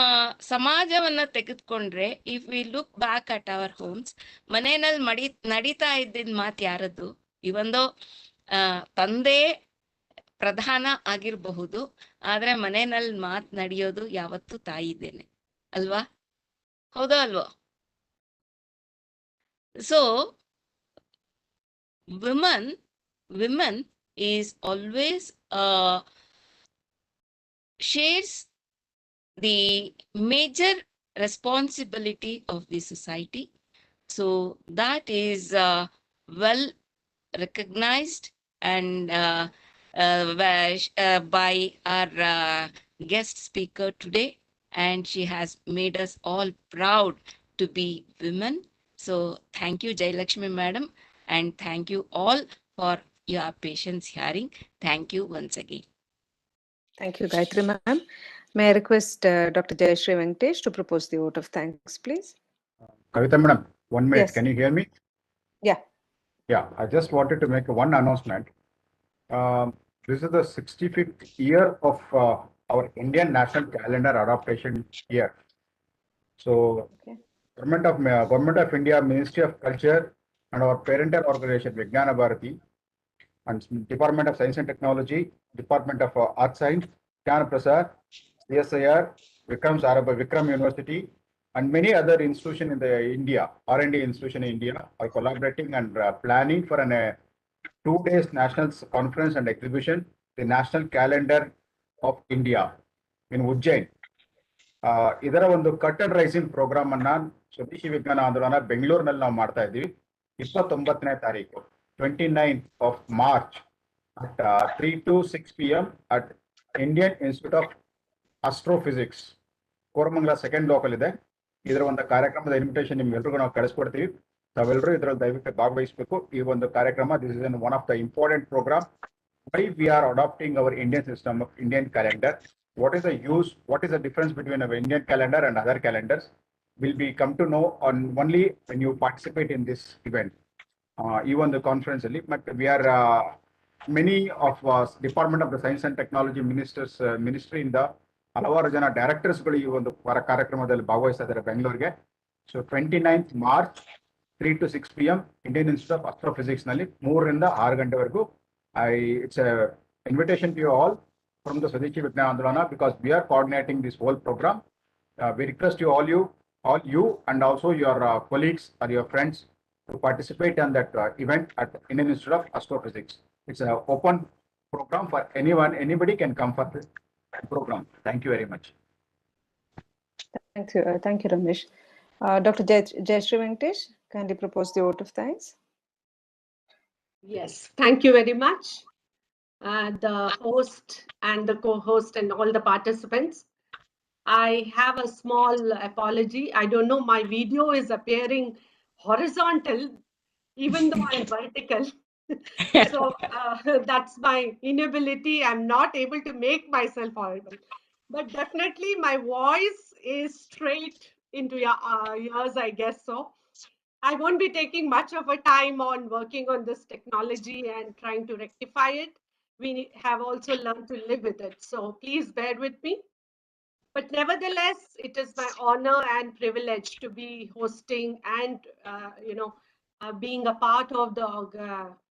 E: ಸಮಾಜವನ್ನ ತೆಗೆದುಕೊಂಡ್ರೆ, if we look back at our homes, ಮನೆಯಲ್ಲಿ ನಡೀತಾ ಇದ್ದಿದ್ ಮಾತು ಯಾರದ್ದು? ಇವಂದೋ ತಂದೆ ಪ್ರಧಾನ ಆಗಿರಬಹುದು, ಆದ್ರೆ ಮನೆಯಲ್ಲಿ ಮಾತು ನಡೆಯೋದು ಯಾವತ್ತೂ ತಾಯಿದ್ದೇನೆ ಅಲ್ವಾ? ಹೌದಾ ಅಲ್ವಾ? So women is always shares the major responsibility of the society. So that is well recognized and by our guest speaker today, and she has made us all proud to be women. So thank you, Jayalakshmi madam, and thank you all for your patience hearing. Thank you once again.
B: Thank you, Gayatri ma'am. May I request Dr. Jayashree Venkatesh to propose the vote of thanks, please?
A: Kavita madam, 1 minute.
B: Yes.
A: Can you hear me?
B: Yeah.
A: Yeah, I just wanted to make one announcement. This is the 65th year of our Indian National Calendar adaptation year. So,
B: Okay.
A: Government of India, Ministry of Culture, and our parental organization, Vijnana Bharati, and Department of Science and Technology, Department of Art Science, Jnana Prasad, CSIR, Vikram University, and many other institutions in the India, R&D institution in India are collaborating and planning for an 2 days national conference and exhibition, the National Calendar of India in Ujjain. ಇದರ ಒಂದು ಕಟ್ಟಡ್ rising program ಅನ್ನ ಸ್ವದೇಶಿ ವಿಜ್ಞಾನ ಆಂದೋಲನ ಬೆಂಗಳೂರಿನಲ್ಲಿ ನಾವು ಮಾಡ್ತಾ ಇದ್ದೀವಿ 29ನೇ ತಾರೀಕು 29th of March at 3 to 6 p.m. at Indian Institute of Astrophysics, Koramangala second local ಇದೆ. ಇದರ ಒಂದು ಕಾರ್ಯಕ್ರಮದ ಇನ್ವಿಟೇಷನ್ ನಿಮ್ಗೆಲ್ರಿಗೂ ನಾವು ಕಳಿಸ್ಕೊಡ್ತೀವಿ. ತಾವೆಲ್ಲರೂ ಇದರಲ್ಲಿ ದಯವಿಟ್ಟು ಭಾಗವಹಿಸಬೇಕು. ಈ ಒಂದು ಕಾರ್ಯಕ್ರಮ, this is one of the important programme. Why we are adopting our Indian system of Indian calendar? What is the use? What is the difference between our Indian calendar and other calendars? Will be come to know on only when you participate in this event. Even the conference, but we are many of us Department of the Science and Technology ministers, ministry in the ಹಲವಾರು ಜನ ಡೈರೆಕ್ಟರ್ಸ್ಗಳು ಈ ಒಂದು ಕಾರ್ಯಕ್ರಮದಲ್ಲಿ ಭಾಗವಹಿಸ್ತಾ ಇದ್ದಾರೆ ಬೆಂಗಳೂರಿಗೆ. So 29th March 3 to 6 p.m. Indian Institute of Astrophysics ನಲ್ಲಿ 3 ರಿಂದ 6 ಗಂಟೆವರೆಗೂ. It's a invitation to you all from the Swadeshi Vignana Andolana, because we are coordinating this whole program. We request all you and also your colleagues or your friends to participate in that event at Indian Institute of Astrophysics. It's an open program for anyone. Anybody can come for this program. Thank you very much.
B: Thank you, Ramesh. Dr. Jayashree Venkatesh, kindly propose the vote of thanks.
H: Yes, thank you very much. The host and the co-host and all the participants. I have a small apology. I don't know, my video is appearing horizontal, even though I'm vertical. So that's my inability. I'm not able to make myself audible. But definitely my voice is straight into your ears, I guess so. I won't be taking much of a time on working on this technology and trying to rectify it. We have also learned to live with it. So please bear with me. But nevertheless, it is my honor and privilege to be hosting and, being a part of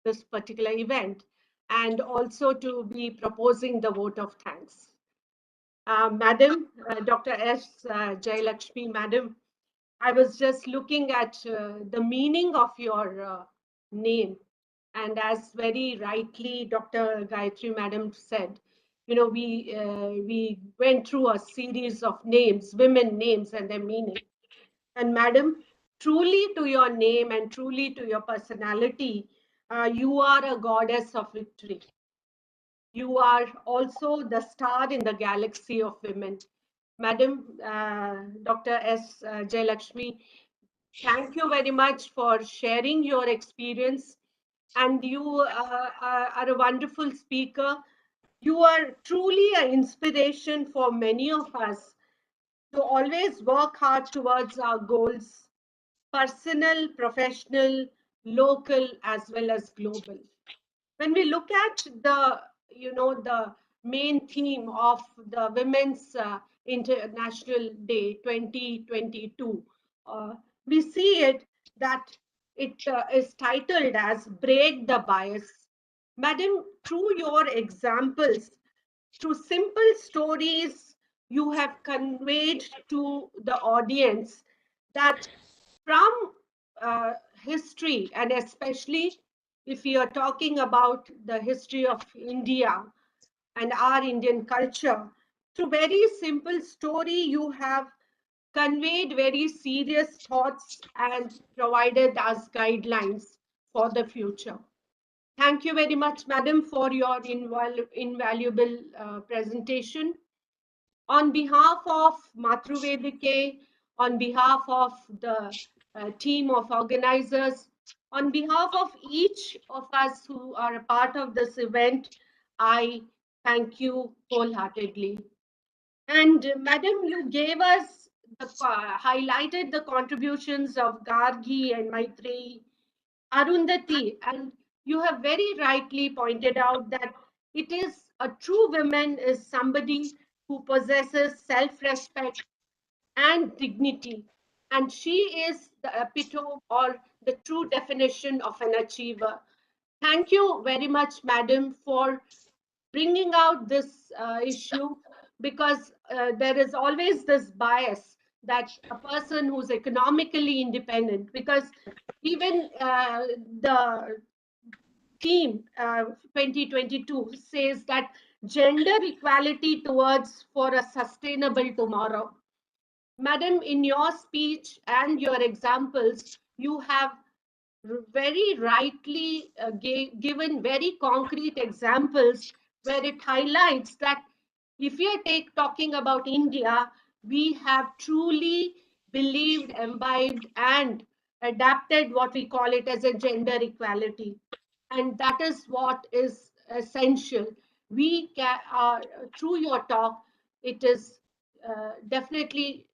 H: this particular event, and also to be proposing the vote of thanks. Madam, Dr. S. Jayalakshmi, Madam, I was just looking at the meaning of your name. And as very rightly Dr. Gayatri Madam said, we went through a series of names, women names and their meaning. And Madam, truly to your name and truly to your personality, you are a goddess of victory. You are also the star in the galaxy of women. Madam, Dr. S. Jayalakshmi, thank you very much for sharing your experience. And you are a wonderful speaker. You are truly an inspiration for many of us to always work hard towards our goals, personal, professional, local, as well as global. When we look at the main theme of the Women's International Day 2022, we see it that it is titled as Break the Bias. Madam, through your examples, through simple stories, you have conveyed to the audience that from history, and especially if you are talking about the history of India and our Indian culture, through very simple story, you have conveyed very serious thoughts and provided us guidelines for the future. Thank you very much, Madam, for your invaluable presentation. On behalf of Matruvedike, on behalf of the team of organizers, on behalf of each of us who are a part of this event, I thank you wholeheartedly. And Madam, you gave us highlighted the contributions of Gargi and Maitreyi, Arundhati, and you have very rightly pointed out that it is a true woman is somebody who possesses self-respect and dignity, and she is the epitome or the true definition of an achiever. Thank you very much, madam, for bringing out this issue, because there is always this bias that a person who's economically independent, because even the theme 2022 says that gender equality towards for a sustainable tomorrow. Madam, in your speech and your examples, you have very rightly given very concrete examples where it highlights that if you are talking about India, we have truly believed, imbibed, and adapted what we call it as a gender equality. And that is what is essential. We can, through your talk, it is definitely,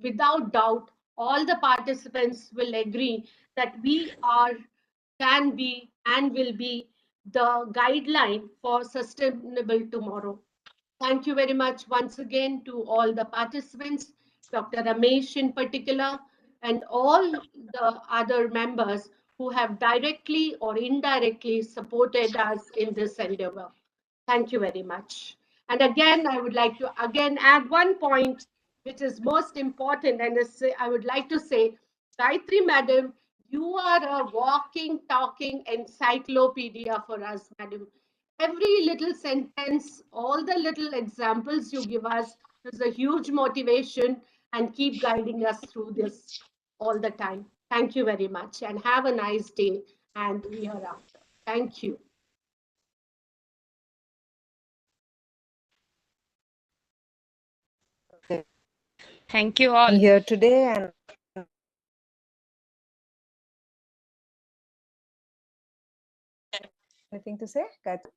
H: without doubt, all the participants will agree that we are, can be, and will be the guideline for sustainable tomorrow. Thank you very much once again to all the participants, Dr. Ramesh in particular, and all the other members who have directly or indirectly supported us in this endeavor. Thank you very much. And again, I would like to again add one point, which is most important, and I would like to say, Gayatri madam, you are a walking, talking encyclopedia for us, madam. Every little sentence, all the little examples you give us is a huge motivation and keep guiding us through this all the time. Thank you very much and have a nice day and hereafter. Thank you.
E: Thank you all.
B: Here today, and anything to say, Gayatri?